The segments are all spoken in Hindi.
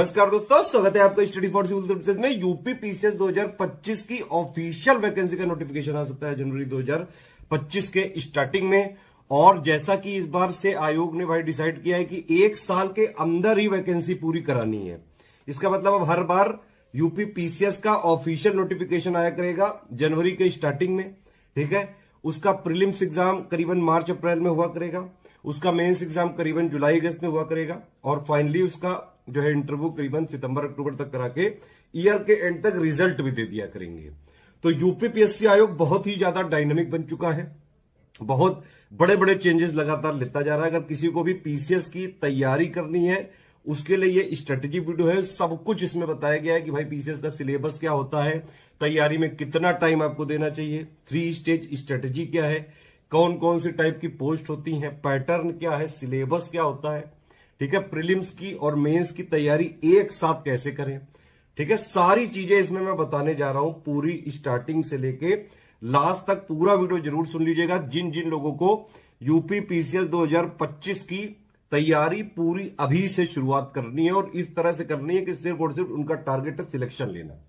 नमस्कार दोस्तों, स्वागत है आपका स्टडी फॉर सिविल सर्विसेज में। यूपी पीसीएस 2025 की ऑफिशियल वैकेंसी का नोटिफिकेशन आ सकता है जनवरी 2025 के स्टार्टिंग में। और जैसा कि इस बार से आयोग ने भाई डिसाइड किया है कि एक साल के अंदर ही वैकेंसी पूरी करानी है। इसका मतलब अब हर बार यूपी पीसीएस का ऑफिशियल नोटिफिकेशन आया करेगा जनवरी के स्टार्टिंग में, ठीक है। उसका प्रीलिम्स एग्जाम करीबन मार्च अप्रैल में हुआ करेगा, उसका मेंस एग्जाम करीबन जुलाई अगस्त में हुआ करेगा, और फाइनली उसका जो है इंटरव्यू करीबन सितंबर अक्टूबर तक करा के ईयर के एंड तक रिजल्ट भी दे दिया करेंगे। तो यूपी पीएससी आयोग बहुत ही ज्यादा डायनामिक बन चुका है, बहुत बड़े बड़े चेंजेस लगातार लेता जा रहा है। अगर किसी को भी पीसीएस की तैयारी करनी है उसके लिए ये स्ट्रेटेजी वीडियो है। सब कुछ इसमें बताया गया है कि भाई पीसीएस का सिलेबस क्या होता है, तैयारी में कितना टाइम आपको देना चाहिए, 3 स्टेज स्ट्रेटेजी क्या है, कौन कौन सी टाइप की पोस्ट होती हैं, पैटर्न क्या है, सिलेबस क्या होता है, ठीक है, प्रीलिम्स की और मेंस की तैयारी एक साथ कैसे करें, ठीक है। सारी चीजें इसमें मैं बताने जा रहा हूं, पूरी स्टार्टिंग से लेके लास्ट तक पूरा वीडियो जरूर सुन लीजिएगा। जिन जिन लोगों को यूपी पीसीएस 2025 की तैयारी पूरी अभी से शुरुआत करनी है और इस तरह से करनी है कि सिर्फ और सिर्फ उनका टारगेट है सिलेक्शन लेना।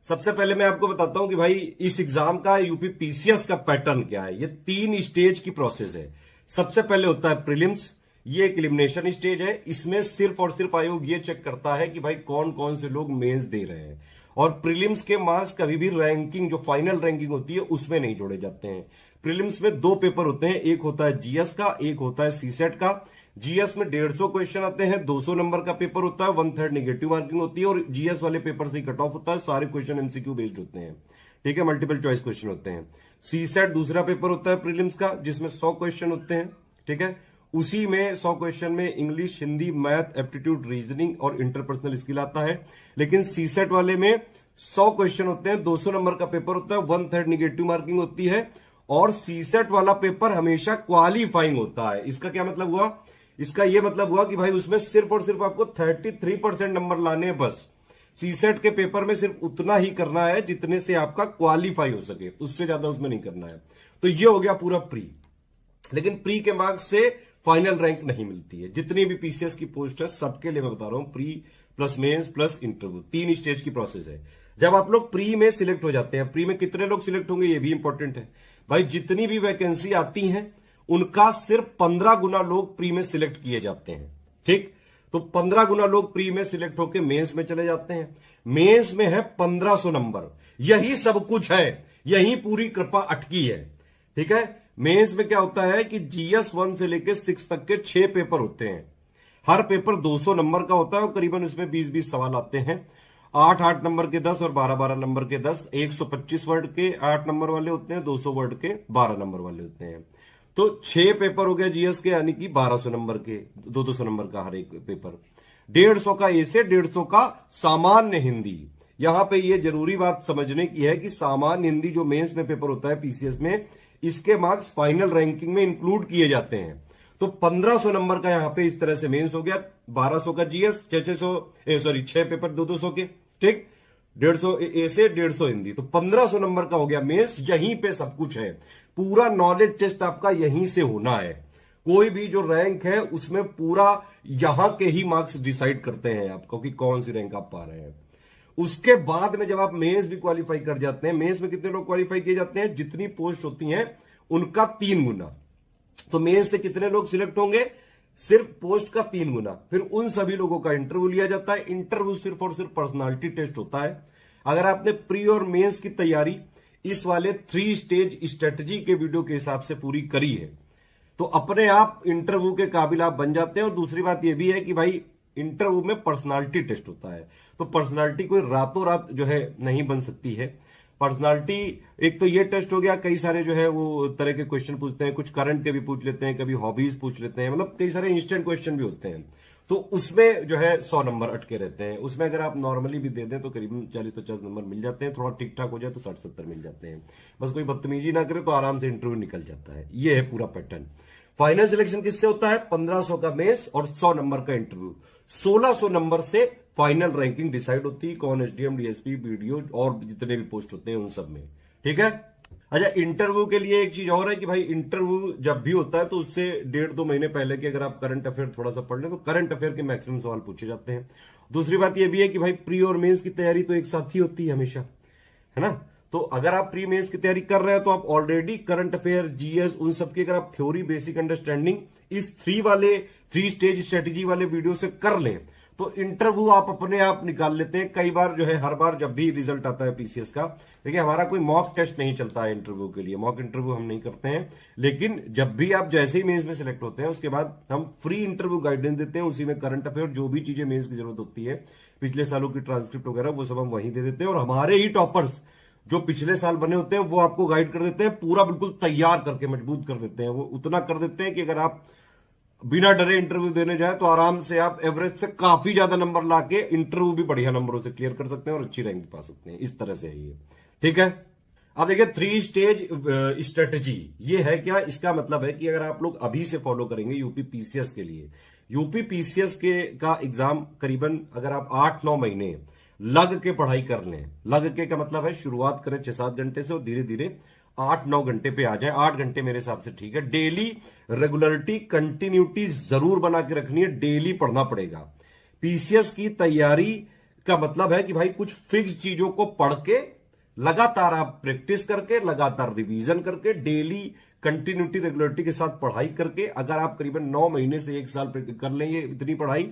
सबसे पहले मैं आपको बताता हूं कि भाई इस एग्जाम का यूपी पीसीएस का पैटर्न क्या है। ये 3 स्टेज की प्रोसेस है। सबसे पहले होता है प्रीलिम्स, ये एक एलिमिनेशन स्टेज है। इसमें सिर्फ और सिर्फ आयोग ये चेक करता है कि भाई कौन कौन से लोग मेंस दे रहे हैं, और प्रीलिम्स के मार्क्स कभी भी रैंकिंग जो फाइनल रैंकिंग होती है उसमें नहीं जोड़े जाते हैं। प्रीलिम्स में 2 पेपर होते हैं, एक होता है जीएस का, एक होता है सीसेट का। जीएस में 150 क्वेश्चन आते हैं, 200 नंबर का पेपर होता है, 1/3 नेगेटिव मार्किंग होती है, और जीएस वाले पेपर से कट ऑफ होता है। सारे क्वेश्चन एमसीक्यू बेस्ड होते हैं, ठीक है, मल्टीपल चॉइस क्वेश्चन होते हैं। सीसेट दूसरा पेपर होता है प्रीलिम्स का, जिसमें 100 क्वेश्चन होते हैं, ठीक है। उसी में 100 क्वेश्चन में English, Hindi, math, aptitude, reasoning और इंटरपर्सनल स्किल आता है। लेकिन सीसेट वाले में 100 क्वेश्चन होते हैं, 200 नंबर का पेपर होता है, 1/3 नेगेटिव मार्किंग होती है, और सीसेट वाला पेपर हमेशा क्वालिफाइंग होता है। इसका क्या मतलब हुआ? इसका यह मतलब हुआ कि भाई उसमें सिर्फ और सिर्फ आपको 33% नंबर लाने हैं बस। सीसेट के पेपर में सिर्फ उतना ही करना है जितने से आपका क्वालिफाई हो सके, उससे ज्यादा उसमें नहीं करना है। तो ये हो गया पूरा प्री। लेकिन प्री के मार्क्स से फाइनल रैंक नहीं मिलती है। जितनी भी पीसीएस की पोस्ट है सबके लिए मैं बता रहा हूं, pre plus mains plus interview, 3 stage की प्रोसेस है। जब आप लोग प्री में सिलेक्ट हो जाते हैं, प्री में कितने लोग सिलेक्ट होंगे ये भी इंपॉर्टेंट है भाई। जितनी भी वैकेंसी आती है उनका सिर्फ 15 गुना लोग प्री में सिलेक्ट किए जाते हैं, ठीक। तो 15 गुना लोग प्री में सिलेक्ट होकर मेंस में चले जाते हैं। मेंस में है 1500 नंबर, यही सब कुछ है, यही पूरी कृपा अटकी है, ठीक है। मेंस में क्या होता है कि जीएस 1 से लेकर 6 तक के 6 पेपर होते हैं। हर पेपर 200 नंबर का होता है और करीबन उसमें 20-20 सवाल आते हैं। 8-8 नंबर के 10 और 12-12 नंबर के 10, 125 वर्ड के 8 नंबर वाले होते हैं, 200 वर्ड के 12 नंबर वाले होते हैं। तो 6 पेपर हो गया जीएस के, यानी कि 1200 नंबर के, 200 नंबर का हर एक पेपर। 150 का ए से 150 का सामान्य हिंदी। यहां पे ये जरूरी बात समझने की है कि सामान्य हिंदी जो मेंस में पेपर होता है पीसीएस में, इसके मार्क्स फाइनल रैंकिंग में इंक्लूड किए जाते हैं। तो 1500 नंबर का यहां पे इस तरह से मेंस हो गया, 1200 का जीएस, 6 पेपर 200 के, ठीक, 150 ए से 150 हिंदी, तो 1500 नंबर का हो गया मेंस। यहीं पे सब कुछ है, पूरा नॉलेज टेस्ट आपका यहीं से होना है। कोई भी जो रैंक है उसमें पूरा यहां के ही मार्क्स डिसाइड करते हैं आपको कि कौन सी रैंक आप पा रहे हैं। उसके बाद में जब आप मेंस भी क्वालिफाई कर जाते हैं, मेंस में कितने लोग क्वालिफाई किए जाते हैं? जितनी पोस्ट होती हैं उनका 3 गुना। तो मेंस से कितने लोग सिलेक्ट होंगे? सिर्फ पोस्ट का 3 गुना। फिर उन सभी लोगों का इंटरव्यू लिया जाता है। इंटरव्यू सिर्फ और सिर्फ पर्सनालिटी टेस्ट होता है। अगर आपने प्री और मेंस की तैयारी इस वाले 3 स्टेज स्ट्रेटजी के वीडियो के हिसाब से पूरी करी है तो अपने आप इंटरव्यू के काबिल आप बन जाते हैं। और दूसरी बात यह भी है कि भाई इंटरव्यू में पर्सनालिटी टेस्ट होता है, तो पर्सनालिटी कोई रातों रात जो है नहीं बन सकती है। पर्सनालिटी एक तो ये टेस्ट हो गया, कई सारे जो है वो तरह के क्वेश्चन पूछते हैं, कुछ करंट के भी पूछ लेते हैं, कभी हॉबीज पूछ लेते हैं, मतलब कई सारे इंस्टेंट क्वेश्चन भी होते हैं। तो उसमें जो है 100 नंबर अटके रहते हैं। उसमें अगर आप नॉर्मली भी दे दें तो करीबन 40-50 नंबर मिल जाते हैं, थोड़ा ठीक ठाक हो जाए तो 60-70 मिल जाते हैं। बस कोई बदतमीजी ना करे तो आराम से इंटरव्यू निकल जाता है। ये है पूरा पैटर्न। फाइनल सिलेक्शन किससे होता है? 1500 का मेंस और 100 नंबर का इंटरव्यू। 1600 नंबर से फाइनल रैंकिंग डिसाइड होती है, कौन एसडीएम, डीएसपी, बीडीओ और जितने भी पोस्ट होते हैं उन सब में, ठीक है। अच्छा, इंटरव्यू के लिए एक चीज और है कि भाई इंटरव्यू जब भी होता है तो उससे 1.5-2 महीने पहले के अगर आप करंट अफेयर थोड़ा सा पढ़ लें तो करंट अफेयर के मैक्सिमम सवाल पूछे जाते हैं। दूसरी बात यह भी है कि भाई प्री और मेंस की तैयारी तो एक साथ ही होती है हमेशा, है ना। तो अगर आप प्री मेंस की तैयारी कर रहे हैं तो आप ऑलरेडी करंट अफेयर, जीएस, उन सब की अगर आप थ्योरी, बेसिक अंडरस्टैंडिंग इस 3 स्टेज स्ट्रेटेजी वाले वीडियो से कर लें तो इंटरव्यू आप अपने आप निकाल लेते हैं। कई बार जो है, हर बार जब भी रिजल्ट आता है पीसीएस का, देखिए हमारा कोई मॉक टेस्ट नहीं चलता है इंटरव्यू के लिए, मॉक इंटरव्यू हम नहीं करते हैं। लेकिन जब भी आप जैसे ही मेंस में सिलेक्ट होते हैं उसके बाद हम फ्री इंटरव्यू गाइडेंस देते हैं, उसी में करंट अफेयर जो भी चीजें मेंस की जरूरत होती है, पिछले सालों की ट्रांसक्रिप्ट वगैरह, वो सब हम वहीं दे देते हैं। और हमारे ही टॉपर्स जो पिछले साल बने होते हैं वो आपको गाइड कर देते हैं, पूरा बिल्कुल तैयार करके मजबूत कर देते हैं। वो उतना कर देते हैं कि अगर आप बिना डरे इंटरव्यू देने जाए तो आराम से आप एवरेज से काफी ज्यादा नंबर लाके इंटरव्यू भी बढ़िया नंबरों से क्लियर कर सकते हैं और अच्छी रैंक पा सकते हैं। इस तरह से है ये, ठीक है। अब देखिए 3 स्टेज स्ट्रेटेजी ये है क्या, इसका मतलब है कि अगर आप लोग अभी से फॉलो करेंगे यूपी पीसीएस के लिए, यूपी पीसीएस के का एग्जाम करीबन अगर आप 8-9 महीने लग के पढ़ाई कर लें, लग के का मतलब है शुरुआत करें 6-7 घंटे से और धीरे धीरे 8-9 घंटे पे आ जाए। 8 घंटे मेरे हिसाब से ठीक है। डेली रेगुलरिटी, कंटिन्यूटी जरूर बना के रखनी है, डेली पढ़ना पड़ेगा। पीसीएस की तैयारी का मतलब है कि भाई कुछ फिक्स चीजों को पढ़ के लगातार आप प्रैक्टिस करके, लगातार रिवीजन करके, डेली कंटिन्यूटी रेगुलरिटी के साथ पढ़ाई करके अगर आप करीबन 9 महीने से 1 साल कर लेंगे इतनी पढ़ाई,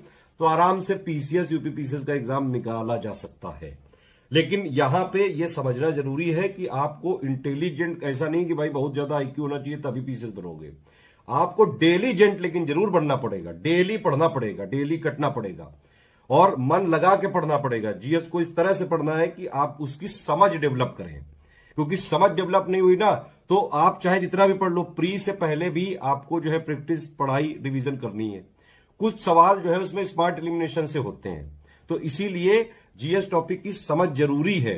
तो आराम से पीसीएस, यूपी पीसीएस का एग्जाम निकाला जा सकता है। लेकिन यहां पे यह समझना जरूरी है कि आपको इंटेलिजेंट, ऐसा नहीं कि भाई बहुत ज्यादा आईक्यू होना चाहिए तभी पीसीएस बनोगे। आपको डेलीजेंट लेकिन जरूर बनना पड़ेगा, डेली पढ़ना पड़ेगा, डेली कटना पड़ेगा और मन लगा के पढ़ना पड़ेगा। जीएस को इस तरह से पढ़ना है कि आप उसकी समझ डेवलप करें, क्योंकि समझ डेवलप नहीं हुई ना तो आप चाहे जितना भी पढ़ लो, प्री से पहले भी आपको जो है प्रैक्टिस, पढ़ाई, रिवीजन करनी है। कुछ सवाल जो है उसमें स्मार्ट एलिमिनेशन से होते हैं, तो इसीलिए जीएस टॉपिक की समझ जरूरी है।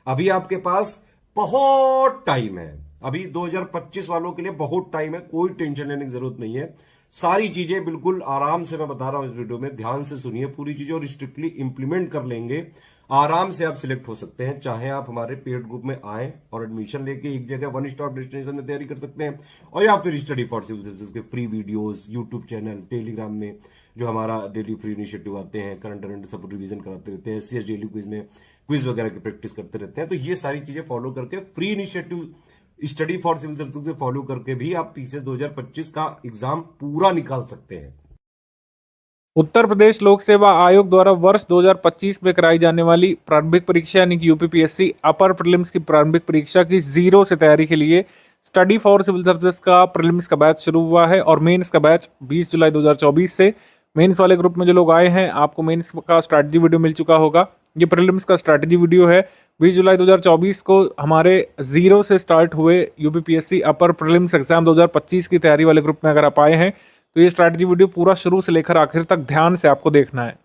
अभी आपके पास बहुत टाइम है, अभी 2025 वालों के लिए बहुत टाइम है, कोई टेंशन लेने की जरूरत नहीं है। सारी चीजें बिल्कुल आराम से मैं बता रहा हूं इस वीडियो में, ध्यान से सुनिए पूरी चीजें और स्ट्रिक्टली इंप्लीमेंट कर लेंगे, आराम से आप सिलेक्ट हो सकते हैं। चाहे आप हमारे पेड ग्रुप में आए और एडमिशन लेके एक जगह वन स्टॉप डेस्टिनेशन में तैयारी कर सकते हैं, और या फिर स्टडी फॉर सिविल सर्विसेज के free videos, YouTube channel, Telegram में जो हमारा डेली फ्री इनिशिएटिव आते हैं, करंट अफेयर सब रिवीजन कराते रहते हैं, एससीएस डेली क्विज में क्विज वगैरह की प्रैक्टिस करते रहते हैं। तो ये सारी चीजें फॉलो करके free initiative study for civil services से फॉलो करके भी आप पीसीएस 2025 का एग्जाम पूरा निकाल सकते हैं। उत्तर प्रदेश लोक सेवा आयोग द्वारा वर्ष 2025 में कराई जाने वाली प्रारंभिक परीक्षा यानी कि यूपीपीएससी अपर प्रीलिम्स की प्रारंभिक परीक्षा की 0 से तैयारी के लिए स्टडी फॉर सिविल सर्विसेज का प्रीलिम्स का बैच शुरू हुआ है और मेंस का बैच 20 जुलाई 2024 से। मेंस वाले ग्रुप में जो लोग आए हैं, आपको मेंस का स्ट्रैटेजी वीडियो मिल चुका होगा। ये प्रीलिम्स का स्ट्रैटेजी वीडियो है। 20 जुलाई 2024 को हमारे 0 से स्टार्ट हुए यूपीपीएससी अपर प्रीलिम्स एग्जाम 2025 की तैयारी वाले ग्रुप में अगर आप आए हैं तो ये स्ट्रैटेजी वीडियो पूरा शुरू से लेकर आखिर तक ध्यान से आपको देखना है।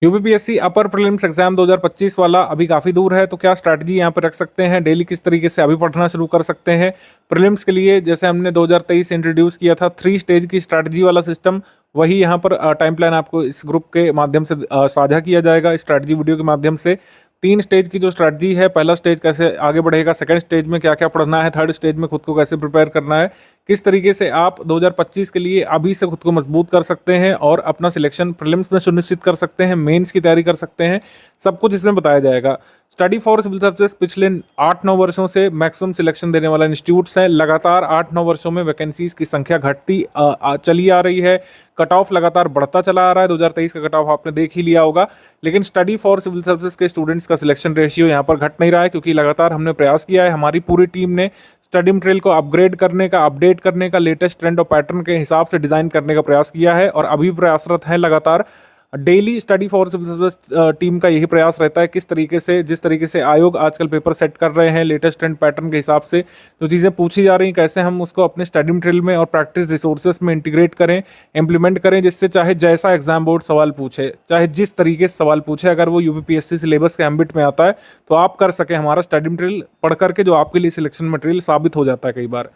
यूपीपीएससी अपर प्रीलिम्स एग्जाम 2025 वाला अभी काफ़ी दूर है, तो क्या स्ट्रैटेजी यहाँ पर रख सकते हैं, डेली किस तरीके से अभी पढ़ना शुरू कर सकते हैं। प्रीलिम्स के लिए जैसे हमने 2023 इंट्रोड्यूस किया था 3 स्टेज की स्ट्रैटेजी वाला सिस्टम, वही यहाँ पर टाइम प्लान आपको इस ग्रुप के माध्यम से साझा किया जाएगा। स्ट्रैटेजी वीडियो के माध्यम से 3 स्टेज की जो स्ट्रैटेजी है, पहला स्टेज कैसे आगे बढ़ेगा, सेकंड स्टेज में क्या क्या पढ़ना है, थर्ड स्टेज में खुद को कैसे प्रिपेयर करना है, किस तरीके से आप 2025 के लिए अभी से खुद को मजबूत कर सकते हैं और अपना सिलेक्शन प्रीलिम्स में सुनिश्चित कर सकते हैं, मेंस की तैयारी कर सकते हैं, सब कुछ इसमें बताया जाएगा। स्टडी फॉर सिविल सर्विसेज पिछले 8-9 वर्षों से मैक्सिमम सिलेक्शन देने वाला इंस्टीट्यूट्स है। लगातार 8-9 वर्षों में वैकेंसीज की संख्या घटती चली आ रही है, कट ऑफ लगातार बढ़ता चला आ रहा है। 2023 का कट ऑफ आपने देख ही लिया होगा, लेकिन स्टडी फॉर सिविल सर्विसेज के स्टूडेंट्स का सिलेक्शन रेशियो यहाँ पर घट नहीं रहा है, क्योंकि लगातार हमने प्रयास किया है। हमारी पूरी टीम ने स्टडी मटेरियल को अपग्रेड करने का, अपडेट करने का, लेटेस्ट ट्रेंड और पैटर्न के हिसाब से डिजाइन करने का प्रयास किया है और अभी प्रयासरत है लगातार। Daily study for civil services team का यही प्रयास रहता है, किस तरीके से, जिस तरीके से आयोग आजकल पेपर सेट कर रहे हैं लेटेस्ट ट्रेंड पैटर्न के हिसाब से, जो चीज़ें पूछी जा रही हैं कैसे हम उसको अपने स्टडी मटेरियल में और प्रैक्टिस रिसोर्सेज में इंटीग्रेट करें, इंप्लीमेंट करें, जिससे चाहे जैसा एग्जाम बोर्ड सवाल पूछे, चाहे जिस तरीके से सवाल पूछे, अगर वो यूपीपीएससी सिलेबस के एम्बिट में आता है तो आप कर सकें। हमारा स्टडी मटेरियल पढ़ करके जो आपके लिए सिलेक्शन मटेरियल साबित हो जाता है। कई बार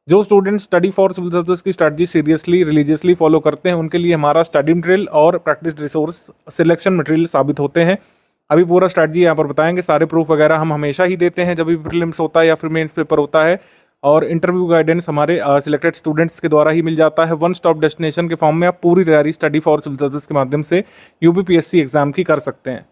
जो student study for civil services की स्ट्रैटेजी सीरियसली, रिलीजियसली फॉलो करते हैं, उनके लिए हमारा स्टडी मटेरियल और प्रैक्टिस रिसोर्स सिलेक्शन मटेरियल साबित होते हैं। अभी पूरा स्ट्रैटेजी यहाँ पर बताएंगे। सारे प्रूफ वगैरह हम हमेशा ही देते हैं जब भी प्रीलिम्स होता है या फिर मेंस पेपर होता है, और इंटरव्यू गाइडेंस हमारे सिलेक्टेड स्टूडेंट्स के द्वारा ही मिल जाता है। वन स्टॉप डेस्टिनेशन के फॉर्म में आप पूरी तैयारी स्टडी फॉर सिविल सर्विस के माध्यम से यूपीपीएससी एग्जाम की कर सकते हैं।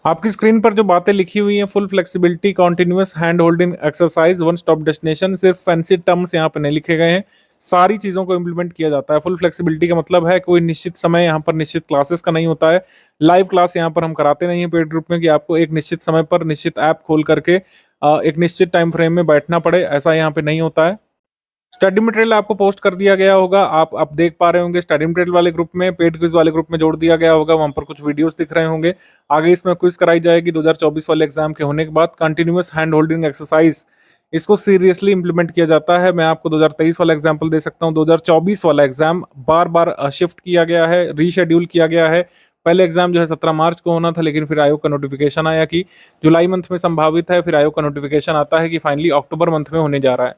आपकी स्क्रीन पर जो बातें लिखी हुई हैं, full flexibility, continuous hand holding exercise, one stop destination, सिर्फ फैंसी टर्म्स यहाँ पर नहीं लिखे गए हैं, सारी चीज़ों को इम्प्लीमेंट किया जाता है। फुल फ्लेक्सिबिलिटी का मतलब है कोई निश्चित समय यहाँ पर निश्चित क्लासेस का नहीं होता है। लाइव क्लास यहाँ पर हम कराते नहीं है पेड ग्रुप में कि आपको एक निश्चित समय पर निश्चित ऐप खोल करके एक निश्चित टाइम फ्रेम में बैठना पड़े, ऐसा यहाँ पे नहीं होता है। स्टडी मटेरियल आपको पोस्ट कर दिया गया होगा, आप देख पा रहे होंगे। स्टडी मटेरियल वाले ग्रुप में, पेड क्विज वाले ग्रुप में जोड़ दिया गया होगा, वहां पर कुछ वीडियोस दिख रहे होंगे। आगे इसमें क्विज कराई जाएगी 2024 वाले एग्जाम के होने के बाद। कंटिन्यूअस हैंड होल्डिंग एक्सरसाइज, इसको सीरियसली इंप्लीमेंट किया जाता है। मैं आपको 2023 वाला एग्जाम्पल दे सकता हूँ। 2024 वाला एग्जाम बार बार शिफ्ट किया गया है, रीशेड्यूल किया गया है। पहले एग्जाम जो है 17 मार्च को होना था, लेकिन फिर आयोग का नोटिफिकेशन आया कि जुलाई मंथ में संभावित है। फिर आयोग का नोटिफिकेशन आता है कि फाइनली अक्टूबर मंथ में होने जा रहा है।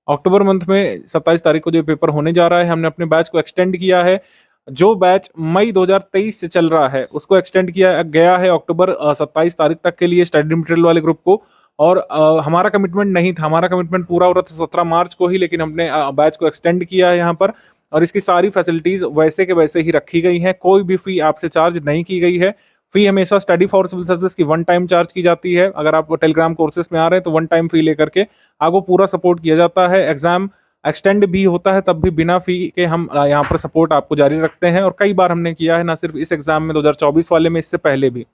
अक्टूबर मंथ में 27 तारीख को जो पेपर होने जा रहा है, हमने अपने बैच को एक्सटेंड किया है। जो बैच मई 2023 से चल रहा है उसको एक्सटेंड किया गया है अक्टूबर 27 तारीख तक के लिए स्टडी मटेरियल वाले ग्रुप को। और हमारा कमिटमेंट नहीं था, हमारा कमिटमेंट पूरा हो रहा था 17 मार्च को ही, लेकिन हमने बैच को एक्सटेंड किया है यहाँ पर। और इसकी सारी फैसिलिटीज वैसे के वैसे ही रखी गई हैं, कोई भी फी आपसे चार्ज नहीं की गई है। फी हमेशा स्टडी फॉर सिविल सर्विस की वन टाइम चार्ज की जाती है। अगर आप टेलीग्राम कोर्सेज में आ रहे हैं तो वन टाइम फी लेकर के आपको पूरा सपोर्ट किया जाता है। एग्जाम एक्सटेंड भी होता है तब भी बिना फी के हम यहाँ पर सपोर्ट आपको जारी रखते हैं, और कई बार हमने किया है, ना सिर्फ इस एग्जाम में 2024 वाले में, इससे पहले भी।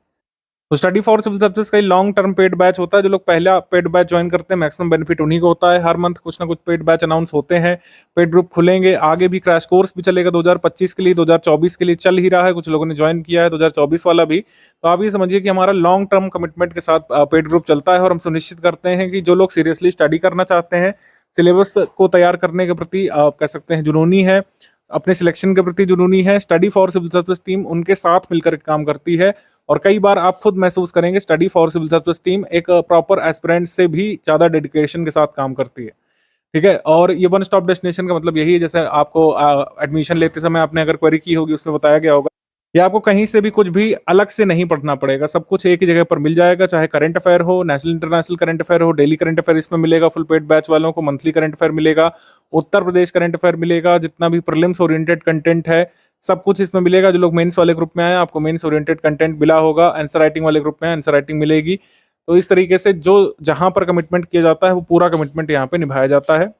तो स्टडी फॉर सिविल सर्विसेज का लॉन्ग टर्म पेड बैच होता है। जो लोग पहला पेड बैच ज्वाइन करते हैं मैक्सिमम बेनिफिट उन्हीं को होता है। हर मंथ कुछ ना कुछ पेड बैच अनाउंस होते हैं, पेड ग्रुप खुलेंगे। आगे भी क्रैश कोर्स भी चलेगा 2025 के लिए, 2024 के लिए चल ही रहा है, कुछ लोगों ने ज्वाइन किया है 2024 वाला भी। तो आप ये समझिए कि हमारा लॉन्ग टर्म कमिटमेंट के साथ पेड ग्रुप चलता है, और हम सुनिश्चित करते हैं कि जो लोग सीरियसली स्टडी करना चाहते हैं, सिलेबस को तैयार करने के प्रति आप कह सकते हैं जुनूनी है, अपने सिलेक्शन के प्रति जुनूनी है, study for civil service team उनके साथ मिलकर काम करती है। और कई बार आप खुद महसूस करेंगे study for civil service team एक प्रॉपर एस्पिरेंट से भी ज़्यादा डेडिकेशन के साथ काम करती है। ठीक है, और ये वन स्टॉप डेस्टिनेशन का मतलब यही है, जैसे आपको एडमिशन लेते समय आपने अगर क्वेरी की होगी उसमें बताया गया होगा, या आपको कहीं से भी कुछ भी अलग से नहीं पढ़ना पड़ेगा, सब कुछ एक ही जगह पर मिल जाएगा। चाहे करंट अफेयर हो, नेशनल इंटरनेशनल करंट अफेयर हो, डेली करंट अफेयर इसमें मिलेगा फुल पेड बैच वालों को, मंथली करंट अफेयर मिलेगा, उत्तर प्रदेश करंट अफेयर मिलेगा, जितना भी प्रीलिम्स ओरिएंटेड कंटेंट है सब कुछ इसमें मिलेगा। जो लोग मेंस वाले ग्रुप में आए आपको मेंस ओरिएंटेड कंटेंट मिला होगा, आंसर राइटिंग वाले ग्रुप में आंसर राइटिंग मिलेगी। तो इस तरीके से जो जहां पर कमिटमेंट किया जाता है वो पूरा कमिटमेंट यहाँ पे निभाया जाता है।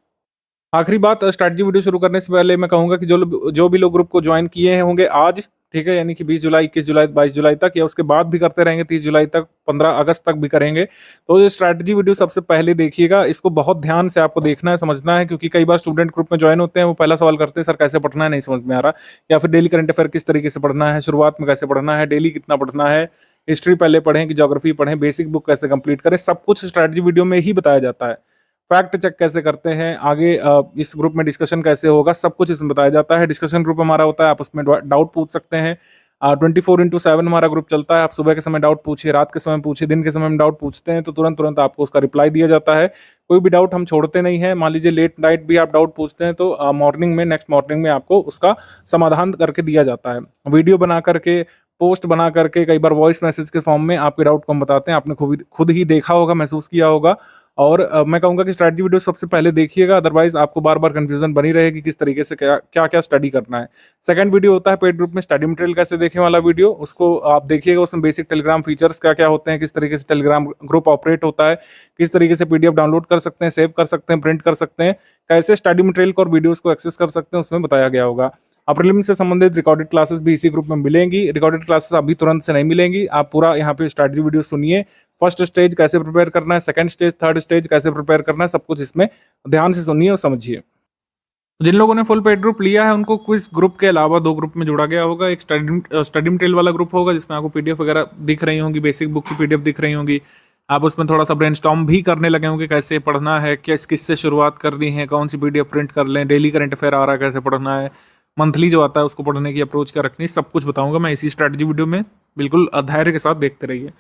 आखिरी बात, स्ट्रैटेजी वीडियो शुरू करने से पहले मैं कहूंगा कि जो भी लोग ग्रुप को ज्वाइन किए होंगे आज, ठीक है, यानी कि 20 जुलाई, 21 जुलाई, 22 जुलाई तक, या उसके बाद भी करते रहेंगे 30 जुलाई तक, 15 अगस्त तक भी करेंगे, तो ये स्ट्रैटेजी वीडियो सबसे पहले देखिएगा। इसको बहुत ध्यान से आपको देखना है, समझना है, क्योंकि कई बार स्टूडेंट ग्रुप में ज्वाइन होते हैं, वो पहला सवाल करते हैं सर कैसे पढ़ना है, नहीं समझ में आ रहा, या फिर डेली करंट अफेयर किस तरीके से पढ़ना है, शुरुआत में कैसे पढ़ना है, डेली कितना पढ़ना है, हिस्ट्री पहले पढ़ें कि ज्योग्राफी पढ़ें, बेसिक बुक कैसे कंप्लीट करें, सब कुछ स्ट्रैटेजी वीडियो में ही बताया जाता है। फैक्ट चेक कैसे करते हैं, आगे इस ग्रुप में डिस्कशन कैसे होगा, सब कुछ इसमें बताया जाता है। डिस्कशन ग्रुप हमारा होता है, आप उसमें डाउट पूछ सकते हैं। 24/7 हमारा ग्रुप चलता है। आप सुबह के समय डाउट पूछिए, रात के समय पूछिए, दिन के समय हम डाउट पूछते हैं तो तुरंत आपको उसका रिप्लाई दिया जाता है। कोई भी डाउट हम छोड़ते नहीं है। मान लीजिए लेट नाइट भी आप डाउट पूछते हैं तो मॉर्निंग में, नेक्स्ट मॉर्निंग में आपको उसका समाधान करके दिया जाता है। वीडियो बना करके, पोस्ट बना करके, कई बार वॉइस मैसेज के फॉर्म में आपके डाउट को हम बताते हैं। आपने खुद ही देखा होगा, महसूस किया होगा। और मैं कहूँगा कि स्ट्रैटेजी वीडियो सबसे पहले देखिएगा, अदरवाइज आपको बार बार कंफ्यूजन बनी रहेगी किस तरीके से क्या क्या स्टडी करना है। सेकंड वीडियो होता है पेड ग्रुप में स्टडी मटेरियल कैसे देखें वाला वीडियो, उसको आप देखिएगा। उसमें बेसिक टेलीग्राम फीचर्स क्या क्या होते हैं, किस तरीके से टेलीग्राम ग्रुप ऑपरेट होता है, किस तरीके से पीडीएफ डाउनलोड कर सकते हैं, सेव कर सकते हैं, प्रिंट कर सकते हैं, कैसे स्टडी मटेरियल को और वीडियोस को एक्सेस कर सकते हैं, उसमें बताया गया होगा। अब प्रीलिम्स से संबंधित रिकॉर्डेड क्लासेस भी इसी ग्रुप में मिलेंगी। रिकॉर्डेड क्लासेस अभी तुरंत से नहीं मिलेंगी, आप पूरा यहाँ पे स्ट्रैटेजी वीडियो सुनिए। फर्स्ट स्टेज कैसे प्रिपेयर करना है, सेकंड स्टेज, थर्ड स्टेज कैसे प्रिपेयर करना है, सब कुछ इसमें ध्यान से सुनिए और समझिए। जिन लोगों ने फुल पेड ग्रुप लिया है उनको क्विज ग्रुप के अलावा 2 ग्रुप में जोड़ा गया होगा। एक स्टडी मटेरियल वाला ग्रुप होगा जिसमें आपको पीडीएफ वगैरह दिख रही होंगी, बेसिक बुक की पीडीएफ दिख रही होंगी। आप उसमें थोड़ा सा ब्रेनस्टॉर्म भी करने लगे होंगे, कैसे पढ़ना है, किससे शुरुआत करनी है, कौन सी पीडीएफ प्रिंट कर लें, डेली करंट अफेयर आ रहा है कैसे पढ़ना है, मंथली जो आता है उसको पढ़ने की अप्रोच क्या रखनी है, सब कुछ बताऊंगा मैं इसी स्ट्रैटेजी वीडियो में। बिल्कुल धैर्य के साथ देखते रहिए।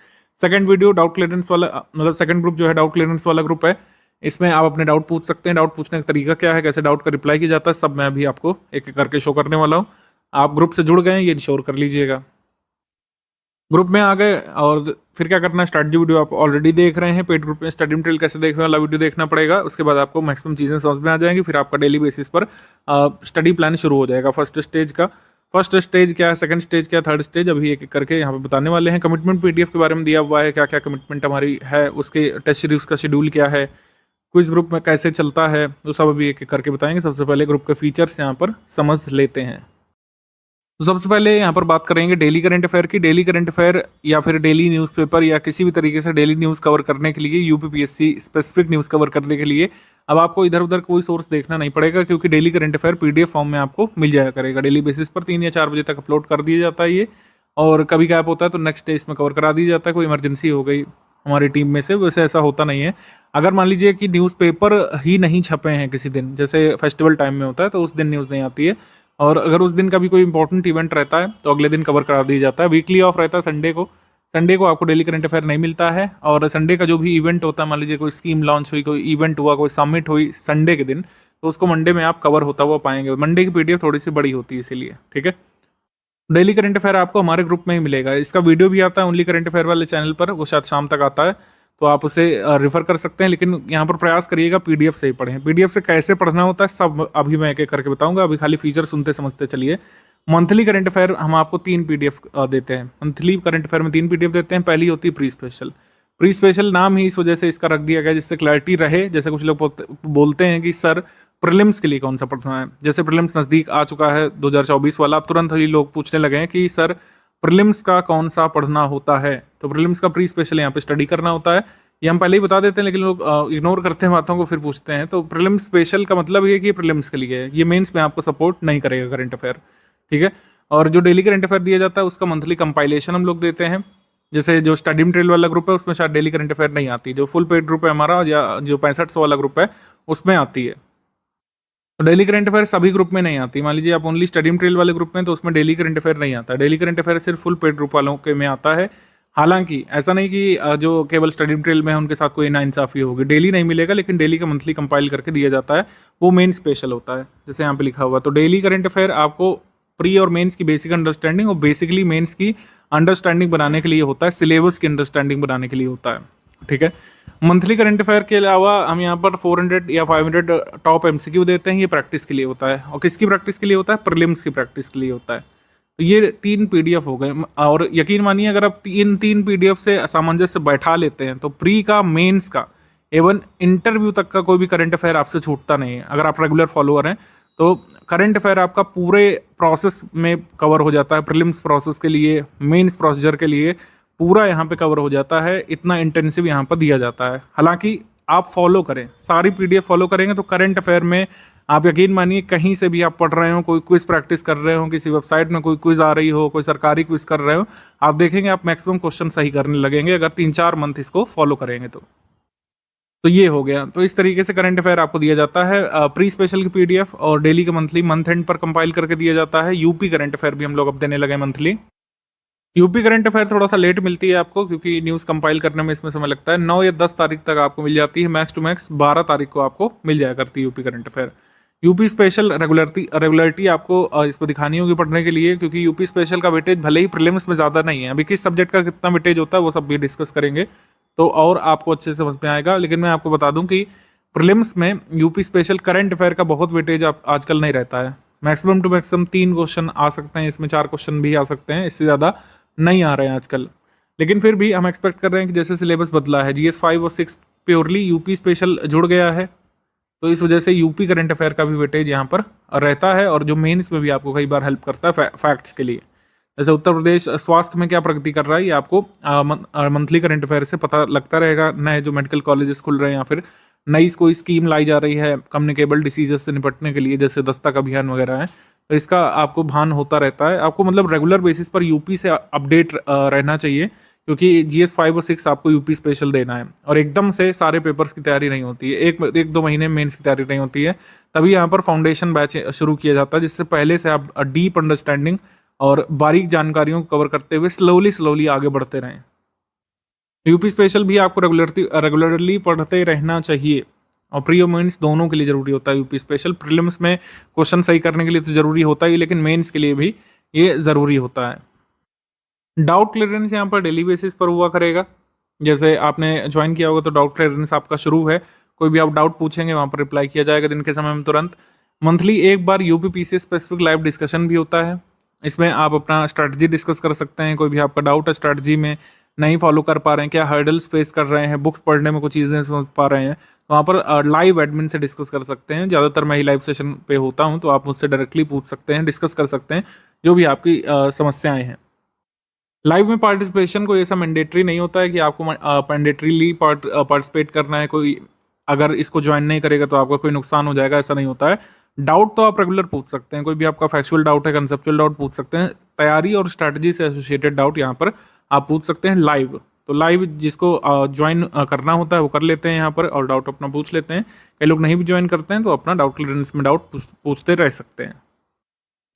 सेकंड वीडियो डाउट क्लियरेंस वाला, मतलब सेकंड ग्रुप जो है डाउट क्लियरेंस वाला ग्रुप है। इसमें आप अपने डाउट पूछ सकते हैं। डाउट पूछने का तरीका क्या है, कैसे डाउट का रिप्लाई किया जाता है, सब मैं अभी आपको एक एक करके शो करने वाला हूँ। आप ग्रुप से जुड़ गए हैं ये इंश्योर कर लीजिएगा। ग्रुप में आ गए और फिर क्या करना है, स्ट्रैटेजी वीडियो आप ऑलरेडी देख रहे हैं। पेड ग्रुप में स्टडी मटेरियल कैसे देखने वाला वीडियो देखना पड़ेगा, उसके बाद आपको मैक्सिमम चीज़ें समझ में आ जाएंगी। फिर आपका डेली बेसिस पर स्टडी प्लान शुरू हो जाएगा। फर्स्ट स्टेज क्या है, सेकंड स्टेज क्या है, थर्ड स्टेज, अभी एक एक करके यहाँ पे बताने वाले हैं। कमिटमेंट पीडीएफ के बारे में दिया हुआ है, क्या क्या कमिटमेंट हमारी है, उसके टेस्ट सीरीज का शेड्यूल क्या है, क्विज ग्रुप में कैसे चलता है, तो सब अभी एक एक करके बताएंगे। सबसे पहले ग्रुप के फीचर्स यहाँ पर समझ लेते हैं। तो सबसे पहले यहाँ पर बात करेंगे डेली करंट अफेयर की। डेली करंट अफेयर या फिर डेली न्यूज़पेपर या किसी भी तरीके से डेली न्यूज़ कवर करने के लिए, यूपीपीएससी स्पेसिफिक न्यूज़ कवर करने के लिए अब आपको इधर उधर कोई सोर्स देखना नहीं पड़ेगा, क्योंकि daily current affair PDF form में आपको मिल जाया करेगा। डेली बेसिस पर 3 या 4 बजे तक अपलोड कर दिया जाता है ये, और कभी गैप होता है तो नेक्स्ट डे इसमें कवर करा दिया जाता है। कोई इमरजेंसी हो गई हमारी टीम में से, वैसे ऐसा होता नहीं है। अगर मान लीजिए कि न्यूज़पेपर ही नहीं छपे हैं किसी दिन, जैसे फेस्टिवल टाइम में होता है, तो उस दिन न्यूज़ नहीं आती है। और अगर उस दिन का भी कोई इंपॉर्टेंट इवेंट रहता है तो अगले दिन कवर करा दिया जाता है। वीकली ऑफ रहता है संडे को आपको डेली करंट अफेयर नहीं मिलता है। और संडे का जो भी इवेंट होता है, मान लीजिए कोई स्कीम लॉन्च हुई, कोई इवेंट हुआ, कोई समिट हुई संडे के दिन, तो उसको मंडे में आप कवर होता हुआ पाएंगे। मंडे की पीडीएफ थोड़ी सी बड़ी होती है इसीलिए, ठीक है। डेली करंट अफेयर आपको हमारे ग्रुप में ही मिलेगा। इसका वीडियो भी आता है ओनली करंट अफेयर वाले चैनल पर, वो शायद शाम तक आता है, तो आप उसे रेफर कर सकते हैं। लेकिन यहाँ पर प्रयास करिएगा पीडीएफ से ही पढ़ें। पीडीएफ से कैसे पढ़ना होता है सब अभी मैं एक एक करके बताऊंगा। अभी खाली फीचर सुनते समझते चलिए। मंथली करंट अफेयर हम आपको 3 पीडीएफ देते हैं। मंथली करंट अफेयर में 3 पीडीएफ देते हैं। पहली होती है प्री स्पेशल नाम ही इस वजह से इसका रख दिया गया जिससे क्लैरिटी रहे। जैसे कुछ लोग बोलते हैं कि सर प्रीलिम्स के लिए कौन सा पढ़ना है, जैसे प्रीलिम्स नज़दीक आ चुका है 2024 वाला, अब तुरंत ही लोग पूछने लगे हैं कि सर प्रीलिम्स का कौन सा पढ़ना होता है। तो प्रीलिम्स का प्री स्पेशल यहाँ पे स्टडी करना होता है। ये हम पहले ही बता देते हैं, लेकिन लोग इग्नोर करते हैं बातों को, फिर पूछते हैं। तो प्रीलिम्स स्पेशल का मतलब ये कि ये प्रीलिम्स के लिए है, ये मेंस में आपको सपोर्ट नहीं करेगा करंट अफेयर, ठीक है। और जो डेली करंट अफेयर दिया जाता है उसका मंथली कंपाइलेशन हम लोग देते हैं। जैसे जो स्टडी मटेरियल वाला ग्रुप है उसमें शायद डेली करंट अफेयर नहीं आती, जो फुल पेड ग्रुप है हमारा या जो 6500 वाला ग्रुप है उसमें आती है। तो डेली करंट अफेयर सभी ग्रुप में नहीं आती। मान लीजिए आप ओनली स्टडी मटेरियल वाले ग्रुप में, तो उसमें डेली करंट अफेयर नहीं आता। डेली करंट अफेयर सिर्फ फुल पेड ग्रुप वालों के में आता है। हालांकि ऐसा नहीं कि जो केवल स्टडी मटेरियल में है उनके साथ कोई नाइंसाफी होगी, डेली नहीं मिलेगा, लेकिन डेली का मंथली कंपाइल करके दिया जाता है, वो मेन स्पेशल होता है जैसे यहाँ पे लिखा हुआ। तो डेली करंट अफेयर आपको प्री और मेंस की बेसिक अंडरस्टैंडिंग और बेसिकली मेंस की अंडरस्टैंडिंग बनाने के लिए होता है, सिलेबस की अंडरस्टैंडिंग बनाने के लिए होता है, ठीक है। मंथली करंट अफेयर के अलावा हम यहाँ पर 400 या 500 टॉप एमसीक्यू देते हैं। ये प्रैक्टिस के लिए होता है। और किसकी प्रैक्टिस के लिए होता है? प्रीलिम्स की प्रैक्टिस के लिए होता है। तो ये 3 पीडीएफ हो गए। और यकीन मानिए अगर आप इन 3 पीडीएफ से सामंजस्य बैठा लेते हैं तो प्री का, मेंस का, एवन इंटरव्यू तक का कोई भी करंट अफेयर आपसे छूटता नहीं है। अगर आप रेगुलर फॉलोअर हैं तो करंट अफेयर आपका पूरे प्रोसेस में कवर हो जाता है। प्रीलिम्स प्रोसेस के लिए, मेंस प्रोसीजर के लिए पूरा यहाँ पे कवर हो जाता है। इतना इंटेंसिव यहाँ पर दिया जाता है। हालांकि आप फॉलो करें, सारी पीडीएफ फॉलो करेंगे तो करंट अफेयर में आप यकीन मानिए कहीं से भी आप पढ़ रहे हो, कोई क्विज प्रैक्टिस कर रहे हो, किसी वेबसाइट में कोई क्विज आ रही हो, कोई सरकारी क्विज कर रहे हो, आप देखेंगे आप मैक्सिमम क्वेश्चन सही करने लगेंगे अगर 3-4 मंथ इसको फॉलो करेंगे तो ये हो गया। तो इस तरीके से करंट अफेयर आपको दिया जाता है। प्री स्पेशल की पीडीएफ और डेली का मंथली मंथ एंड पर कंपाइल करके दिया जाता है। यूपी करंट अफेयर भी हम लोग अब देने लगे मंथली। यूपी करंट अफेयर थोड़ा सा लेट मिलती है आपको, क्योंकि न्यूज़ कंपाइल करने में इसमें समय लगता है। 9 या 10 तारीख तक आपको मिल जाती है, मैक्स टू मैक्स 12 तारीख को आपको मिल जाया करती है UP current affair. UP special regularity आपको इस पर दिखानी होगी पढ़ने के लिए, क्योंकि यूपी स्पेशल का वेटेज भले ही प्रीलिम्स में ज़्यादा नहीं है। अभी किस सब्जेक्ट का कितना वेटेज होता है वो सब भी डिस्कस करेंगे तो और आपको अच्छे से समझ में आएगा। लेकिन मैं आपको बता दूं कि प्रीलिम्स में यूपी स्पेशल करंट अफेयर का बहुत वेटेज आजकल नहीं रहता है। मैक्सिमम टू मैक्सिमम 3 क्वेश्चन आ सकते हैं, इसमें 4 क्वेश्चन भी आ सकते हैं, इससे ज़्यादा नहीं आ रहे हैं आजकल। लेकिन फिर भी हम एक्सपेक्ट कर रहे हैं कि जैसे सिलेबस बदला है, GS 5 और 6 प्योरली यूपी स्पेशल जुड़ गया है, तो इस वजह से यूपी करंट अफेयर का भी वेटेज यहाँ पर रहता है। और जो मेंस में भी आपको कई बार हेल्प करता है फैक्ट्स के लिए। जैसे उत्तर प्रदेश स्वास्थ्य में क्या प्रगति कर रहा है ये आपको मंथली करंट अफेयर से पता लगता रहेगा। नए जो मेडिकल कॉलेजेस खुल रहे हैं या फिर नई कोई स्कीम लाई जा रही है कम्युनिकेबल डिसीजेस से निपटने के लिए, जैसे दस्तक अभियान वगैरह है, तो इसका आपको भान होता रहता है। आपको मतलब रेगुलर बेसिस पर यूपी से अपडेट रहना चाहिए, क्योंकि GS 5 और 6 आपको यूपी स्पेशल देना है। और एकदम से सारे पेपर्स की तैयारी नहीं होती है, एक 2 महीने मेंस की तैयारी नहीं होती है। तभी यहाँ पर फाउंडेशन बैच शुरू किया जाता है, जिससे पहले से आप डीप अंडरस्टैंडिंग और बारीक जानकारियों को कवर करते हुए स्लोली आगे बढ़ते रहें। यूपी स्पेशल भी आपको रेगुलरली पढ़ते रहना चाहिए। और प्री और मेंस दोनों के लिए जरूरी होता है यूपी स्पेशल। प्रीलिम्स में क्वेश्चन सही करने के लिए तो जरूरी होता ही, लेकिन मेंस के लिए भी ये ज़रूरी होता है। डाउट क्लियरेंस यहाँ पर डेली बेसिस पर हुआ करेगा। जैसे आपने ज्वाइन किया होगा तो डाउट क्लियरेंस आपका शुरू है, कोई भी आप डाउट पूछेंगे वहाँ पर रिप्लाई किया जाएगा दिन के समय में तुरंत। मंथली एक बार यूपीपीसी स्पेसिफिक लाइव डिस्कशन भी होता है, इसमें आप अपना स्ट्रैटेजी डिस्कस कर सकते हैं। कोई भी आपका डाउट है स्ट्रैटेजी में, नहीं फॉलो कर पा रहे हैं, क्या हर्डल्स फेस कर रहे हैं, बुक्स पढ़ने में कुछ चीज़ें समझ पा रहे हैं, तो वहाँ पर लाइव एडमिन से डिस्कस कर सकते हैं। ज़्यादातर मैं ही लाइव सेशन पे होता हूँ, तो आप मुझसे डायरेक्टली पूछ सकते हैं, डिस्कस कर सकते हैं जो भी आपकी समस्याएं हैं। लाइव में पार्टिसिपेशन कोई ऐसा मैंडेटरी नहीं होता है कि आपको मैंडेटरीली पार्टिसिपेट करना है। कोई अगर इसको ज्वाइन नहीं करेगा तो आपका कोई नुकसान हो जाएगा, ऐसा नहीं होता है। डाउट तो आप रेगुलर पूछ सकते हैं, कोई भी आपका फैक्चुअल डाउट है, कंसेप्चुअल डाउट पूछ सकते हैं। तैयारी और स्ट्रैटेजी से एसोसिएटेड डाउट यहाँ पर आप पूछ सकते हैं लाइव। तो लाइव जिसको ज्वाइन करना होता है वो कर लेते हैं यहाँ पर और डाउट अपना पूछ लेते हैं। कई लोग नहीं भी ज्वाइन करते हैं तो अपना डाउट क्लियरेंस में डाउट पूछते रह सकते हैं।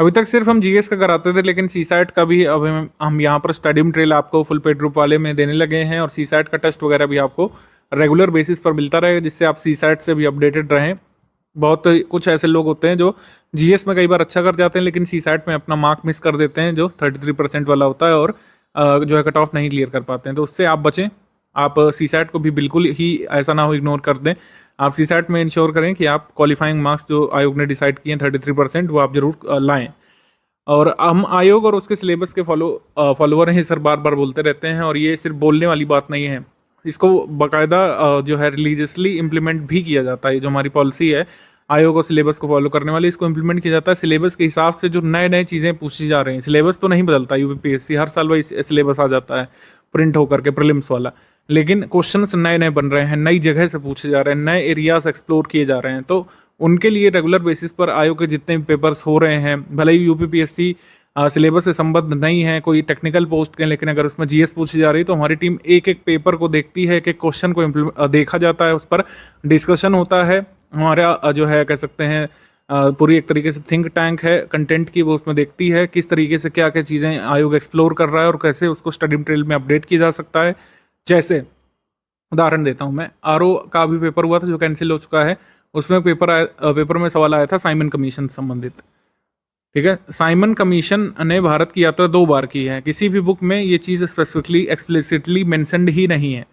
अभी तक सिर्फ हम जीएस का कराते थे, लेकिन सीसैट का भी अब हम यहाँ पर स्टडी मटेरियल आपको फुल पेड ग्रुप वाले में देने लगे हैं और सीसैट का टेस्ट वगैरह भी आपको रेगुलर बेसिस पर मिलता रहेगा, जिससे आप सीसैट से भी अपडेटेड रहें। बहुत कुछ ऐसे लोग होते हैं जो जीएस में कई बार अच्छा कर जाते हैं लेकिन सीसैट में अपना मार्क मिस कर देते हैं, जो 33% वाला होता है, और जो है कट ऑफ नहीं क्लियर कर पाते हैं। तो उससे आप बचें। आप सीसैट को भी बिल्कुल ही ऐसा ना हो इग्नोर कर दें। आप सीसैट में इंश्योर करें कि आप क्वालिफाइंग मार्क्स जो आयोग ने डिसाइड किए हैं 33%, वो आप जरूर लाएं। और हम आयोग और उसके सिलेबस के फॉलोअर हैं सर, बार बार बोलते रहते हैं, और ये सिर्फ बोलने वाली बात नहीं है, इसको बाकायदा जो है रिलीजियसली इम्प्लीमेंट भी किया जाता है। जो हमारी पॉलिसी है आयोग और सिलेबस को फॉलो करने वाली, इसको इम्प्लीमेंट किया जाता है। सिलेबस के हिसाब से जो नए नए चीज़ें पूछी जा रही हैं, सिलेबस तो नहीं बदलता, यूपीपीएससी हर साल वही सिलेबस आ जाता है प्रिंट होकर के प्रीलिम्स वाला, लेकिन क्वेश्चंस नए नए बन रहे हैं, नई जगह से पूछे जा रहे हैं, नए एरियाज एक्सप्लोर किए जा रहे हैं। तो उनके लिए रेगुलर बेसिस पर आयोग के जितने भी पेपर्स हो रहे हैं, भले ही यूपीपीएससी सिलेबस से संबद्ध नहीं है, कोई टेक्निकल पोस्ट के, लेकिन अगर उसमें जीएस पूछी जा रही है तो हमारी टीम एक एक पेपर को देखती है, एक एक क्वेश्चन को देखा जाता है, उस पर डिस्कशन होता है। हमारा जो है कह सकते हैं पूरी एक तरीके से थिंक टैंक है कंटेंट की, वो उसमें देखती है किस तरीके से क्या क्या चीज़ें आयोग एक्सप्लोर कर रहा है और कैसे उसको स्टडी मटेरियल में अपडेट किया जा सकता है। जैसे उदाहरण देता हूँ मैं, आरओ का भी पेपर हुआ था जो कैंसिल हो चुका है। उसमें पेपर में सवाल आया था साइमन कमीशन संबंधित। ठीक है, साइमन कमीशन ने भारत की यात्रा 2 बार की है, किसी भी बुक में ये चीज़ स्पेसिफिकली एक्सप्लिसिटली मेंशन्ड ही नहीं है।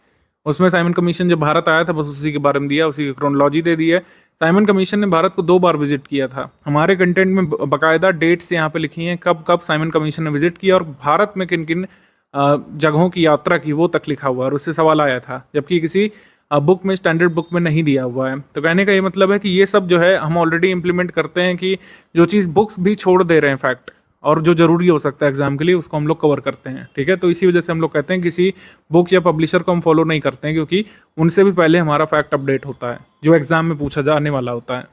उसमें साइमन कमीशन जब भारत आया था बस उसी के बारे में दिया, उसी की क्रोनोलॉजी दे दी है। साइमन कमीशन ने भारत को 2 बार विजिट किया था। हमारे कंटेंट में बाकायदा डेट्स यहाँ पे लिखी हैं, कब कब साइमन कमीशन ने विजिट किया और भारत में किन किन जगहों की यात्रा की, वो तक लिखा हुआ है और उससे सवाल आया था, जबकि किसी बुक में, स्टैंडर्ड बुक में नहीं दिया हुआ है। तो कहने का ये मतलब है कि ये सब जो है हम ऑलरेडी इम्प्लीमेंट करते हैं कि जो चीज़ बुक्स भी छोड़ दे रहे हैं फैक्ट, और जो जरूरी हो सकता है एग्जाम के लिए, उसको हम लोग कवर करते हैं। ठीक है, तो इसी वजह से हम लोग कहते हैं किसी बुक या पब्लिशर को हम फॉलो नहीं करते हैं, क्योंकि उनसे भी पहले हमारा फैक्ट अपडेट होता है जो एग्जाम में पूछा जाने वाला होता है।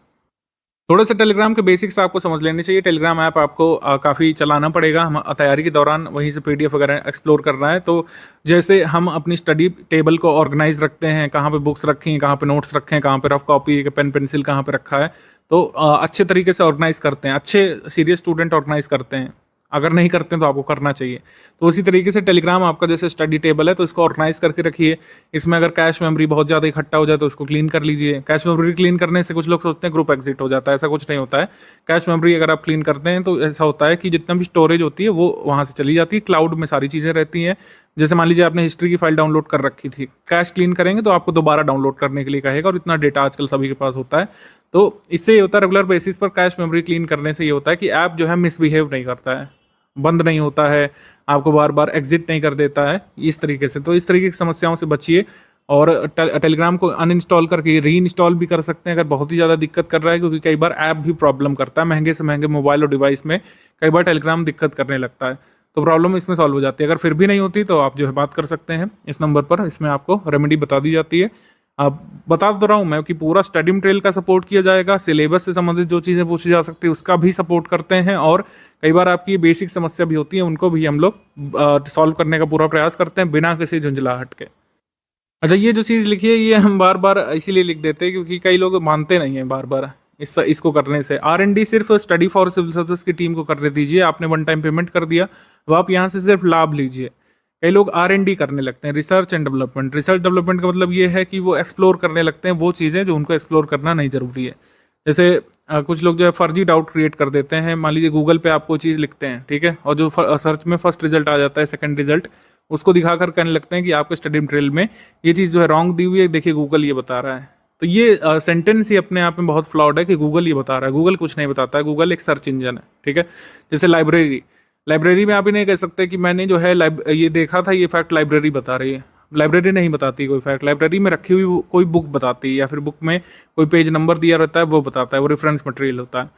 थोड़े से टेलीग्राम के बेसिक्स आपको समझ लेने चाहिए। टेलीग्राम ऐप आपको काफ़ी चलाना पड़ेगा, हम तैयारी के दौरान वहीं से पीडीएफ वगैरह एक्सप्लोर करना है। तो जैसे हम अपनी स्टडी टेबल को ऑर्गेनाइज रखते हैं, कहाँ पे बुक्स रखी हैं, कहाँ पे नोट्स रखे हैं, कहाँ पे रफ कॉपी, पेन पेंसिल कहाँ पे रखा है, तो अच्छे तरीके से ऑर्गेनाइज करते हैं। अच्छे सीरियस स्टूडेंट ऑर्गेनाइज करते हैं, अगर नहीं करते हैं तो आपको करना चाहिए। तो उसी तरीके से टेलीग्राम आपका जैसे स्टडी टेबल है, तो इसको ऑर्गेनाइज करके रखिए। इसमें अगर कैश मेमोरी बहुत ज़्यादा इकट्ठा हो जाए तो इसको क्लीन कर लीजिए। कैश मेमोरी क्लीन करने से कुछ लोग सोचते हैं ग्रुप एग्जिट हो जाता है, ऐसा कुछ नहीं होता है। कैश मेमोरी अगर आप क्लीन करते हैं तो ऐसा होता है कि जितना भी स्टोरेज होती है वो वहाँ से चली जाती है, क्लाउड में सारी चीज़ें रहती हैं। जैसे मान लीजिए आपने हिस्ट्री की फाइल डाउनलोड कर रखी थी, कैश क्लीन करेंगे तो आपको दोबारा डाउनलोड करने के लिए कहेगा, और इतना डेटा आजकल सभी के पास होता है। तो इससे ये होता है रेगुलर बेसिस पर कैश मेमोरी क्लीन करने से ये होता है कि ऐप जो है मिसबिहेव नहीं करता है, बंद नहीं होता है, आपको बार बार एग्जिट नहीं कर देता है इस तरीके से। तो इस तरीके की समस्याओं से बचिए, और टेलीग्राम को अनइंस्टॉल करके री इंस्टॉल भी कर सकते हैं अगर बहुत ही ज़्यादा दिक्कत कर रहा है, क्योंकि कई बार ऐप भी प्रॉब्लम करता है। महंगे से महंगे मोबाइल और डिवाइस में कई बार टेलीग्राम दिक्कत करने लगता है, तो प्रॉब्लम इसमें सॉल्व हो जाती है। अगर फिर भी नहीं होती तो आप जो है बात कर सकते हैं इस नंबर पर, इसमें आपको रेमेडी बता दी जाती है। अब बता दे रहा हूँ मैं कि पूरा स्टडी मटेरियल का सपोर्ट किया जाएगा, सिलेबस से संबंधित जो चीज़ें पूछी जा सकती है उसका भी सपोर्ट करते हैं, और कई बार आपकी बेसिक समस्या भी होती है उनको भी हम लोग सॉल्व करने का पूरा प्रयास करते हैं बिना किसी झुंझलाहट के। अच्छा, ये जो चीज़ लिखी है ये हम बार बार इसीलिए लिख देते हैं क्योंकि कई लोग मानते नहीं हैं बार बार इसको करने से। R&D सिर्फ स्टडी फॉर सिविल सर्विसेज की टीम को करने दीजिए। आपने 1 टाइम पेमेंट कर दिया, अब आप यहाँ से सिर्फ लाभ लीजिए। कई लोग R&D करने लगते हैं, research and development. Research development का मतलब ये है कि वो एक्सप्लोर करने लगते हैं वो चीज़ें जो उनको एक्सप्लोर करना नहीं जरूरी है। जैसे कुछ लोग जो है फर्जी डाउट क्रिएट कर देते हैं। मान लीजिए गूगल पे आप कोई चीज़ लिखते हैं, ठीक है, और जो सर्च में फर्स्ट रिजल्ट आ जाता है, सेकंड रिजल्ट, उसको दिखाकर कहने लगते हैं कि आपके स्टडी मटेरियल में ये चीज़ जो है रॉन्ग दी हुई है, देखिए गूगल ये बता रहा है। तो ये सेंटेंस ही अपने आप में बहुत फ्लॉड है कि गूगल ये बता रहा है। गूगल कुछ नहीं बताता है, गूगल एक सर्च इंजन है, ठीक है। जैसे लाइब्रेरी में आप ही नहीं कह सकते कि मैंने जो है ये देखा था, ये फैक्ट लाइब्रेरी बता रही है। लाइब्रेरी नहीं बताती कोई फैक्ट, लाइब्रेरी में रखी हुई कोई बुक बताती है, या फिर बुक में कोई पेज नंबर दिया रहता है वो बताता है, वो रेफरेंस मटेरियल होता है।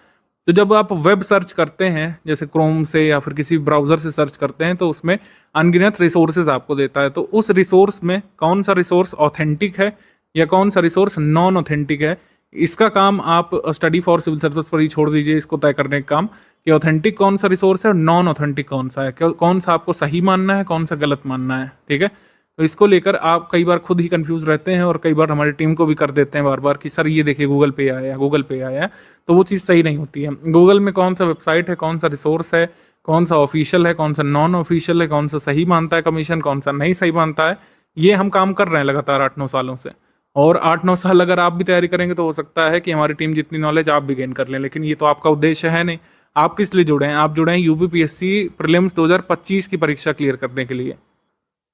तो जब आप वेब सर्च करते हैं, जैसे क्रोम से या फिर किसी ब्राउजर से सर्च करते हैं, तो उसमें अनगिनत रिसोर्सेज आपको देता है। तो उस रिसोर्स में कौन सा रिसोर्स ऑथेंटिक है या कौन सा रिसोर्स नॉन ऑथेंटिक है, इसका काम आप स्टडी फॉर सिविल सर्विस पर ही छोड़ दीजिए, इसको तय करने का काम कि ऑथेंटिक कौन सा रिसोर्स है और नॉन ऑथेंटिक कौन सा है, कौन सा आपको सही मानना है, कौन सा गलत मानना है, ठीक है। तो इसको लेकर आप कई बार खुद ही कंफ्यूज रहते हैं और कई बार हमारी टीम को भी कर देते हैं बार बार कि सर ये देखिए गूगल पे आया, गूगल पे आया। तो वो चीज़ सही नहीं होती है। गूगल में कौन सा वेबसाइट है, कौन सा रिसोर्स है, कौन सा ऑफिशियल है, कौन सा नॉन ऑफिशियल है, कौन सा सही मानता है कमीशन, कौन सा नहीं सही मानता है, ये हम काम कर रहे हैं लगातार 8-9 सालों से। और 8-9 साल अगर आप भी तैयारी करेंगे तो हो सकता है कि हमारी टीम जितनी नॉलेज आप भी गेन कर लें, लेकिन ये तो आपका उद्देश्य है नहीं। आप किस लिए जुड़े हैं? आप जुड़े हैं यूपीपीएससी प्रीलिम्स 2025 की परीक्षा क्लियर करने के लिए।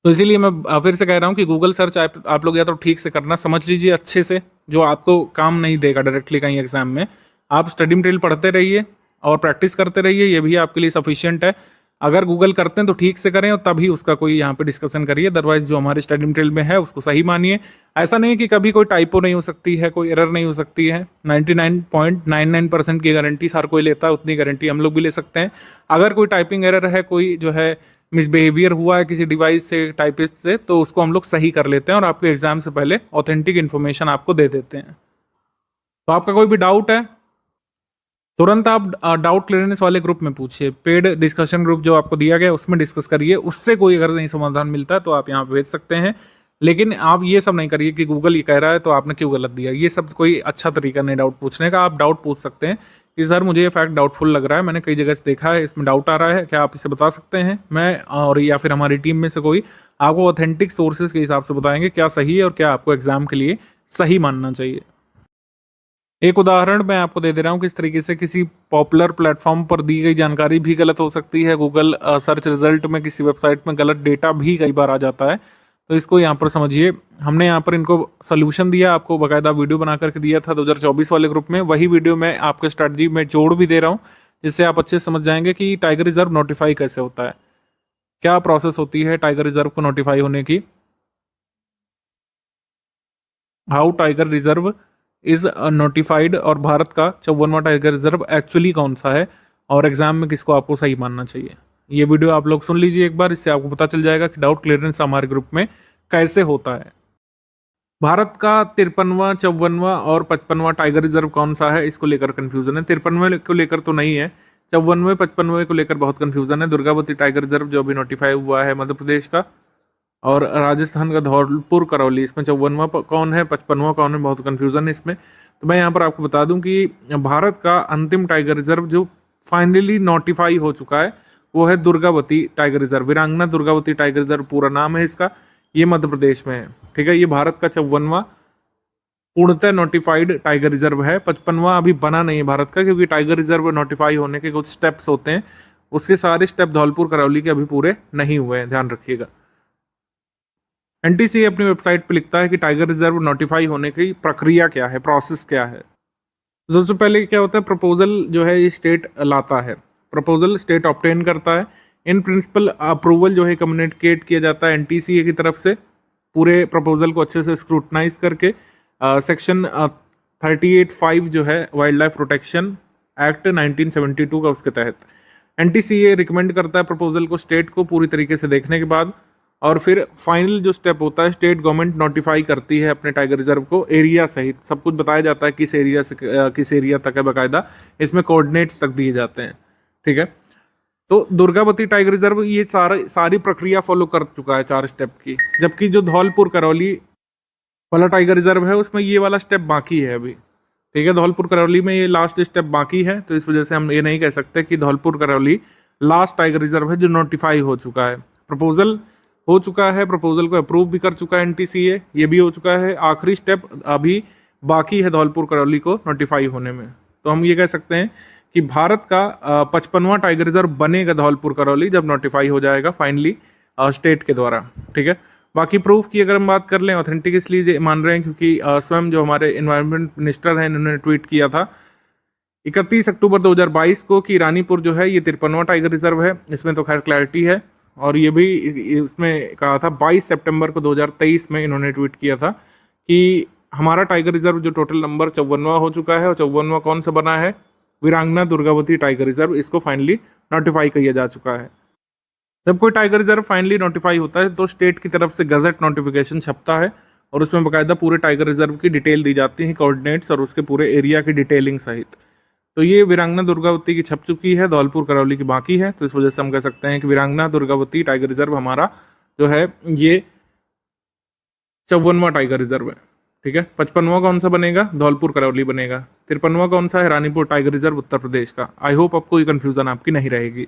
तो इसीलिए मैं फिर से कह रहा हूँ कि गूगल सर्च आप लोग या तो ठीक से करना समझ लीजिए अच्छे से, जो आपको काम नहीं देगा डायरेक्टली कहीं एग्जाम में। आप स्टडी मटेरियल पढ़ते रहिए और प्रैक्टिस करते रहिए, ये भी आपके लिए सफिशिएंट है। अगर गूगल करते हैं तो ठीक से करें और तभी उसका कोई यहाँ पे डिस्कशन करिए, अदरवाइज जो हमारे स्टडी मटेरियल में है उसको सही मानिए। ऐसा नहीं कि कभी कोई टाइपो नहीं हो सकती है, कोई एरर नहीं हो सकती है। 99.99% की गारंटी हर कोई लेता है, उतनी गारंटी हम लोग भी ले सकते हैं। अगर कोई टाइपिंग एरर है, कोई जो है मिसबिहेवियर हुआ है किसी डिवाइस से, टाइपिस्ट से, तो उसको हम लोग सही कर लेते हैं और आपके एग्जाम से पहले ऑथेंटिक इन्फॉर्मेशन आपको दे देते हैं। तो आपका कोई भी डाउट है तुरंत आप डाउट क्लियरेंस वाले ग्रुप में पूछिए। पेड डिस्कशन ग्रुप जो आपको दिया गया उसमें डिस्कस करिए, उससे कोई अगर नहीं समाधान मिलता है तो आप यहाँ पे भेज सकते हैं। लेकिन आप ये सब नहीं करिए कि गूगल ये कह रहा है तो आपने क्यों गलत दिया। ये सब कोई अच्छा तरीका नहीं डाउट पूछने का। आप डाउट पूछ सकते हैं कि सर मुझे ये फैक्ट डाउटफुल लग रहा है, मैंने कई जगह से देखा है, इसमें डाउट आ रहा है, क्या आप इसे बता सकते हैं? मैं और या फिर हमारी टीम में से कोई आपको ऑथेंटिक सोर्सेज के हिसाब से बताएंगे क्या सही है और क्या आपको एग्जाम के लिए सही मानना चाहिए। एक उदाहरण मैं आपको दे रहा हूँ किस तरीके से किसी पॉपुलर प्लेटफॉर्म पर दी गई जानकारी भी गलत हो सकती है। गूगल सर्च रिजल्ट में किसी वेबसाइट में गलत डेटा भी कई बार आ जाता है। तो इसको यहाँ पर समझिए। हमने यहाँ पर इनको सोल्यूशन दिया, आपको बाकायदा वीडियो बना करके दिया था 2024 वाले ग्रुप में। वही वीडियो मैं आपके स्ट्रैटेजी में जोड़ भी दे रहा हूँ, जिससे आप अच्छे से समझ जाएंगे कि टाइगर रिजर्व नोटिफाई कैसे होता है, क्या प्रोसेस होती है टाइगर रिजर्व को नोटिफाई होने की। How tiger reserve is notified, और भारत का 54वां टाइगर रिजर्व एक्चुअली कौन सा है और एग्जाम में किसको आपको सही मानना चाहिए। ये वीडियो आप लोग सुन लीजिए एक बार, इससे आपको पता चल जाएगा कि डाउट क्लियरेंस हमारे ग्रुप में कैसे होता है। भारत का 53वां, 54वां और 55वां टाइगर रिजर्व कौन सा है, इसको लेकर कंफ्यूजन है। 53वें को लेकर तो नहीं है, 54वें 55वें को लेकर बहुत कंफ्यूजन है। दुर्गावती टाइगर रिजर्व जो अभी नोटिफाई हुआ है मध्य प्रदेश का, और राजस्थान का धौलपुर करौली, इसमें 54वां कौन है, 55वां कौन है, बहुत कन्फ्यूजन है इसमें। तो मैं यहाँ पर आपको बता दूं कि भारत का अंतिम टाइगर रिजर्व जो फाइनली नोटिफाई हो चुका है वो है दुर्गावती टाइगर रिजर्व। वीरांगना दुर्गावती टाइगर रिजर्व पूरा नाम है इसका। ये मध्य प्रदेश में है, ठीक है। ये भारत का 54वां पूर्णतः नोटिफाइड टाइगर रिजर्व है। 55वां अभी बना नहीं है भारत का, क्योंकि टाइगर रिजर्व नोटिफाई होने के कुछ स्टेप्स होते हैं, उसके सारे स्टेप धौलपुर करौली के अभी पूरे नहीं हुए हैं, ध्यान रखिएगा। एनटीसी अपनी वेबसाइट पे लिखता है कि टाइगर रिजर्व नोटिफाई होने की प्रक्रिया क्या है, प्रोसेस क्या है। सबसे पहले क्या होता है, प्रपोजल जो है ये स्टेट लाता है, प्रपोजल स्टेट ऑब्टेन करता है। इन प्रिंसिपल अप्रूवल जो है कम्युनिकेट किया जाता है एनटीसीए की तरफ से, पूरे प्रपोजल को अच्छे से स्क्रूटनाइज करके। सेक्शन 38(5) जो है वाइल्ड लाइफ प्रोटेक्शन एक्ट 1972 का, उसके तहत एनटीसीए रिकमेंड करता है प्रपोजल को स्टेट को पूरी तरीके से देखने के बाद, और फिर फाइनल जो स्टेप होता है स्टेट गवर्नमेंट नोटिफाई करती है अपने टाइगर रिजर्व को, एरिया सहित सब कुछ बताया जाता है, किस एरिया से किस एरिया तक है, बाकायदा इसमें कोऑर्डिनेट्स तक दिए जाते हैं, ठीक है। तो दुर्गावती टाइगर रिजर्व ये सारी प्रक्रिया फॉलो कर चुका है 4 स्टेप की, जबकि जो धौलपुर करौली वाला टाइगर रिजर्व है उसमें ये वाला स्टेप बाकी है अभी, ठीक है। धौलपुर करौली में ये लास्ट स्टेप बाकी है, तो इस वजह से हम ये नहीं कह सकते कि Dholpur Karauli last tiger reserve है जो नोटिफाई हो चुका है। प्रपोजल हो चुका है, प्रपोजल को अप्रूव भी कर चुका है एनटीसीए, ये भी हो चुका है। आखिरी स्टेप अभी बाकी है धौलपुर करौली को नोटिफाई होने में। तो हम ये कह सकते हैं कि भारत का 55वां टाइगर रिजर्व बनेगा धौलपुर करौली जब नोटिफाई हो जाएगा फाइनली स्टेट के द्वारा। ठीक है, बाकी प्रूफ की अगर हम बात कर लें, ऑथेंटिक इसलिए मान रहे हैं क्योंकि स्वयं जो हमारे इन्वायरमेंट मिनिस्टर हैं इन्होंने ट्वीट किया था 31 अक्टूबर 2022 को कि रानीपुर जो है ये 53वां टाइगर रिजर्व है। इसमें तो खैर क्लैरिटी है, और ये भी उसमें कहा था 22 सितंबर को 2023 में इन्होंने ट्वीट किया था कि हमारा टाइगर रिजर्व जो टोटल नंबर 54वां हो चुका है, और 54वां कौन सा बना है, वीरांगना दुर्गावती टाइगर रिजर्व, इसको फाइनली नोटिफाई किया जा चुका है। जब कोई टाइगर रिजर्व फाइनली नोटिफाई होता है तो स्टेट की तरफ से गजट नोटिफिकेशन छपता है और उसमें बाकायदा पूरे टाइगर रिजर्व की डिटेल दी जाती है, कोऑर्डिनेट्स और उसके पूरे एरिया की डिटेलिंग सहित। तो ये वीरांगना दुर्गावती की छप चुकी है, धौलपुर करौली की बाकी है। तो इस वजह से हम कह सकते हैं कि वीरांगना दुर्गावती टाइगर रिजर्व हमारा जो है ये 54वां टाइगर रिजर्व है। ठीक है, 55वां कौन सा बनेगा, धौलपुर करौली बनेगा। 53वां कौन सा है, रानीपुर टाइगर रिजर्व उत्तर प्रदेश का। आई होप आपको ये कन्फ्यूजन आपकी नहीं रहेगी।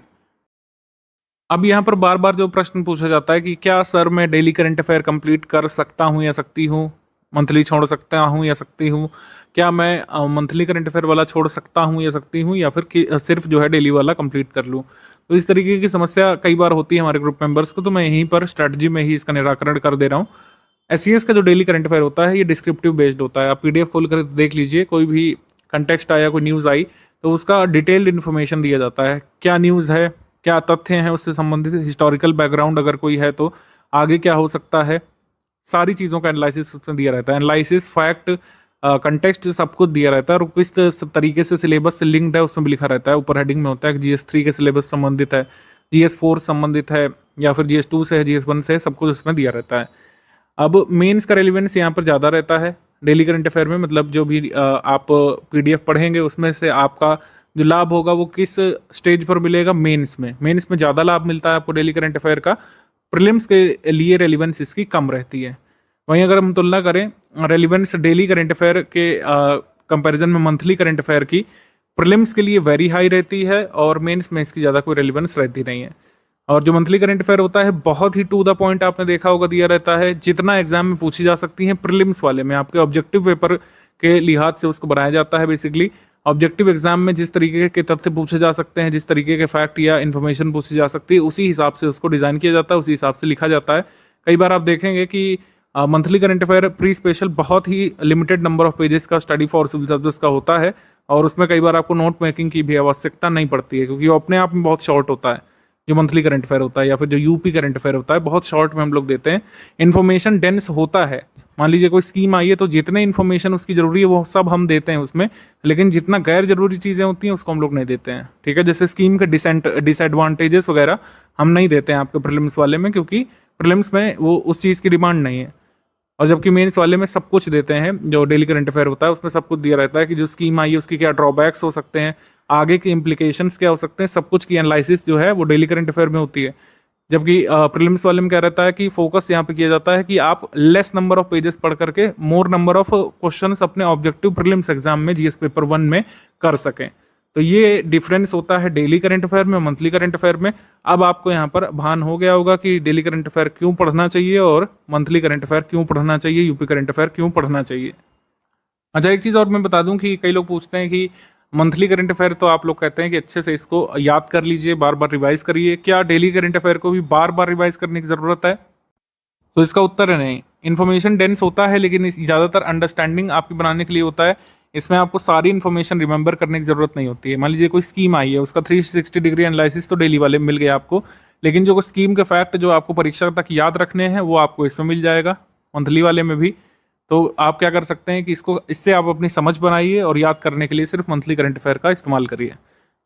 अब यहाँ पर बार बार जो प्रश्न पूछा जाता है कि क्या सर मैं डेली करंट अफेयर कंप्लीट कर सकता हूँ या सकती हूँ, मंथली छोड़ सकता हूँ या सकती हूँ, क्या मैं मंथली करंट अफेयर वाला छोड़ सकता हूँ या सकती हूँ, या फिर सिर्फ जो है डेली वाला कंप्लीट कर लूँ। तो इस तरीके की समस्या कई बार होती है हमारे ग्रुप मेंबर्स को, तो मैं यहीं पर स्ट्रैटेजी में ही इसका निराकरण कर दे रहा हूँ। SCS का जो डेली करंट अफेयर होता है ये डिस्क्रिप्टिव बेस्ड होता है। आप PDF खोल कर देख लीजिए, कोई भी कंटेक्स्ट आया, कोई न्यूज़ आई तो उसका डिटेल्ड इन्फॉर्मेशन दिया जाता है, क्या न्यूज़ है, क्या तथ्य हैं उससे संबंधित, हिस्टोरिकल बैकग्राउंड अगर कोई है तो आगे क्या हो सकता है, सारी चीज़ों का एनालिसिस उसमें दिया रहता है। एनालिसिस, फैक्ट, कंटेक्स्ट सब कुछ दिया रहता है, और किस तरीके से सिलेबस से लिंक्ड है उसमें भी लिखा रहता है। ऊपर हेडिंग में होता है कि GS3 के सिलेबस संबंधित है, GS4 संबंधित है, या फिर GS2 से है, GS1 से है, सब कुछ उसमें दिया रहता है। अब मेंस का रेलिवेंस यहाँ पर ज़्यादा रहता है डेली करंट अफेयर में, मतलब जो भी आप PDF पढ़ेंगे उसमें से आपका जो लाभ होगा वो किस स्टेज पर मिलेगा, मेंस में। मेंस में ज़्यादा लाभ मिलता है आपको डेली करंट अफेयर का, प्रीलिम्स के लिए रेलिवेंस इसकी कम रहती है। वहीं अगर हम तुलना करें रेलिवेंस डेली करंट अफेयर के कंपैरिजन में मंथली करंट अफेयर की, प्रीलिम्स के लिए वेरी हाई रहती है और मेंस में इसकी ज़्यादा कोई रेलिवेंस रहती नहीं है। और जो मंथली करंट अफेयर होता है बहुत ही टू द पॉइंट आपने देखा होगा दिया रहता है, जितना एग्जाम में पूछी जा सकती हैं प्रीलिम्स वाले में आपके ऑब्जेक्टिव पेपर के लिहाज से उसको बनाया जाता है। बेसिकली ऑब्जेक्टिव एग्जाम में जिस तरीके के तथ्य पूछे जा सकते हैं, जिस तरीके के फैक्ट या इन्फॉर्मेशन पूछी जा सकती है, उसी हिसाब से उसको डिज़ाइन किया जाता है, उसी हिसाब से लिखा जाता है। कई बार आप देखेंगे कि monthly current affair pre special बहुत ही लिमिटेड नंबर ऑफ पेजेस का स्टडी फॉर सिविल सर्विस का होता है, और उसमें कई बार आपको नोट मेकिंग की भी आवश्यकता नहीं पड़ती है, क्योंकि वो अपने आप में बहुत शॉर्ट होता है। जो मंथली करंट अफेयर होता है या फिर जो यूपी करंट अफेयर होता है बहुत शॉर्ट में हम लोग देते हैं, इन्फॉर्मेशन डेंस होता है। मान लीजिए कोई स्कीम आई है तो जितने इन्फॉर्मेशन उसकी जरूरी है वो सब हम देते हैं उसमें, लेकिन जितना गैर जरूरी चीज़ें होती हैं उसको हम लोग नहीं देते हैं। ठीक है, जैसे स्कीम के डिसएडवांटेजेस वगैरह हम नहीं देते हैं आपके प्रीलिम्स वाले में, क्योंकि प्रीलिम्स में वो उस चीज़ की डिमांड नहीं है। और जबकि मेंस वाले में सब कुछ देते हैं, जो डेली करंट अफेयर होता है उसमें सब कुछ दिया रहता है कि जो स्कीम आई है उसकी क्या ड्रॉबैक्स हो सकते हैं, आगे के इम्प्लीकेशंस क्या हो सकते हैं, सब कुछ की एनालिसिस जो है वो डेली करंट अफेयर में होती है। जबकि प्रीलिम्स वाले में क्या रहता है कि फोकस यहाँ पे किया जाता है कि आप लेस नंबर ऑफ पेजेस पढ़ करके मोर नंबर ऑफ क्वेश्चंस अपने ऑब्जेक्टिव प्रीलिम्स एग्जाम में GS पेपर 1 में कर सकें। तो ये डिफरेंस होता है डेली करंट अफेयर में, मंथली करंट अफेयर में। अब आपको यहाँ पर भान हो गया होगा कि डेली करंट अफेयर क्यों पढ़ना चाहिए और मंथली करंट अफेयर क्यों पढ़ना चाहिए, यूपी करंट अफेयर क्यों पढ़ना चाहिए। अच्छा, एक चीज़ और मैं बता दूं कि कई लोग पूछते हैं कि मंथली करंट अफेयर तो आप लोग कहते हैं कि अच्छे से इसको याद कर लीजिए, बार बार रिवाइज करिए, क्या डेली करंट अफेयर को भी बार बार रिवाइज करने की ज़रूरत है? तो इसका उत्तर है नहीं। इन्फॉर्मेशन डेंस होता है, लेकिन ज़्यादातर अंडरस्टैंडिंग आपकी बनाने के लिए होता है। इसमें आपको सारी इन्फॉर्मेशन रिमेंबर करने की ज़रूरत नहीं होती है। मान लीजिए कोई स्कीम आई है, उसका 360 डिग्री एनालिसिस तो डेली वाले में मिल गया आपको, लेकिन जो स्कीम के फैक्ट जो आपको परीक्षा तक याद रखने हैं वो आपको इसमें मिल जाएगा, मंथली वाले में भी। तो आप क्या कर सकते हैं कि इससे आप अपनी समझ बनाइए और याद करने के लिए सिर्फ मंथली करंट अफेयर का इस्तेमाल करिए।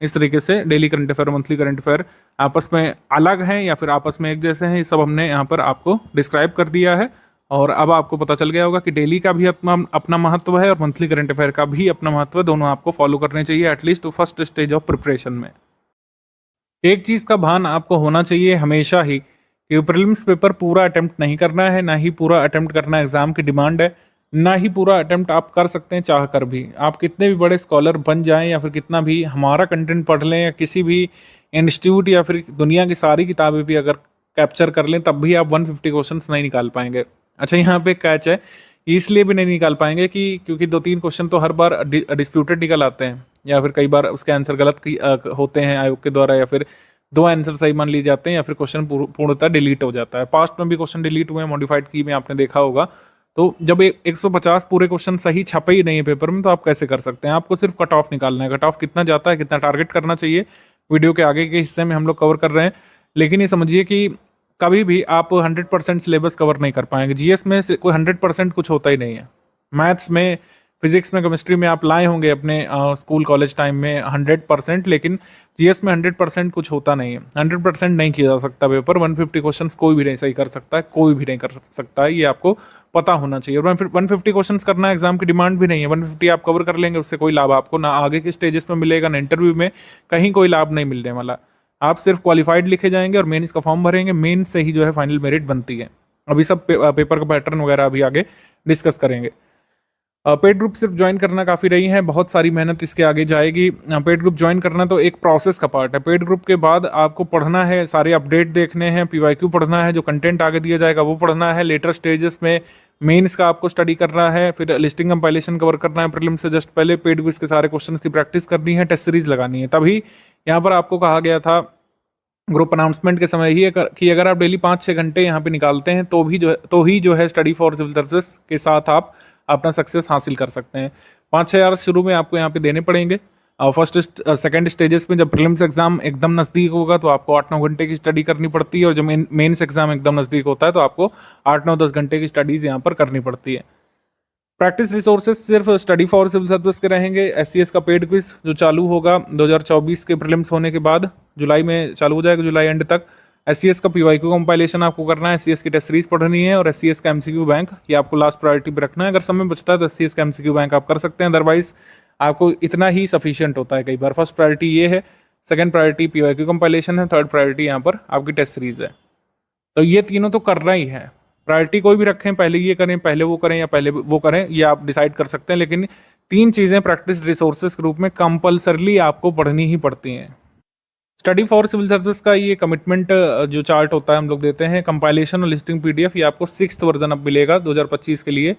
इस तरीके से डेली करंट अफेयर और मंथली करंट अफेयर आपस में अलग हैं या फिर आपस में एक जैसे हैं, ये सब हमने यहाँ पर आपको डिस्क्राइब कर दिया है। और अब आपको पता चल गया होगा कि डेली का भी अपना महत्व है और मंथली करंट अफेयर का भी अपना महत्व है। दोनों आपको फॉलो करने चाहिए at least first stage of preparation में। एक चीज़ का भान आपको होना चाहिए हमेशा ही कि प्रीलिम्स पेपर पूरा अटेम्प्ट नहीं करना है, ना ही पूरा अटेम्प्ट करना एग्जाम की डिमांड है, ना ही पूरा अटेम्प्ट आप कर सकते हैं चाह कर भी। आप कितने भी बड़े स्कॉलर बन जाएं या फिर कितना भी हमारा कंटेंट पढ़ लें या किसी भी इंस्टीट्यूट या फिर दुनिया की सारी किताबें भी अगर कैप्चर कर लें, तब भी आप 150 क्वेश्चंस नहीं निकाल पाएंगे। अच्छा, यहाँ पे कैच है इसलिए भी नहीं निकाल पाएंगे कि क्योंकि 2-3 क्वेश्चन तो हर बार डिस्प्यूटेड निकल आते हैं, या फिर कई बार उसके आंसर गलत होते हैं आयोग के द्वारा, या फिर 2 आंसर सही मान लिए जाते हैं, या फिर क्वेश्चन पूर्णतः डिलीट हो जाता है। पास्ट में भी क्वेश्चन डिलीट हुए हैं मॉडिफाइड की में, आपने देखा होगा। तो जब 150 पूरे क्वेश्चन सही छपे ही नहीं है पेपर में, तो आप कैसे कर सकते हैं? आपको सिर्फ कट ऑफ निकालना है, कट ऑफ कितना जाता है, कितना टारगेट करना चाहिए, वीडियो के आगे के हिस्से में हम लोग कवर कर रहे हैं। लेकिन ये समझिए कि कभी भी आप 100% सिलेबस कवर नहीं कर पाएंगे। जीएस में से कोई 100% कुछ होता ही नहीं है। मैथ्स में, फिजिक्स में, केमिस्ट्री में आप लाए होंगे अपने स्कूल कॉलेज टाइम में 100%, लेकिन जीएस में 100% कुछ होता नहीं है। 100% नहीं किया जा सकता पेपर। 150 क्वेश्चंस कोई भी नहीं सही कर सकता है, कोई भी नहीं कर सकता है, ये आपको पता होना चाहिए। और 150 क्वेश्चंस करना एग्जाम की डिमांड भी नहीं है। 150 आप कवर कर लेंगे, उससे कोई लाभ आपको ना आगे के स्टेजेस में मिलेगा, ना इंटरव्यू में, कहीं कोई लाभ नहीं मिलने वाला। आप सिर्फ क्वालिफाइड लिखे जाएंगे और मेंस का फॉर्म भरेंगे, मेंस से ही जो है फाइनल मेरिट बनती है। अभी सब पेपर का पैटर्न वगैरह अभी आगे डिस्कस करेंगे। पेड ग्रुप सिर्फ ज्वाइन करना काफ़ी नहीं है, बहुत सारी मेहनत इसके आगे जाएगी। पेड ग्रुप ज्वाइन करना तो एक प्रोसेस का पार्ट है। पेड ग्रुप के बाद आपको पढ़ना है, सारे अपडेट देखने हैं, पीवाईक्यू पढ़ना है, जो कंटेंट आगे दिया जाएगा वो पढ़ना है, लेटर स्टेजेस में मेंस का आपको स्टडी करना है, फिर लिस्टिंग कंपाइलेशन कवर करना है, प्रीलिम्स से जस्ट पहले पेड क्विज के सारे क्वेश्चन की प्रैक्टिस करनी है, टेस्ट सीरीज लगानी है। तभी यहाँ पर आपको कहा गया था ग्रुप अनाउंसमेंट के समय ही कि अगर आप डेली 5-6 घंटे यहाँ पे निकालते हैं तो ही जो है स्टडी फॉर सिविल सर्विसेज के साथ आप अपना सक्सेस हासिल कर सकते हैं। 5-6 आवर्स शुरू में आपको यहाँ पे देने पड़ेंगे। फर्स्ट सेकंड स्टेजेस में जब प्रीलिम्स एग्जाम एकदम नज़दीक होगा तो आपको 8-9 घंटे की स्टडी करनी पड़ती है, और जब मेंस एग्जाम एकदम नज़दीक होता है तो आपको 8-9-10 घंटे की स्टडीज़ यहाँ पर करनी पड़ती है। प्रैक्टिस रिसोर्सेज सिर्फ स्टडी फॉर सिविल सर्विस के रहेंगे। एससीएस का पेड क्विज जो चालू होगा 2024 के प्रीलिम्स होने के बाद, जुलाई में चालू हो जाएगा, जुलाई एंड तक। एससीएस का पीवाईक्यू कंपाइलेशन आपको करना है, एससीएस की टेस्ट सीरीज पढ़नी है, और एससीएस का एमसीक्यू बैंक ये आपको लास्ट प्रायोरिटी पे रखना है। अगर समय बचता है तो एससीएस का एमसीक्यू बैंक आप कर सकते हैं, अदरवाइज आपको इतना ही सफिशिएंट होता है कई बार। फर्स्ट प्रायोरिटी ये है, सेकंड प्रायोरिटी पीवाईक्यू कंपाइलेशन है, थर्ड प्रायोरिटी यहाँ पर आपकी टेस्ट सीरीज है। तो ये तीनों तो करना ही है। प्रायोरिटी कोई भी रखें, पहले ये करें, पहले वो करें, या पहले वो करें, ये आप डिसाइड कर सकते हैं। लेकिन 3 चीज़ें प्रैक्टिस रिसोर्सेज के रूप में कंपल्सरली आपको पढ़नी ही पड़ती हैं। स्टडी फॉर सिविल सर्विस का ये कमिटमेंट जो चार्ट होता है हम लोग देते हैं, कंपाइलेशन और लिस्टिंग पीडीएफ, ये आपको 6th वर्जन अब मिलेगा 2025 के लिए।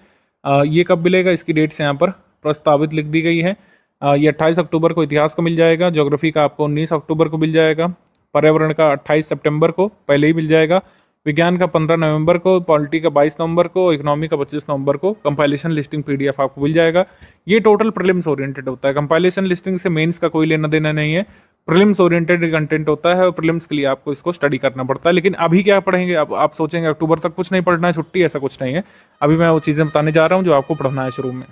ये कब मिलेगा, इसकी डेट्स यहाँ पर प्रस्तावित लिख दी गई है। ये 28 अक्टूबर को इतिहास का मिल जाएगा, ज्योग्राफी का आपको 19 अक्टूबर को मिल जाएगा, पर्यावरण का 28 सितंबर को पहले ही मिल जाएगा, विज्ञान का 15 नवंबर को, पॉलिटी का 22 नवंबर को, इकोनॉमी का 25 नवंबर को कंपाइलेशन लिस्टिंग पीडीएफ आपको मिल जाएगा। ये टोटल प्रीलिम्स ओरिएंटेड होता है। कंपाइलेशन लिस्टिंग से मेंस का कोई लेना देना नहीं है, प्रीलिम्स ओरिएंटेड कंटेंट होता है, और प्रीलिम्स के लिए आपको इसको स्टडी करना पड़ता है। लेकिन अभी क्या पढ़ेंगे, अब आप सोचेंगे अक्टूबर तक कुछ नहीं पढ़ना है, छुट्टी, ऐसा कुछ नहीं है। अभी मैं वो चीज़ें बताने जा रहा हूँ जो आपको पढ़ना है शुरू में।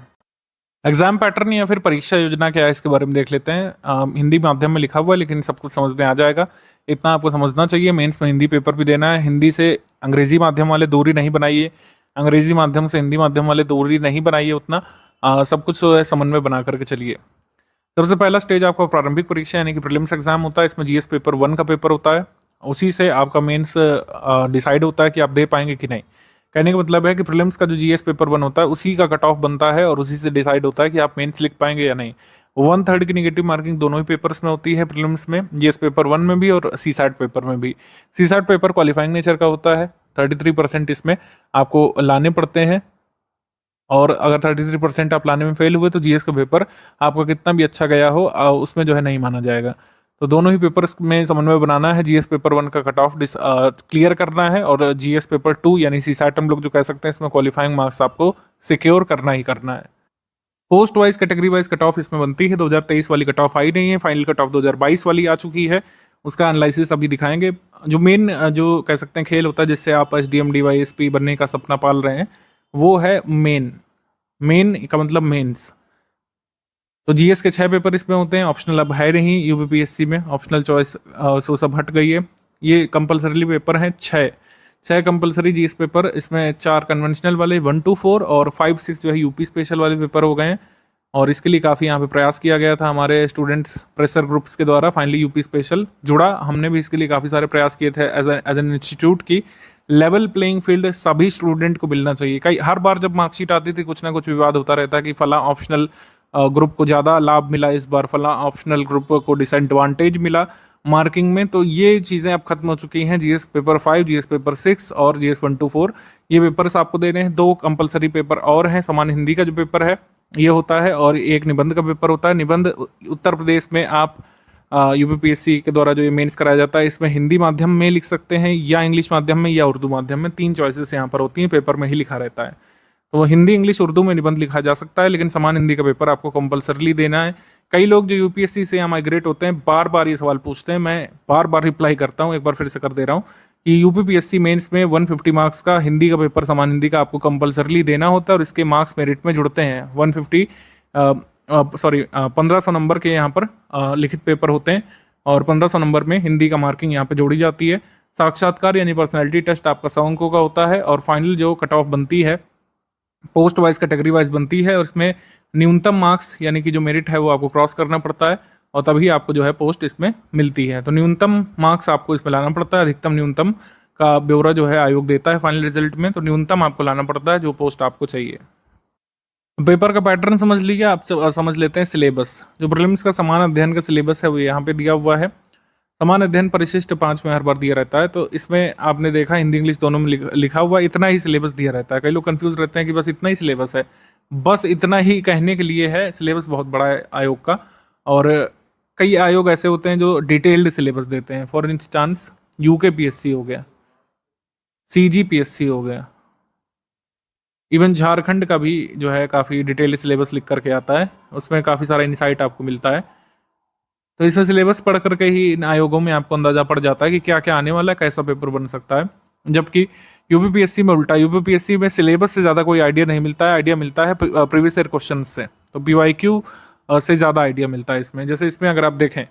एग्जाम पैटर्न या फिर परीक्षा योजना क्या है, इसके बारे में देख लेते हैं। हिंदी माध्यम में लिखा हुआ है, लेकिन सब कुछ समझ में आ जाएगा, इतना आपको समझना चाहिए। मेंस में हिंदी पेपर भी देना है। हिंदी से अंग्रेजी माध्यम वाले दूरी नहीं बनाइए, अंग्रेजी माध्यम से हिंदी माध्यम वाले दूरी नहीं बनाइए उतना। सब कुछ जो है समन्वय बना करके चलिए। सबसे पहला स्टेज आपका प्रारंभिक परीक्षा यानी कि प्रीलिम्स एग्जाम होता है। इसमें जीएस पेपर 1 का पेपर होता है, उसी से आपका मेंस डिसाइड होता है कि आप दे पाएंगे कि नहीं। कहने का मतलब है कि प्रीलिम्स का जो जीएस पेपर 1 होता है उसी का कट ऑफ बनता है, और उसी से डिसाइड होता है कि आप मेंस लिख पाएंगे या नहीं। 1/3 की निगेटिव मार्किंग दोनों ही पेपर्स में होती है, प्रीलिम्स में, जीएस पेपर 1 में भी और सीसैट पेपर में भी। सीसैट पेपर क्वालिफाइंग नेचर का होता है, 33% इसमें आपको लाने पड़ते हैं, और अगर 33% आप लाने में फेल हुए तो जीएस का पेपर आपका कितना भी अच्छा गया हो उसमें जो है नहीं माना जाएगा। तो दोनों ही पेपर्स में समन्वय बनाना है। जीएस पेपर 1 का कट ऑफ क्लियर करना है, और जीएस पेपर 2 यानी सीसैट हम लोग जो कह सकते हैं, इसमें क्वालिफाइंग मार्क्स आपको सिक्योर करना ही करना है। Post wise category wise cut off इसमें बनती है। 2023 वाली कट ऑफ आई नहीं है, फाइनल कट ऑफ 2022 वाली आ चुकी है, उसका एनालिसिस अभी दिखाएंगे। जो मेन जो कह सकते हैं खेल होता है जिससे आप एसडीएम डीवाईएसपी बनने का सपना पाल रहे हैं, वो है मेन का मतलब मेंस। तो जीएस के 6 पेपर इसमें होते हैं, ऑप्शनल अब है नहीं यूपीपीएससी में, ऑप्शनल चॉइस सो सब हट गई है। ये कंपलसरी पेपर हैं 6 कंपलसरी जीएस पेपर, इसमें 4 कन्वेंशनल वाले 1 to 4 और 5-6 जो है यूपी स्पेशल वाले पेपर हो गए हैं। और इसके लिए काफ़ी यहाँ पे प्रयास किया गया था हमारे स्टूडेंट्स प्रेशर ग्रुप्स के द्वारा। फाइनली यूपी स्पेशल जुड़ा, हमने भी इसके लिए काफ़ी सारे प्रयास किए थे एज एन इंस्टीट्यूट की। लेवल प्लेइंग फील्ड सभी स्टूडेंट को मिलना चाहिए। कई हर बार जब मार्कशीट आती थी कुछ ना कुछ विवाद होता रहता है कि फला ऑप्शनल ग्रुप को ज़्यादा लाभ मिला इस बार, फला ऑप्शनल ग्रुप को डिसएडवांटेज मिला। मार्किंग में। तो ये चीज़ें अब खत्म हो चुकी हैं। जीएस पेपर 5, जीएस पेपर 6 और जीएस 1 to 4 ये पेपर्स आपको देने हैं। 2 कंपलसरी पेपर और हैं। सामान्य हिंदी का जो पेपर है ये होता है और एक निबंध का पेपर होता है। निबंध उत्तर प्रदेश में आप यूपीपीएससी के द्वारा जो ये मेंस कराया जाता है इसमें हिंदी माध्यम में लिख सकते हैं या इंग्लिश माध्यम में या उर्दू माध्यम में। 3 चॉइसेस यहाँ पर होती हैं, पेपर में ही लिखा रहता है। तो वो हिंदी, इंग्लिश, उर्दू में निबंध लिखा जा सकता है, लेकिन समान हिंदी का पेपर आपको कंपलसरीली देना है। कई लोग जो यूपीएससी से यहाँ माइग्रेट होते हैं बार बार ये सवाल पूछते हैं, मैं बार बार रिप्लाई करता हूँ, एक बार फिर से कर दे रहा हूँ कि यूपीपीएससी मेंस में 150 मार्क्स का हिंदी का पेपर समान हिंदी का आपको कंपलसरीली देना होता है और इसके मार्क्स मेरिट में जुड़ते हैं। 1500 नंबर के यहाँ पर लिखित पेपर होते हैं और 1500 नंबर में हिंदी का मार्किंग यहाँ पे जोड़ी जाती है। साक्षात्कार यानी पर्सनैलिटी टेस्ट आपका 100 अंकों का होता है और फाइनल जो कट ऑफ बनती है पोस्ट वाइज कैटेगरी वाइज बनती है और इसमें न्यूनतम मार्क्स यानी कि जो मेरिट है वो आपको क्रॉस करना पड़ता है और तभी आपको जो है पोस्ट इसमें मिलती है। तो न्यूनतम मार्क्स आपको इसमें लाना पड़ता है, अधिकतम न्यूनतम का ब्यौरा जो है आयोग देता है फाइनल रिजल्ट में। तो न्यूनतम आपको लाना पड़ता है जो पोस्ट आपको चाहिए। पेपर का पैटर्न समझ लीजिए, आप समझ लेते हैं सिलेबस। जो प्रीलिम्स का समान अध्ययन का सिलेबस है वो यहाँ पे दिया हुआ है। समान अध्ययन परिशिष्ट 5 में हर बार दिया रहता है। तो इसमें आपने देखा हिंदी इंग्लिश दोनों में लिखा हुआ इतना ही सिलेबस दिया रहता है। कई लोग कंफ्यूज रहते हैं कि बस इतना ही सिलेबस है। बस इतना ही कहने के लिए है, सिलेबस बहुत बड़ा है आयोग का। और कई आयोग ऐसे होते हैं जो डिटेल्ड सिलेबस देते हैं। फॉर इंस्टांस यूकेपीएससी हो गया, सीजीपीएससी हो गया, इवन झारखंड का भी जो है काफ़ी डिटेल्ड सिलेबस लिख करके आता है, उसमें काफ़ी सारा इंसाइट आपको मिलता है। तो इसमें सिलेबस पढ़ करके ही इन आयोगों में आपको अंदाजा पड़ जाता है कि क्या क्या आने वाला है, कैसा पेपर बन सकता है। जबकि यूपीपीएससी में उल्टा, यूपीपीएससी में सिलेबस से ज़्यादा कोई आइडिया नहीं मिलता है, आइडिया मिलता है प्रीवियस ईयर क्वेश्चन से। तो पीवाईक्यू से ज़्यादा आइडिया मिलता है इसमें। जैसे इसमें अगर आप देखें,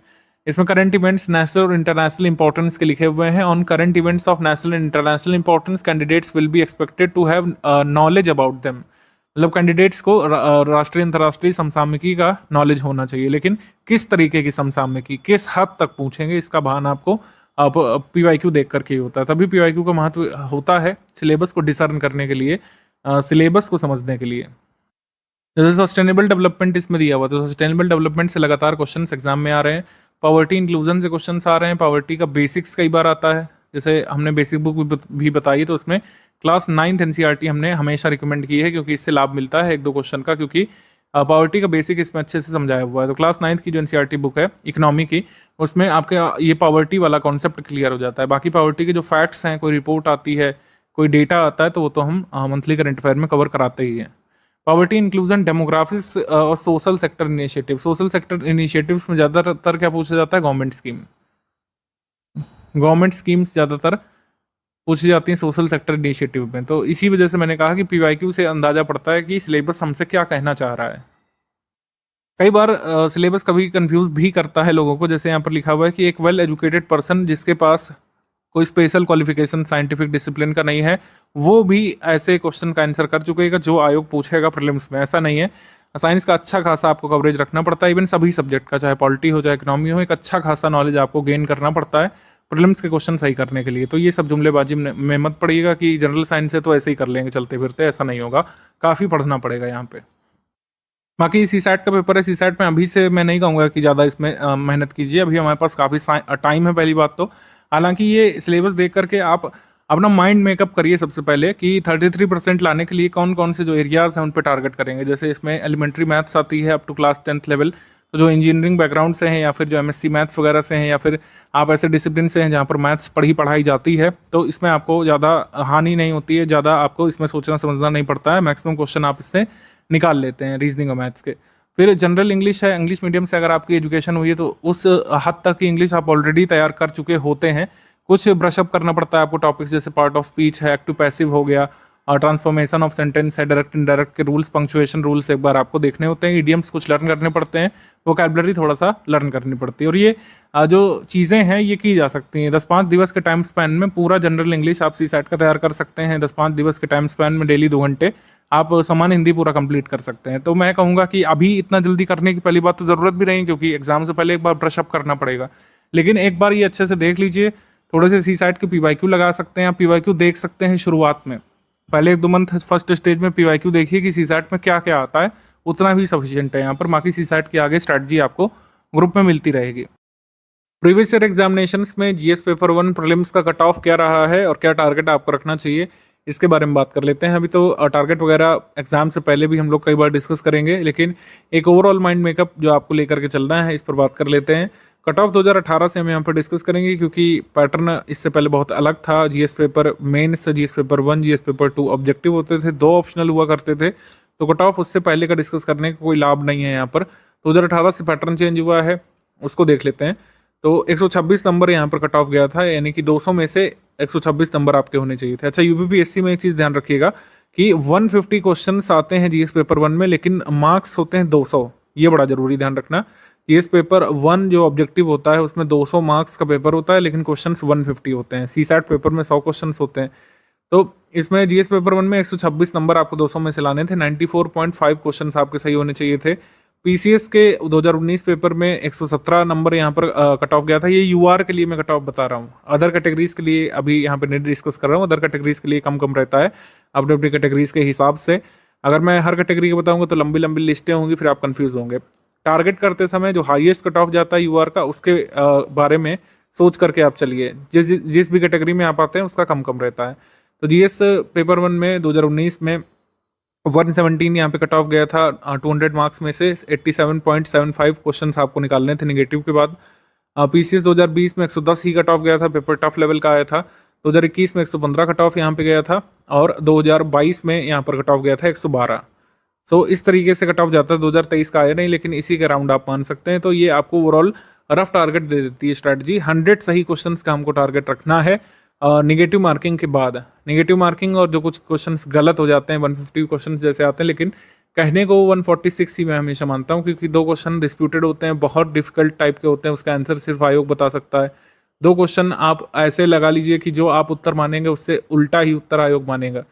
इसमें करंट इवेंट्स नेशनल और इंटरनेशनल इंपॉर्टेंस के लिखे हुए हैं। On current events of national and international importance candidates will be expected to have knowledge about them. मतलब कैंडिडेट्स को राष्ट्रीय अंतर्राष्ट्रीय समसामयिकी का नॉलेज होना चाहिए, लेकिन किस तरीके की समसामयिकी, किस हद तक पूछेंगे, इसका भान आपको पीवाईक्यू देख करके ही होता है। तभी पीवाईक्यू का महत्व होता है सिलेबस को डिसर्न करने के लिए, सिलेबस को समझने के लिए। जैसे सस्टेनेबल डेवलपमेंट इसमें दिया हुआ, तो सस्टेनेबल डेवलपमेंट से लगातार क्वेश्चन एग्जाम में आ रहे हैं। पॉवर्टी इंक्लूजन से क्वेश्चन आ रहे हैं। पॉवर्टी का बेसिक्स कई बार आता है, जैसे हमने बेसिक बुक भी बताई, तो उसमें क्लास 9th एनसीईआरटी हमने हमेशा रिकमेंड की है क्योंकि इससे लाभ मिलता है 1-2 क्वेश्चन का, क्योंकि पॉवर्टी का बेसिक इसमें अच्छे से समझाया हुआ है। तो क्लास 9th की जो एनसीईआरटी बुक है इकोनॉमी की, उसमें आपके ये पॉवर्टी वाला कॉन्सेप्ट क्लियर हो जाता है। बाकी पॉवर्टी के जो फैक्ट्स हैं, कोई रिपोर्ट आती है, कोई डेटा आता है, तो वो तो हम मंथली करंट अफेयर में कवर कराते ही हैं। पॉवर्टी इंक्लूजन, डेमोग्राफिक्स और social sector initiative. Social sector initiatives में ज़्यादातर क्या पूछा जाता है, गवर्नमेंट स्कीम्स ज़्यादातर पूछी जाती हैं सोशल सेक्टर इनिशिएटिव में। तो इसी वजह से मैंने कहा कि पीवाईक्यू से अंदाजा पड़ता है कि सिलेबस हमसे क्या कहना चाह रहा है। कई बार सिलेबस कभी कंफ्यूज भी करता है लोगों को। जैसे यहाँ पर लिखा हुआ है कि एक वेल एजुकेटेड पर्सन जिसके पास कोई स्पेशल क्वालिफिकेशन साइंटिफिक डिसिप्लिन का नहीं है, वो भी ऐसे क्वेश्चन का आंसर कर चुकेगा जो आयोग पूछेगा प्रीलिम्स में। ऐसा नहीं है, साइंस का अच्छा खासा आपको कवरेज रखना पड़ता है। इवन सभी सब्जेक्ट का, चाहे पॉलिटी हो चाहे इकोनॉमी हो, एक अच्छा खासा नॉलेज आपको गेन करना पड़ता है प्रीलिम्स के क्वेश्चन सही करने के लिए। तो ये सब जुमलेबाजी में मत पड़िएगा कि जनरल साइंस है तो ऐसे ही कर लेंगे चलते फिरते, ऐसा नहीं होगा, काफ़ी पढ़ना पड़ेगा यहाँ पे। बाकी सीसैट का पेपर है, सीसैट में अभी से मैं नहीं कहूँगा कि ज़्यादा इसमें मेहनत कीजिए, अभी हमारे पास काफ़ी टाइम है पहली बात तो। हालांकि ये सिलेबस देख करके आप अपना माइंड मेकअप करिए सबसे पहले कि 33% लाने के लिए कौन कौन से जो एरियाज़ हैं उन पर टारगेट करेंगे। जैसे इसमें एलिमेंट्री मैथ्स आती है up to class 10th level, तो जो इंजीनियरिंग बैकग्राउंड से हैं या फिर जो एमएससी मैथ्स वगैरह से हैं या फिर आप ऐसे डिसिप्लिन से हैं जहाँ पर मैथ्स पढ़ाई जाती है, तो इसमें आपको ज़्यादा हानि नहीं होती है, ज़्यादा आपको इसमें सोचना समझना नहीं पड़ता है। मैक्सिमम क्वेश्चन आप इससे निकाल लेते हैं रीजनिंग और मैथ्स के। फिर जनरल इंग्लिश है, इंग्लिश मीडियम से अगर आपकी एजुकेशन हुई है तो उस हद तक की इंग्लिश आप ऑलरेडी तैयार कर चुके होते हैं। कुछ ब्रशअप करना पड़ता है आपको टॉपिक्स, जैसे पार्ट ऑफ स्पीच है, एक्टिव पैसिव हो गया, और ट्रांसफॉर्मेशन ऑफ सेंटेंस है, डायरेक्ट इनडायरेक्ट के रूल्स, पंक्चुएशन रूल्स एक बार आपको देखने होते हैं, इडियम्स कुछ लर्न करने पड़ते हैं, वोकैबुलरी थोड़ा सा लर्न करनी पड़ती है। और ये जो चीज़ें हैं ये की जा सकती हैं 10-5 दिवस के टाइम स्पैन में। पूरा जनरल इंग्लिश आप सीसैट का तैयार कर सकते हैं 10-5 दिवस के टाइम स्पैन में, डेली 2 घंटे आप सामान्य हिंदी पूरा कंप्लीट कर सकते हैं। तो मैं कहूँगा कि अभी इतना जल्दी करने की पहली बात तो ज़रूरत भी नहीं, क्योंकि एग्जाम से पहले एक बार ब्रशअप करना पड़ेगा। लेकिन एक बार ये अच्छे से देख लीजिए, थोड़े से सीसैट के पीवाईक्यू लगा सकते हैं आप, पीवाईक्यू देख सकते हैं शुरुआत में, पहले 1-2 मंथ फर्स्ट स्टेज में पीवाईक्यू देखिए कि सीसैट में क्या क्या आता है, उतना भी सफिशिएंट है यहाँ पर। बाकी सीसैट की आगे स्ट्रैटेजी आपको ग्रुप में मिलती रहेगी। प्रीवियस ईयर एग्जामिनेशंस में जीएस पेपर 1 प्रीलिम्स का कट ऑफ क्या रहा है और क्या टारगेट आपको रखना चाहिए, इसके बारे में बात कर लेते हैं। अभी तो टारगेट वगैरह एग्जाम से पहले भी हम लोग कई बार डिस्कस करेंगे, लेकिन एक ओवरऑल माइंड मेकअप जो आपको लेकर के चलना है इस पर बात कर लेते हैं। कट ऑफ 2018 से हम यहाँ पर डिस्कस करेंगे, क्योंकि पैटर्न इससे पहले बहुत अलग था। जीएस पेपर मेन से GS paper 1, GS paper 2 objective होते थे, 2 ऑप्शनल हुआ करते थे, तो कट ऑफ उससे पहले का डिस्कस करने का कोई लाभ नहीं है यहाँ पर। 2018 से पैटर्न चेंज हुआ है, उसको देख लेते हैं। तो 126 नंबर यहाँ पर कट ऑफ गया था, यानी कि 200 में से 126 नंबर आपके होने चाहिए थे। अच्छा, यूपीपीएससी में एक चीज़ ध्यान रखिएगा कि 150 क्वेश्चंस आते हैं जीएस पेपर 1 में, लेकिन मार्क्स होते हैं 200। ये बड़ा जरूरी ध्यान रखना। जीएस पेपर 1 जो ऑब्जेक्टिव होता है उसमें 200 मार्क्स का पेपर होता है, लेकिन क्वेश्चंस 150 होते हैं। सीसैट पेपर में 100 क्वेश्चंस होते हैं, तो इसमें जीएस पेपर 1 में 126 नंबर आपको 200 में से लाने थे। 94.5 क्वेश्चंस आपके सही होने चाहिए थे। पीसीएस के 2019 पेपर में 117 नंबर यहाँ पर कट ऑफ गया था। ये यूआर के लिए मैं कट ऑफ बता रहा हूँ, अदर कैटेगरीज के लिए अभी यहाँ पे नहीं डिस्कस कर रहा हूँ। अदर कैटेगरीज के लिए कम कम रहता है अपने अपनी कैटेगरीज के हिसाब से। अगर मैं हर कैटेगरी के बताऊंगा तो लंबी लंबी लिस्टें होंगी, फिर आप कंफ्यूज होंगे। टारगेट करते समय जो हाईएस्ट कट ऑफ जाता है यूआर का, उसके बारे में सोच करके आप चलिए। जिस भी कैटेगरी में आप आते हैं उसका कम कम रहता है। तो जीएस पेपर 1 में 2019 में 117 यहाँ पे कट ऑफ गया था। 200 मार्क्स में से 87.75 क्वेश्चंस आपको निकालने थे नेगेटिव के बाद। पीसीएस 2020 में 110 ही कट ऑफ गया था, पेपर टफ लेवल का आया था। 2021 में 115 कट ऑफ यहाँ पे गया था, और 2022 में यहाँ पर कट ऑफ गया था 112। सो इस तरीके से कट ऑफ जाता है। 2023 का आया नहीं, लेकिन इसी के राउंड आप मान सकते हैं। तो ये आपको ओवरऑल रफ टारगेट दे देती है स्ट्रैटेजी। 100 सही क्वेश्चंस का हमको टारगेट रखना है नेगेटिव मार्किंग के बाद। नेगेटिव मार्किंग और जो कुछ क्वेश्चंस गलत हो जाते हैं, 150 क्वेश्चंस जैसे आते हैं, लेकिन कहने को 146 ही मैं हमेशा मानता हूँ, क्योंकि 2 क्वेश्चन डिस्प्यूटेड होते हैं, बहुत डिफिकल्ट टाइप के होते हैं, उसका आंसर सिर्फ आयोग बता सकता है। 2 क्वेश्चन आप ऐसे लगा लीजिए कि जो आप उत्तर मानेंगे उससे उल्टा ही उत्तर आयोग मानेगा।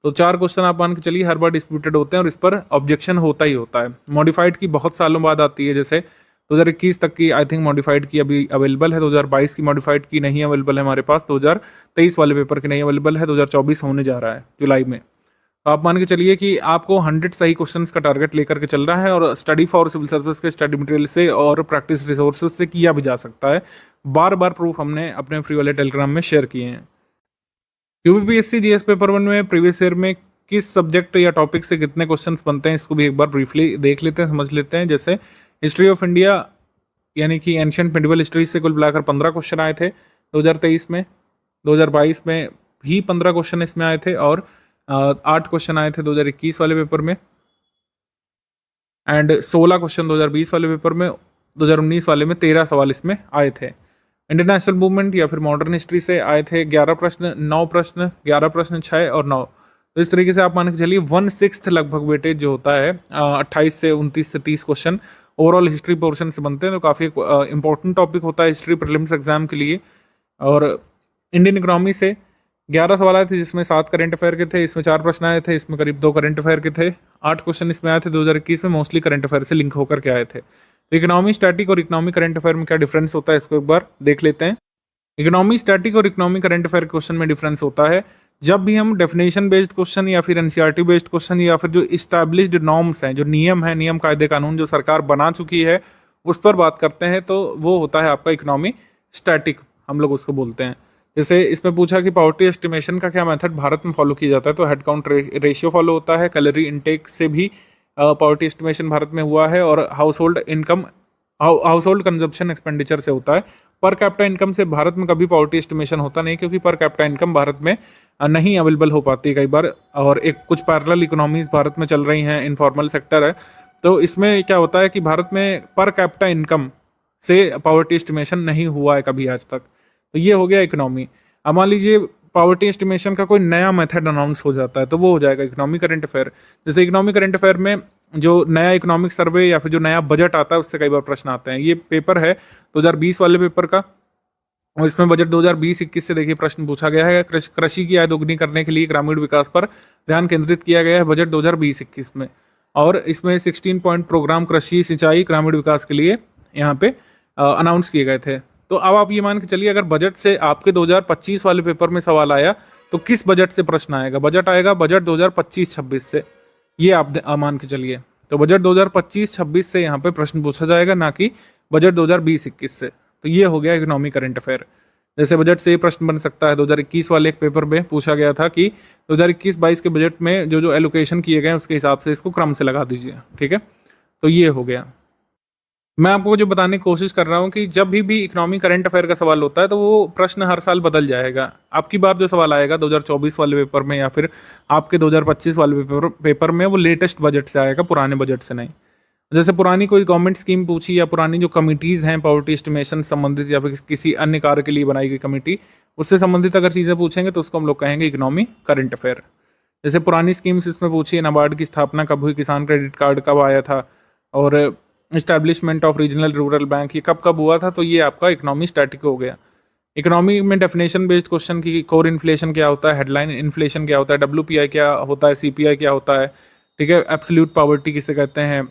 तो 4 क्वेश्चन आप मान के चलिए हर बार डिस्प्यूटेड होते हैं, और इस पर ऑब्जेक्शन होता ही होता है। मॉडिफाइड की बहुत सालों बाद आती है, जैसे 2021 तक की आई थिंक मॉडिफाइड की अभी अवेलेबल है। 2022 की मॉडिफाइड की नहीं अवेलेबल है हमारे पास। 2023 वाले पेपर की नहीं अवेलेबल है। 2024 होने जा रहा है जुलाई में। तो आप मान के चलिए कि आपको 100 सही क्वेश्चंस का टारगेट लेकर के चल रहा है, और स्टडी फॉर सिविल सर्विस के स्टडी मटेरियल से और प्रैक्टिस रिसोर्सेज से किया भी जा सकता है। बार बार प्रूफ हमने अपने फ्री वाले टेलीग्राम में शेयर किए हैं। यूपीपीएससी जीएस पेपर 1 में प्रीवियस ईयर में किस सब्जेक्ट या टॉपिक से कितने क्वेश्चंस बनते हैं, इसको भी एक बार ब्रीफली देख लेते हैं, समझ लेते हैं। जैसे हिस्ट्री ऑफ इंडिया यानी कि एंशिएंट मिडिवल हिस्ट्री से कुल मिलाकर 15 क्वेश्चन आए थे 2023 में। 2022 में भी 15 क्वेश्चन इसमें आए थे, और 8 क्वेश्चन आए थे 2021 वाले पेपर में, एंड 16 क्वेश्चन 2020 वाले पेपर में। 2019 वाले में 13 सवाल इसमें आए थे। इंटरनेशनल मूवमेंट या फिर मॉडर्न हिस्ट्री से आए थे 11 प्रश्न, 9 प्रश्न, 11 प्रश्न, 6 और 9। तो इस तरीके से आप मान के चलिए 1/6 लगभग वेटेज जो होता है 28 से 29 से 30 क्वेश्चन ओवरऑल हिस्ट्री पोर्शन से बनते हैं। तो काफ़ी इंपॉर्टेंट टॉपिक होता है हिस्ट्री प्रीलिम्स एग्जाम के लिए। और इंडियन इकोनॉमी से 11 सवाल आए थे, जिसमें 7 करंट अफेयर के थे, इसमें 4 प्रश्न आए थे, इसमें करीब 2 करंट अफेयर के थे। 8 क्वेश्चन इसमें आए थे 2021 में, मोस्टली करंट अफेयर से लिंक होकर के आए थे। तो इकोनॉमी स्टैटिक और इकोनॉमी करंट अफेयर में क्या डिफरेंस होता है, इसको एक बार देख लेते हैं। इकोनॉमी स्टैटिक और इकोनॉमी करंट अफेयर क्वेश्चन में डिफरेंस होता है, जब भी हम डेफिनेशन बेस्ड क्वेश्चन या फिर एनसीईआरटी बेस्ड क्वेश्चन या फिर जो इस्टेब्लिश्ड नॉर्म्स हैं, जो नियम है, नियम कायदे कानून जो सरकार बना चुकी है, उस पर बात करते हैं, तो वो होता है आपका इकोनॉमी स्टैटिक, हम लोग उसको बोलते हैं। जैसे इसमें पूछा कि पॉवर्टी एस्टिमेशन का क्या मेथड भारत में फॉलो किया जाता है, तो हेड काउंट रेशियो फॉलो होता है। कैलोरी इनटेक से भी पॉवर्टी एस्टिमेशन भारत में हुआ है, और हाउस होल्ड कंजप्शन एक्सपेंडिचर से होता है। पर कैपिटा इनकम से भारत में कभी पॉवर्टी एस्टिमेशन होता नहीं, क्योंकि पर कैपिटा इनकम भारत में नहीं अवेलेबल हो पाती कई बार, और एक कुछ पैरेलल इकोनॉमीज भारत में चल रही हैं, इनफॉर्मल सेक्टर है। तो इसमें क्या होता है कि भारत में पर कैपिटा इनकम से पॉवर्टी एस्टिमेशन नहीं हुआ है कभी आज तक। तो ये हो गया इकोनॉमी। अब मान लीजिए पॉवर्टी एस्टिमेशन का कोई नया मेथड अनाउंस हो जाता है, तो वो हो जाएगा इकोनॉमी करंट अफेयर। जैसे इकोनॉमी करंट अफेयर में जो नया इकोनॉमिक सर्वे या फिर जो नया बजट आता है, उससे कई बार प्रश्न आते हैं। ये पेपर है 2020 वाले पेपर का, और इसमें बजट 2020-21 से देखिए प्रश्न पूछा गया है। कृषि की आय दोगुनी करने के लिए ग्रामीण विकास पर ध्यान केंद्रित किया गया है बजट 2020-21 में, और इसमें 16 पॉइंट प्रोग्राम कृषि, सिंचाई, ग्रामीण विकास के लिए यहाँ पे अनाउंस किए गए थे। तो अब आप ये मान के चलिए, अगर बजट से आपके 2025 वाले पेपर में सवाल आया, तो किस बजट से प्रश्न आएगा? बजट आएगा बजट 2025-26 से, ये आप मान के चलिए। तो बजट 2025-26 से यहाँ पे प्रश्न पूछा जाएगा, ना कि बजट 2020-21 से। तो तो ये हो गया इकोनॉमी करंट अफेयर। जैसे बजट से ये प्रश्न बन सकता है, 2021 वाले एक पेपर में पूछा गया था कि 2021-22 के बजट में जो जो एलोकेशन किए गए हैं उसके हिसाब से इसको क्रम से लगा दीजिए। ठीक है, तो ये हो गया। मैं आपको जो बताने की कोशिश कर रहा हूँ कि जब भी इकोनॉमी करंट अफेयर का सवाल होता है तो वो प्रश्न हर साल बदल जाएगा। आपकी बार जो सवाल आएगा 2024 वाले पेपर में या फिर आपके 2025 वाले पेपर में वो लेटेस्ट बजट से आएगा, पुराने बजट से नहीं। जैसे पुरानी कोई गवर्नमेंट स्कीम पूछी या पुरानी जो कमिटीज़ हैं पॉवर्टी एस्टिमेशन संबंधित या फिर किसी अन्य कार्य के लिए बनाई गई कमेटी, उससे संबंधित अगर चीज़ें पूछेंगे तो उसको हम लोग कहेंगे इकोनॉमी करंट अफेयर। जैसे पुरानी स्कीम्स इसमें पूछी, नाबार्ड की स्थापना कब हुई, किसान क्रेडिट कार्ड कब आया था, और establishment of regional rural bank ये कब कब हुआ था, तो ये आपका इकोनॉमी स्टैटिक हो गया। इकोनॉमी में डेफिनेशन बेस्ड क्वेश्चन की कोर इन्फ्लेशन क्या होता है, हेडलाइन इन्फ्लेशन क्या होता है, WPI क्या होता है, CPI क्या होता है, ठीक है, एब्सोल्यूट पॉवर्टी किसे कहते हैं,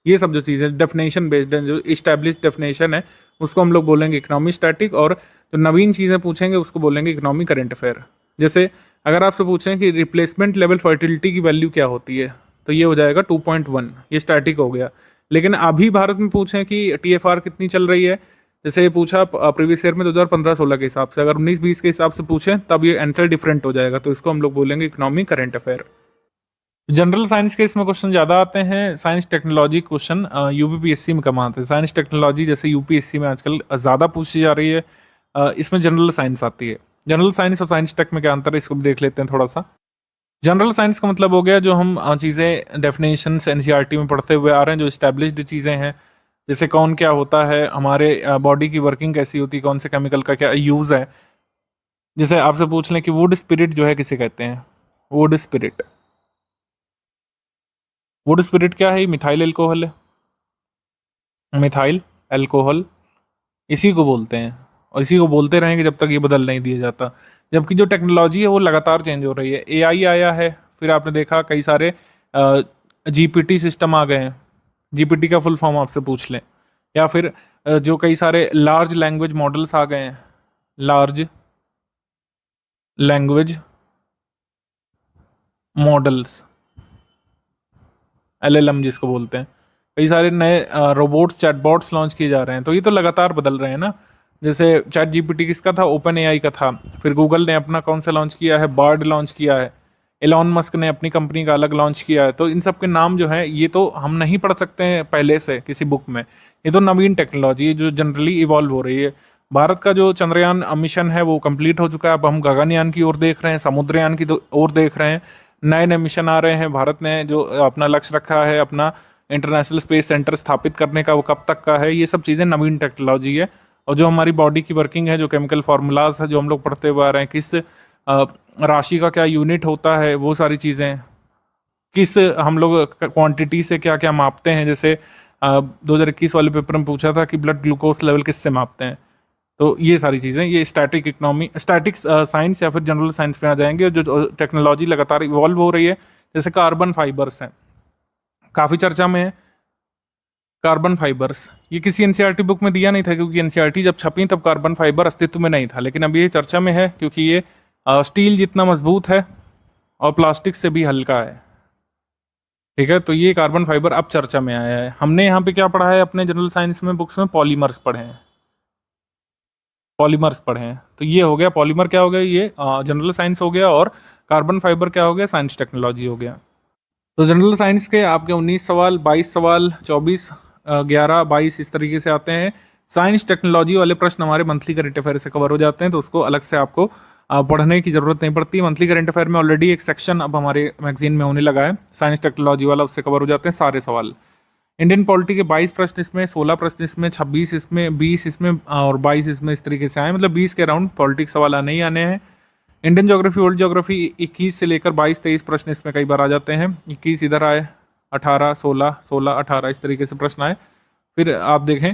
ये सब जो चीज़ें डेफिनेशन बेस्ड है, जो इस्टेब्लिश्ड डेफिनेशन है उसको हम लोग बोलेंगे इकोनॉमी स्टैटिक, और जो नवीन चीज़ें पूछेंगे उसको बोलेंगे इकोनॉमी करंट अफेयर। जैसे अगर आपसे पूछें कि रिप्लेसमेंट लेवल फर्टिलिटी की वैल्यू क्या होती है, तो ये हो जाएगा 2.1, ये स्टैटिक हो गया। लेकिन अभी भारत में पूछें कि TFR कितनी चल रही है, जैसे ये पूछा प्रीवियस ईयर में 2015-16 के हिसाब से, अगर 19-20 के हिसाब से पूछें तब ये आंसर डिफरेंट हो जाएगा, तो इसको हम लोग बोलेंगे economy current affair. General science के इसमें क्वेश्चन ज़्यादा आते हैं। साइंस टेक्नोलॉजी क्वेश्चन UPPSC में कम आते हैं। साइंस टेक्नोलॉजी जैसे UPSC में आजकल ज़्यादा पूछी जा रही है, इसमें जनरल साइंस आती है। जनरल साइंस और साइंस टेक में क्या अंतर है, इसको भी देख लेते हैं थोड़ा सा। जनरल साइंस का मतलब हो गया जो हम चीज़ें डेफिनेशन NCERT में पढ़ते हुए आ रहे हैं, जो इस्टेब्लिश्ड चीज़ें हैं, जैसे कौन क्या होता है, हमारे बॉडी की वर्किंग कैसी होती है, कौन से केमिकल का क्या यूज़ है। जैसे आपसे पूछ लें कि वुड स्पिरिट जो है किसे कहते हैं, वुड स्पिरिट, वुड स्पिरिट क्या है, मिथाइल एल्कोहल है, मिथाइल एल्कोहल इसी को बोलते हैं, और इसी को बोलते रहेंगे जब तक ये बदल नहीं दिया जाता। जबकि जो टेक्नोलॉजी है वो लगातार चेंज हो रही है। AI आया है, फिर आपने देखा कई सारे GPT सिस्टम आ गए हैं। GPT का फुल फॉर्म आपसे पूछ लें, या फिर जो कई सारे लार्ज लैंग्वेज मॉडल्स आ गए हैं, लार्ज लैंग्वेज मॉडल्स, LLM जिसको बोलते हैं। कई सारे नए रोबोट्स, चैटबॉट्स लॉन्च किए जा रहे हैं, तो ये तो लगातार बदल रहे हैं ना। जैसे ChatGPT किसका था, OpenAI का था। फिर गूगल ने अपना कौन सा लॉन्च किया है, बार्ड लॉन्च किया है। एलॉन मस्क ने अपनी कंपनी का अलग लॉन्च किया है। तो इन सब के नाम जो है ये तो हम नहीं पढ़ सकते हैं पहले से किसी बुक में, ये तो नवीन टेक्नोलॉजी है जो जनरली इवॉल्व हो रही है। भारत का जो चंद्रयान मिशन है वो कंप्लीट हो चुका है, अब हम गगनयान की ओर देख रहे हैं, समुद्रयान की ओर देख रहे हैं। नए नए मिशन आ रहे हैं। भारत ने जो अपना लक्ष्य रखा है अपना इंटरनेशनल स्पेस सेंटर स्थापित करने का, वो कब तक का है, ये सब चीज़ें नवीन टेक्नोलॉजी है। और जो हमारी बॉडी की वर्किंग है, जो केमिकल फार्मूलाज है जो हम लोग पढ़ते हुए आ रहे हैं, किस राशि का क्या यूनिट होता है, वो सारी चीज़ें, किस हम लोग क्वांटिटी से क्या क्या मापते हैं। जैसे 2021 वाले पेपर में पूछा था कि ब्लड ग्लूकोज लेवल किससे मापते हैं। तो ये सारी चीज़ें, ये स्टैटिक इकोनॉमी, स्टैटिक साइंस या फिर जनरल साइंस में आ जाएंगे। जो टेक्नोलॉजी लगातार इवॉल्व हो रही है, जैसे कार्बन फाइबर्स हैं, काफ़ी चर्चा में है कार्बन फाइबर्स। ये किसी NCERT बुक में दिया नहीं था, क्योंकि NCERT जब छपी तब कार्बन फाइबर अस्तित्व में नहीं था। लेकिन अब ये चर्चा में है क्योंकि ये स्टील जितना मजबूत है और प्लास्टिक से भी हल्का है। ठीक है, तो ये कार्बन फाइबर अब चर्चा में आया है। हमने यहाँ पे क्या पढ़ा है अपने जनरल साइंस में बुक्स में, पॉलीमर्स पढ़े हैं, पॉलीमर्स पढ़े हैं। तो ये हो गया पॉलीमर, क्या हो गया, ये जनरल साइंस हो गया। और कार्बन फाइबर क्या हो गया, साइंस टेक्नोलॉजी हो गया। तो जनरल साइंस के आपके 19 सवाल, 22 सवाल, 24, 11, 22 इस तरीके से आते हैं। साइंस टेक्नोलॉजी वाले प्रश्न हमारे मंथली करंट अफेयर से कवर हो जाते हैं, तो उसको अलग से आपको पढ़ने की ज़रूरत नहीं पड़ती। मंथली करंट अफेयर में ऑलरेडी एक सेक्शन अब हमारे मैगजीन में होने लगा है साइंस टेक्नोलॉजी वाला, उससे कवर हो जाते हैं सारे सवाल। इंडियन पॉलिटी के 22 प्रश्न इसमें, 16 प्रश्न इसमें, 26 इसमें, 20 इसमें और 22 इसमें, इस तरीके से आए। मतलब 20 के अराउंड पॉलिटिक्स सवाल आने ही आने हैं। इंडियन ज्योग्राफी, वर्ल्ड ज्योग्राफी 21 से लेकर 22-23 प्रश्न इसमें कई बार आ जाते हैं। 21 इधर आए, 18, 16, 16, 18 इस तरीके से प्रश्न आए। फिर आप देखें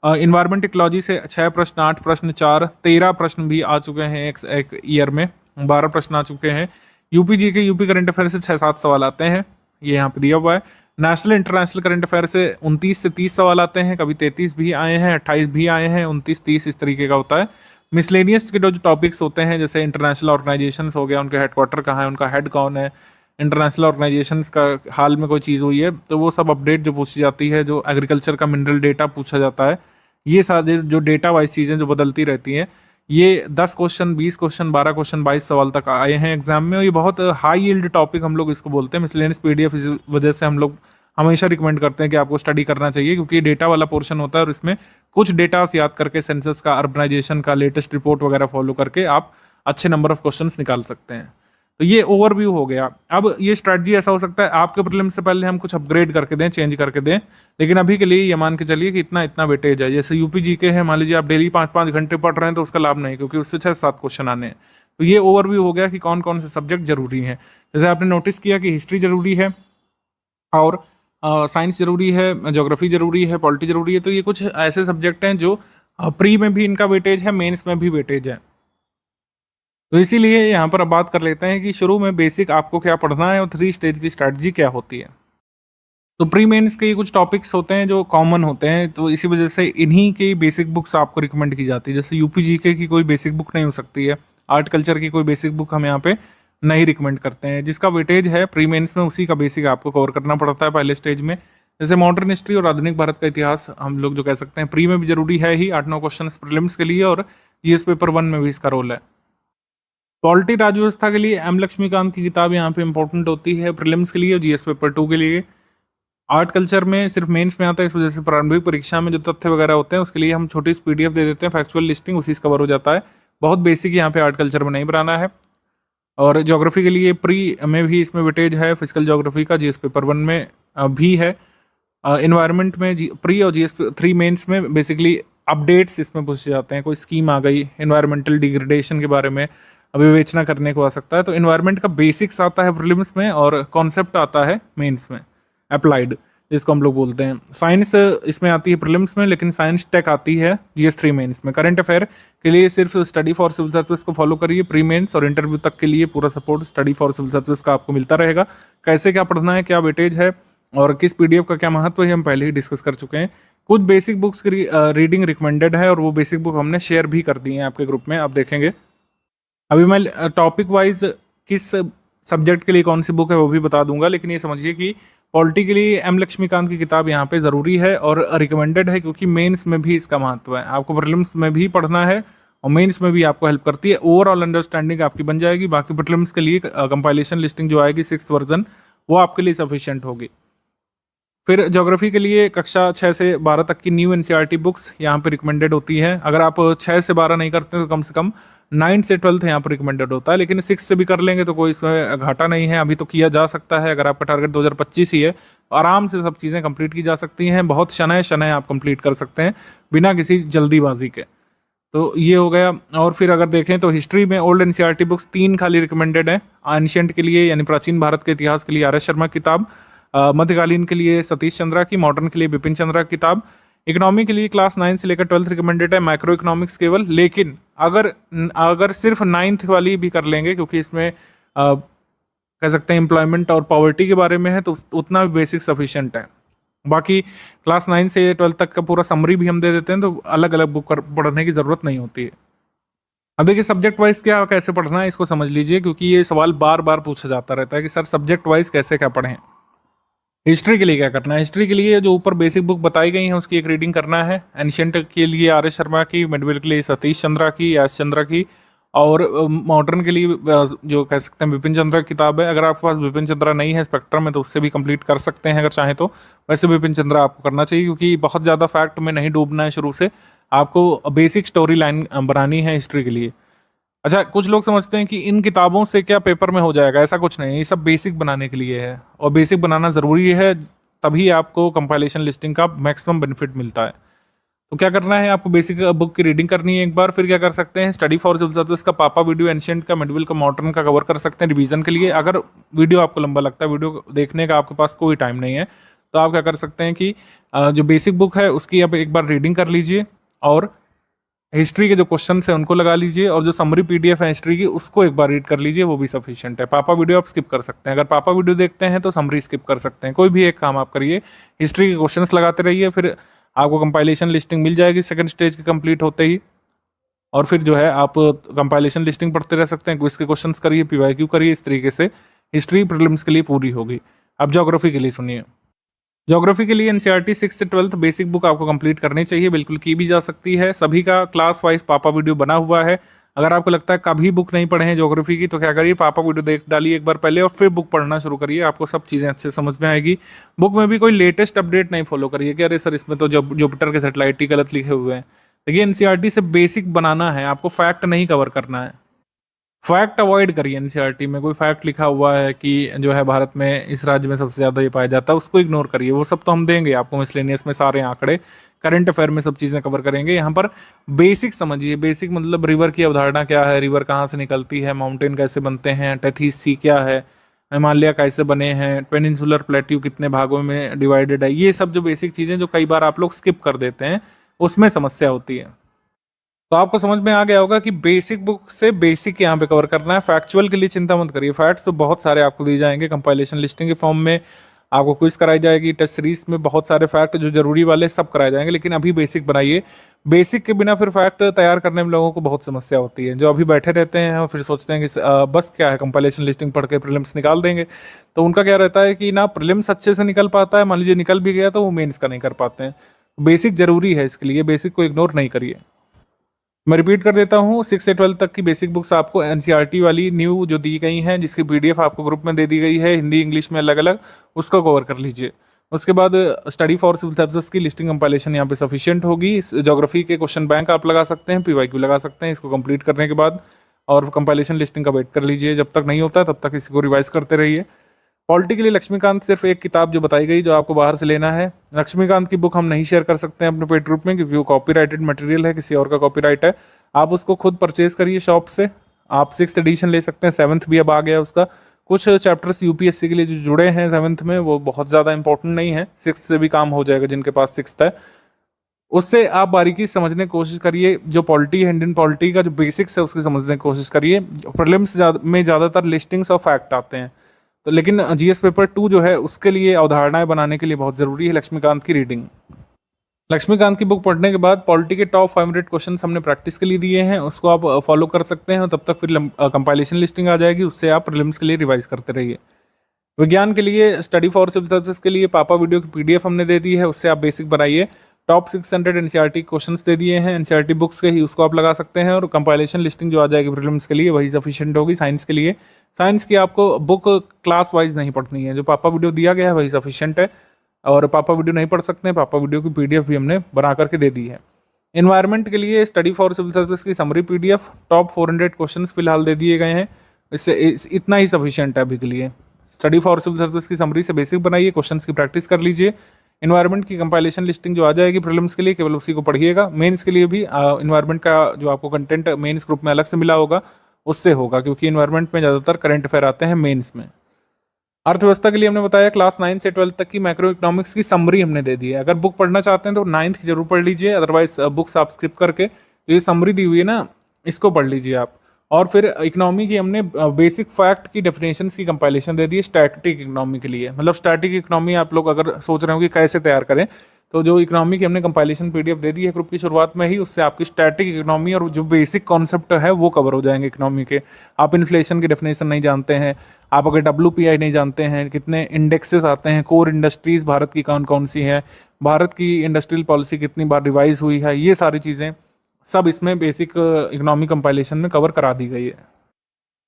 इन्वायरमेंट इकोलॉजी से 6 प्रश्न, 8 प्रश्न, 4, 13 प्रश्न भी आ चुके हैं एक ईयर में, 12 प्रश्न आ चुके हैं। यूपी जी के यूपी करंट अफेयर से 6-7 सवाल आते हैं, ये यहाँ पे दिया हुआ है। नेशनल इंटरनेशनल करंट अफेयर से 29 से 30 सवाल आते हैं, कभी 33 भी आए हैं, 28 भी आए हैं, 29, 30 इस तरीके का होता है। मिसलेनियस के जो टॉपिक्स होते हैं, जैसे इंटरनेशनल ऑर्गेनाइजेशंस हो गया, उनके हेडक्वार्टर कहाँ है, उनका हेड कौन है, इंटरनेशनल ऑर्गेनाइजेशंस का हाल में कोई चीज़ हुई है, तो वो सब अपडेट जो पूछी जाती है, जो एग्रीकल्चर का मिनरल डेटा पूछा जाता है, ये सारे जो डेटा वाइज चीज़ें जो बदलती रहती हैं, ये 10 क्वेश्चन, 20 क्वेश्चन, 12 क्वेश्चन, 22 सवाल तक आए हैं एग्जाम में, और ये बहुत हाई यील्ड टॉपिक हम लोग इसको बोलते हैं। मिसलेनियस पीडीएफ इस वजह से हम लोग हमेशा रिकमेंड करते हैं कि आपको स्टडी करना चाहिए, क्योंकि ये डेटा वाला पोर्शन होता है और इसमें कुछ डेटा याद करके सेंसस का, अर्बनाइजेशन का, लेटेस्ट रिपोर्ट वगैरह फॉलो करके आप अच्छे नंबर ऑफ क्वेश्चंस निकाल सकते हैं। तो ये ओवरव्यू हो गया। अब ये स्ट्रैटेजी ऐसा हो सकता है आपके प्रीलिम्स से पहले हम कुछ अपग्रेड करके दें, चेंज करके दें, लेकिन अभी के लिए ये मान के चलिए कि इतना इतना वेटेज है। जैसे यूपी जीके है, मान लीजिए आप डेली 5-5 घंटे पढ़ रहे हैं तो उसका लाभ नहीं, क्योंकि उससे 6-7 क्वेश्चन आने हैं। तो ये ओवरव्यू हो गया कि कौन कौन से सब्जेक्ट जरूरी हैं। जैसे आपने नोटिस किया कि हिस्ट्री जरूरी है, और साइंस जरूरी है, ज्योग्राफी जरूरी है, पॉलिटी जरूरी है। तो ये कुछ ऐसे सब्जेक्ट हैं जो प्री में भी इनका वेटेज है, मेंस में भी वेटेज है। तो इसीलिए यहाँ पर अब बात कर लेते हैं कि शुरू में बेसिक आपको क्या पढ़ना है और 3 स्टेज की स्ट्रैटेजी क्या होती है। तो प्री मेंस के कुछ टॉपिक्स होते हैं जो कॉमन होते हैं, तो इसी वजह से इन्हीं की बेसिक बुक्स आपको रिकमेंड की जाती है। जैसे यूपी जीके की कोई बेसिक बुक नहीं हो सकती है, आर्ट कल्चर की कोई बेसिक बुक हम यहाँ पे नहीं रिकमेंड करते हैं। जिसका वेटेज है प्री मेंस में, उसी का बेसिक आपको कवर करना पड़ता है पहले स्टेज में। जैसे मॉडर्न हिस्ट्री और आधुनिक भारत का इतिहास हम लोग जो कह सकते हैं प्री में भी जरूरी है ही, 8-9 क्वेश्चन प्रीलिम्स के लिए, और जीएस पेपर 1 में भी इसका रोल है। पॉलिटी राजव्यवस्था के लिए एम लक्ष्मीकांत की किताब यहाँ पे इंपॉर्टेंट होती है प्रीलिम्स के लिए और जीएस पेपर 2 के लिए। आर्ट कल्चर में सिर्फ मेंस में आता है, इस वजह से प्रारंभिक परीक्षा में जो तथ्य वगैरह होते हैं उसके लिए हम छोटी सी पीडीएफ दे देते हैं, फैक्चुअल लिस्टिंग उसी से कवर हो जाता है। बहुत बेसिक यहाँ पे आर्ट कल्चर में नहीं बनाना है। और ज्योग्राफी के लिए प्री में भी इसमें वेटेज है, फिजिकल ज्योग्राफी का जीएस पेपर 1 में भी है। इन्वायरमेंट में प्री और जीएस 3 मेंस में बेसिकली अपडेट्स इसमें पूछे जाते हैं। कोई स्कीम आ गई इन्वायरमेंटल डिग्रेडेशन के बारे में, विवेचना करने को आ सकता है। तो इन्वायरमेंट का बेसिक्स आता है प्रीलिम्स में और कॉन्सेप्ट आता है मेंस में, अप्लाइड जिसको हम लोग बोलते हैं। साइंस इसमें आती है प्रीलिम्स में, लेकिन साइंस टेक आती है जीएस 3 मेंस में। करंट अफेयर के लिए सिर्फ स्टडी फॉर सिविल सर्विस को फॉलो करिए प्री मेंस, और इंटरव्यू तक के लिए पूरा support study for civil service का आपको मिलता रहेगा। कैसे क्या पढ़ना है, क्या वेटेज है और किस पीडीएफ का क्या महत्व है, हम पहले ही डिस्कस कर चुके हैं। कुछ बेसिक बुक्स की रीडिंग रिकमेंडेड है और वो बेसिक बुक हमने शेयर भी कर दी है आपके ग्रुप में, आप देखेंगे। अभी मैं टॉपिक वाइज किस सब्जेक्ट के लिए कौन सी बुक है वो भी बता दूंगा, लेकिन ये समझिए कि पॉलिटी के लिए एम लक्ष्मीकांत की किताब यहाँ पे ज़रूरी है और रिकमेंडेड है, क्योंकि मेंस में भी इसका महत्व है। आपको प्रीलिम्स में भी पढ़ना है और मेंस में भी आपको हेल्प करती है। ओवरऑल अंडरस्टैंडिंग आपकी बन जाएगी। बाकी प्रीलिम्स के लिए कंपाइलेशन लिस्टिंग जो आएगी 6th वर्जन, वो आपके लिए सफिशिएंट होगी। फिर ज्योग्राफी के लिए कक्षा 6 से 12 तक की न्यू एनसीईआरटी बुक्स यहाँ पे रिकमेंडेड होती है। अगर आप 6 से 12 नहीं करते तो कम से कम 9 से 12 यहाँ पर रिकमेंडेड होता है, लेकिन 6 से भी कर लेंगे तो कोई इसमें घाटा नहीं है, अभी तो किया जा सकता है। अगर आपका टारगेट 2025 ही है तो आराम से सब चीज़ें कंप्लीट की जा सकती हैं। बहुत शनय शनय आप कंप्लीट कर सकते हैं बिना किसी जल्दीबाजी के। तो ये हो गया। और फिर अगर देखें तो हिस्ट्री में ओल्ड एनसीईआरटी बुक्स 3 खाली रिकमेंडेड है। एंशिएंट के लिए यानी प्राचीन भारत के इतिहास के लिए आर एस शर्मा की किताब, मध्यकालीन के लिए सतीश चंद्रा की, मॉडर्न के लिए बिपिन चंद्रा की किताब। इकोनॉमी के लिए क्लास 9 से लेकर 12th रिकमेंडेड है, माइक्रो इकोनॉमिक्स केवल। लेकिन अगर सिर्फ 9th वाली भी कर लेंगे, क्योंकि इसमें कह सकते हैं एम्प्लॉयमेंट और पॉवर्टी के बारे में है, तो उतना भी बेसिक सफिशिएंट है। बाकी क्लास 9 से 12 तक का पूरा समरी भी हम दे देते हैं, तो अलग अलग बुक पढ़ने की ज़रूरत नहीं होती है। अब देखिए सब्जेक्ट वाइज क्या कैसे पढ़ना है इसको समझ लीजिए, क्योंकि ये सवाल बार बार पूछा जाता रहता है कि सर सब्जेक्ट वाइज कैसे क्या पढ़ें। हिस्ट्री के लिए क्या करना है, हिस्ट्री के लिए जो ऊपर बेसिक बुक बताई गई है उसकी एक रीडिंग करना है। एंशिएंट के लिए आर एस शर्मा की, मिडवेल के लिए सतीश चंद्रा की, एस चंद्रा की, और मॉडर्न के लिए जो कह सकते हैं बिपिन चंद्रा की किताब है। अगर आपके पास बिपिन चंद्रा नहीं है स्पेक्ट्रम में तो उससे भी कंप्लीट कर सकते हैं अगर चाहें तो। वैसे बिपिन चंद्रा आपको करना चाहिए, क्योंकि बहुत ज़्यादा फैक्ट में नहीं डूबना है शुरू से, आपको बेसिक स्टोरी लाइन बनानी है हिस्ट्री के लिए। अच्छा, कुछ लोग समझते हैं कि इन किताबों से क्या पेपर में हो जाएगा, ऐसा कुछ नहीं है। ये सब बेसिक बनाने के लिए है और बेसिक बनाना ज़रूरी है, तभी आपको कंपाइलेशन लिस्टिंग का मैक्सिमम बेनिफिट मिलता है। तो क्या करना है, आपको बेसिक बुक की रीडिंग करनी है एक बार। फिर क्या कर सकते हैं, स्टडी फॉर सिविल सर्विस का पापा वीडियो, एंशिएंट का, मिडविल का, मॉडर्न का कवर कर सकते हैं रिवीजन के लिए। अगर वीडियो आपको लंबा लगता है, वीडियो देखने का आपके पास कोई टाइम नहीं है, तो आप क्या कर सकते हैं कि जो बेसिक बुक है उसकी आप एक बार रीडिंग कर लीजिए और हिस्ट्री के जो क्वेश्चन है उनको लगा लीजिए, और जो समरी पीडीएफ है हिस्ट्री की उसको एक बार रीड कर लीजिए, वो भी सफिशिएंट है। पापा वीडियो आप स्किप कर सकते हैं। अगर पापा वीडियो देखते हैं तो समरी स्किप कर सकते हैं। कोई भी एक काम आप करिए, हिस्ट्री के क्वेश्चंस लगाते रहिए, फिर आपको कंपाइलेशन लिस्टिंग मिल जाएगी सेकंड स्टेज के कंप्लीट होते ही। और फिर जो है आप कंपाइलेशन लिस्टिंग पढ़ते रह सकते हैं, क्विज के क्वेश्चंस करिए, पीवाईक्यू करिए। इस तरीके से हिस्ट्री प्रीलिम्स के लिए पूरी होगी। अब ज्योग्राफी के लिए सुनिए। ज्योग्राफी के लिए एनसीईआरटी 6 से 12th बेसिक बुक आपको कंप्लीट करनी चाहिए, बिल्कुल की भी जा सकती है। सभी का क्लास वाइज पापा वीडियो बना हुआ है। अगर आपको लगता है कभी बुक नहीं पढ़े हैं ज्योग्राफी की, तो क्या करिए, पापा वीडियो देख डालिए एक बार पहले और फिर बुक पढ़ना शुरू करिए, आपको सब चीज़ें अच्छे से समझ में आएगी। बुक में भी कोई लेटेस्ट अपडेट नहीं फॉलो करिए कि अरे सर इसमें तो जुपिटर के सैटेलाइट ही गलत लिखे हुए हैं। देखिए एनसीईआरटी से बेसिक बनाना है, आपको फैक्ट नहीं कवर करना है। फैक्ट अवॉइड करिए। एनसीईआरटी में कोई फैक्ट लिखा हुआ है कि जो है भारत में इस राज्य में सबसे ज़्यादा ये पाया जाता है, उसको इग्नोर करिए। वो सब तो हम देंगे आपको मिसलेनियस में, सारे आंकड़े करंट अफेयर में सब चीज़ें कवर करेंगे। यहाँ पर बेसिक समझिए। बेसिक मतलब रिवर की अवधारणा क्या है, रिवर कहाँ से निकलती है, माउंटेन कैसे बनते हैं, टेथीस सी क्या है, हिमालय कैसे बने हैं, पेनिनसुलर प्लेट्यू कितने भागों में डिवाइडेड है, ये सब जो बेसिक चीज़ें जो कई बार आप लोग स्किप कर देते हैं, उसमें समस्या होती है। तो आपको समझ में आ गया होगा कि बेसिक बुक से बेसिक यहाँ पे कवर करना है। फैक्चुअल के लिए चिंता मत करिए, फैक्ट्स तो बहुत सारे आपको दिए जाएंगे कंपाइलेशन लिस्टिंग के फॉर्म में, आपको क्विज कराई जाएगी, टेस्ट सीरीज में बहुत सारे फैक्ट जो जरूरी वाले सब कराए जाएंगे। लेकिन अभी बेसिक बनाइए। बेसिक के बिना फिर फैक्ट तैयार करने में लोगों को बहुत समस्या होती है, जो अभी बैठे रहते हैं और फिर सोचते हैं कि बस क्या है कंपाइलेशन लिस्टिंग पढ़ के प्रीलिम्स निकाल देंगे। तो उनका क्या रहता है कि ना प्रीलिम्स अच्छे से निकल पाता है, मान लीजिए निकल भी गया तो वो मेंस का नहीं कर पाते हैं। बेसिक जरूरी है, इसके लिए बेसिक को इग्नोर नहीं करिए। मैं रिपीट कर देता हूँ, 6 से 12 तक की बेसिक बुक्स आपको एनसीईआरटी वाली न्यू जो दी गई हैं, जिसकी पीडीएफ आपको ग्रुप में दे दी गई है, हिंदी इंग्लिश में अलग अलग, उसको कवर कर लीजिए। उसके बाद स्टडी फॉर सिविल सर्विसेज की लिस्टिंग कंपाइलेशन यहाँ पे सफिशिएंट होगी। ज्योग्राफी के क्वेश्चन बैंक आप लगा सकते हैं, पीवाईक्यू लगा सकते हैं इसको कंप्लीट करने के बाद, और कंपाइलेशन लिस्टिंग का वेट कर लीजिए। जब तक नहीं होता तब तक इसको रिवाइज करते रहिए। पॉलिटी के लिए लक्ष्मीकांत सिर्फ एक किताब जो बताई गई, जो आपको बाहर से लेना है। लक्ष्मीकांत की बुक हम नहीं शेयर कर सकते हैं अपने पेड ग्रुप में, क्योंकि वो कॉपीराइटेड मटेरियल है, किसी और का कॉपीराइट है। आप उसको खुद परचेज करिए शॉप से। आप 6th एडिशन ले सकते हैं, 7th भी अब आ गया उसका। कुछ चैप्टर्स यूपीएससी के लिए जो जुड़े हैं 7th में, वो बहुत ज़्यादा इंपॉर्टेंट नहीं है, 6th से भी काम हो जाएगा जिनके पास 6th है। उससे आप बारीकी से समझने की कोशिश करिए। जो पॉलिटी है, इंडियन पॉलिटी का जो बेसिक्स है उसकी समझने की कोशिश करिए। प्रीलिम्स में ज़्यादातर लिस्टिंग्स और फैक्ट आते हैं, तो लेकिन जीएस पेपर 2 जो है उसके लिए अवधारणाएं बनाने के लिए बहुत ज़रूरी है लक्ष्मीकांत की रीडिंग। लक्ष्मीकांत की बुक पढ़ने के बाद पॉलिटी के टॉप 500 क्वेश्चन हमने प्रैक्टिस के लिए दिए हैं, उसको आप फॉलो कर सकते हैं। तब तक फिर कंपाइलेशन लिस्टिंग आ जाएगी, उससे आप प्रीलिम्स के लिए रिवाइज करते रहिए। विज्ञान के लिए स्टडी फॉर सिविल सर्विसेज के लिए पापा वीडियो की पीडीएफ हमने दे दी है, उससे आप बेसिक बनाइए। टॉप 600 एनसीईआरटी क्वेश्चंस दे दिए हैं एनसीईआरटी बुक्स के ही, उसको आप लगा सकते हैं। और कंपाइलेशन लिस्टिंग जो आ जाएगी प्रीलिम्स के लिए वही सफिशिएंट होगी। साइंस के लिए, साइंस की आपको बुक क्लास वाइज नहीं पढ़नी है, जो पापा वीडियो दिया गया है वही सफिशिएंट है। और पापा वीडियो नहीं पढ़ सकते हैं, पापा वीडियो की पीडीएफ भी हमने बना करके दे दी है। इन्वायरमेंट के लिए स्टडी फॉर सिविल सर्विस की समरी पीडीएफ, टॉप 400 क्वेश्चन फिलहाल दे दिए गए हैं, इससे इतना ही सफिशिएंट है अभी के लिए। स्टडी फॉर सिविल सर्विस की समरी से बेसिक बनाइए, क्वेश्चंस की प्रैक्टिस कर लीजिए। इन्वायरमेंट की कंपाइलेशन लिस्टिंग जो आ जाएगी प्रीलिम्स के लिए, केवल उसी को पढ़िएगा। मेंस के लिए भी इन्वायरमेंट का जो आपको कंटेंट मेंस ग्रुप में अलग से मिला होगा उससे होगा, क्योंकि इन्वायरमेंट में ज़्यादातर करंट अफेयर आते हैं मेंस में। अर्थव्यवस्था के लिए हमने बताया क्लास 9 से 12 तक की मैक्रो इकोनॉमिक्स की समरी हमने दे दी है। अगर बुक पढ़ना चाहते हैं तो 9th की जरूर पढ़ लीजिए, अदरवाइज बुक्स आप स्किप करके जो ये समरी दी हुई है ना, इसको पढ़ लीजिए आप। और फिर इकोनॉमी की हमने बेसिक फैक्ट की डेफिनेशन की कंपाइलेशन दे दी है स्टैटिक इकोनॉमी के लिए। मतलब स्टैटिक इकोनॉमी आप लोग अगर सोच रहे हो कि कैसे तैयार करें, तो जो इकोनॉमी की हमने कंपाइलेशन पीडीएफ दे दी है ग्रुप की शुरुआत में ही, उससे आपकी स्टैटिक इकोनॉमी और जो बेसिक कॉन्सेप्ट है वो कवर हो जाएंगे इकोनॉमी के। आप इन्फ्लेशन की डेफिनेशन नहीं जानते हैं, आप अगर WPI नहीं जानते हैं, कितने इंडेक्सेस आते हैं, कोर इंडस्ट्रीज भारत की कौन कौन सी है, भारत की इंडस्ट्रियल पॉलिसी कितनी बार रिवाइज हुई है, ये सारी चीज़ें सब इसमें बेसिक इकोनॉमी कंपाइलेशन में कवर करा दी गई है।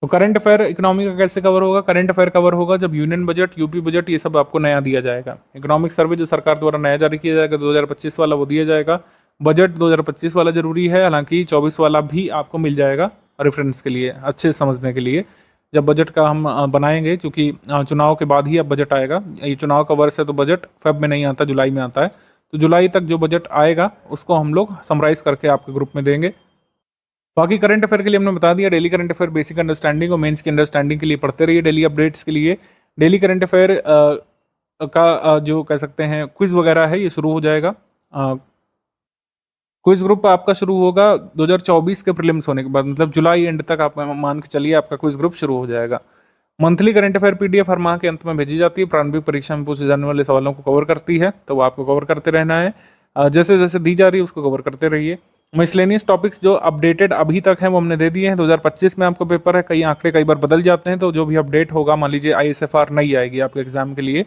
तो करंट अफेयर इकोनॉमी का कैसे कवर होगा? करंट अफेयर कवर होगा जब यूनियन बजट, यूपी बजट, ये सब आपको नया दिया जाएगा। इकोनॉमिक सर्वे जो सरकार द्वारा नया जारी किया जाएगा 2025 वाला, वो दिया जाएगा। बजट 2025 वाला जरूरी है, हालांकि 24 वाला भी आपको मिल जाएगा रेफरेंस के लिए, अच्छे से समझने के लिए। जब बजट का हम बनाएंगे, क्योंकि चुनाव के बाद ही अब बजट आएगा, ये चुनाव का वर्ष है तो बजट फेब में नहीं आता, जुलाई में आता है। तो जुलाई तक जो बजट आएगा उसको हम लोग समराइज करके आपके ग्रुप में देंगे। बाकी करंट अफेयर के लिए हमने बता दिया, daily current affair basic understanding और मेंस की अंडरस्टैंडिंग के लिए पढ़ते रहिए। डेली अपडेट्स के लिए डेली करंट अफेयर का जो कह सकते हैं क्विज वगैरह है, ये शुरू हो जाएगा। क्विज ग्रुप आपका शुरू होगा 2024 के प्रीलिम्स होने के बाद, मतलब जुलाई एंड तक आप मान के चलिए आपका क्विज ग्रुप शुरू हो जाएगा। मंथली करंट अफेयर पीडीएफ हर माह के अंत में भेजी जाती है, प्रारंभिक परीक्षा में पूछे जाने वाले सवालों को कवर करती है, तो वो आपको कवर करते रहना है। जैसे जैसे दी जा रही है उसको कवर करते रहिए। मिसलेनियस टॉपिक्स जो अपडेटेड अभी तक हैं वो हमने दे दिए हैं। 2025 में आपका पेपर है, कई आंकड़े कई बार बदल जाते हैं, तो जो भी अपडेट होगा, मान लीजिए ISFR नहीं आएगी आपके एग्जाम के लिए,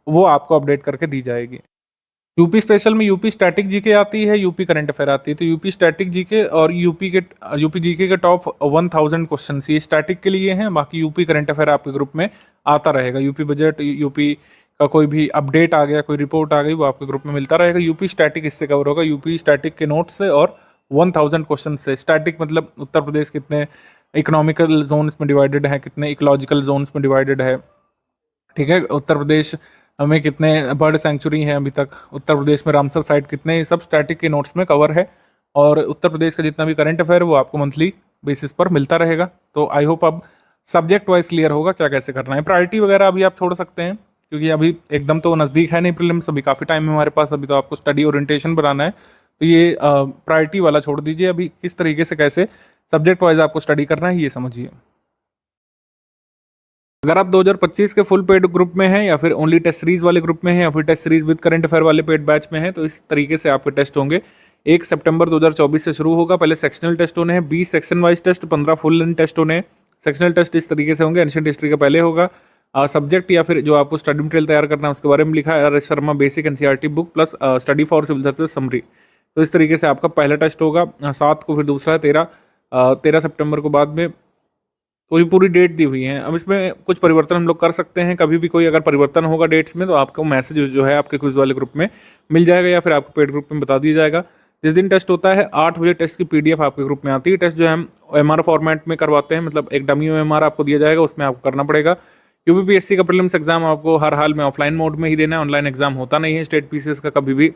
वो आपको अपडेट करके दी जाएगी। यूपी स्पेशल में यूपी स्टैटिक जीके आती है, यूपी करंट अफेयर आती है। तो यूपी स्टैटिक जीके और यूपी जीके के टॉप 1000 क्वेश्चन ये स्टैटिक के लिए हैं, बाकी यूपी करंट अफेयर आपके ग्रुप में आता रहेगा। यूपी बजट, यूपी का कोई भी अपडेट आ गया, कोई रिपोर्ट आ गई, वो आपके ग्रुप में मिलता रहेगा। यूपी स्टैटिक इससे कवर होगा, यूपी स्टैटिक के नोट से और 1000 क्वेश्चन से। स्टैटिक मतलब उत्तर प्रदेश कितने इकोनॉमिकल जोन्स में डिवाइडेड है, कितने इकोलॉजिकल जोन्स में डिवाइडेड है, ठीक है। उत्तर प्रदेश में कितने बर्ड सेंचुरी हैं अभी तक, उत्तर प्रदेश में रामसर साइट कितने, ये सब स्टैटिक के नोट्स में कवर है। और उत्तर प्रदेश का जितना भी करंट अफेयर है वो आपको मंथली बेसिस पर मिलता रहेगा। तो आई होप अब सब्जेक्ट वाइज क्लियर होगा क्या कैसे करना है। प्रायोरिटी वगैरह अभी आप छोड़ सकते हैं, क्योंकि अभी एकदम तो नज़दीक है नहीं प्रीलिम्स, अभी काफ़ी टाइम है हमारे पास। अभी तो आपको स्टडी ओरिएंटेशन बनाना है, तो ये प्रायोरिटी वाला छोड़ दीजिए। अभी किस तरीके से कैसे सब्जेक्ट वाइज आपको स्टडी करना है ये समझिए। अगर आप 2025 के फुल पेड ग्रुप में हैं, या फिर ओनली टेस्ट सीरीज वाले ग्रुप में हैं, या फिर test series with current affair वाले पेड बैच में हैं, तो इस तरीके से आपके टेस्ट होंगे। 1 सितंबर 2024 से शुरू होगा। पहले सेक्शनल टेस्ट होने हैं, 20 section wise test, 15 full length test होने हैं। सेक्शनल टेस्ट इस तरीके से होंगे, एंशिएंट हिस्ट्री का पहले होगा। सब्जेक्ट या फिर जो आपको स्टडी मटेरियल तैयार करना है उसके बारे में लिखा है, R S Sharma basic NCERT book plus study for civil service summary. तो इस तरीके से आपका पहला टेस्ट होगा 7 को, फिर दूसरा है 13 सितंबर को बाद में। तो ये पूरी डेट दी हुई है। अब इसमें कुछ परिवर्तन हम लोग कर सकते हैं, कभी भी कोई अगर परिवर्तन होगा डेट्स में तो आपको मैसेज जो है आपके क्विज वाले ग्रुप में मिल जाएगा, या फिर आपको पेड ग्रुप में बता दिया जाएगा। जिस दिन टेस्ट होता है 8 बजे टेस्ट की पीडीएफ आपके ग्रुप में आती है। टेस्ट जो है हम ओएमआर फॉर्मेट में करवाते हैं, मतलब एक डमी ओएमआर आपको दिया जाएगा, उसमें आपको करना पड़ेगा। यूपीपीएससी का प्रीलिम्स एग्जाम आपको हर हाल में ऑफलाइन मोड में ही देना है, ऑनलाइन एग्जाम होता नहीं है स्टेट पीसीएस का कभी भी,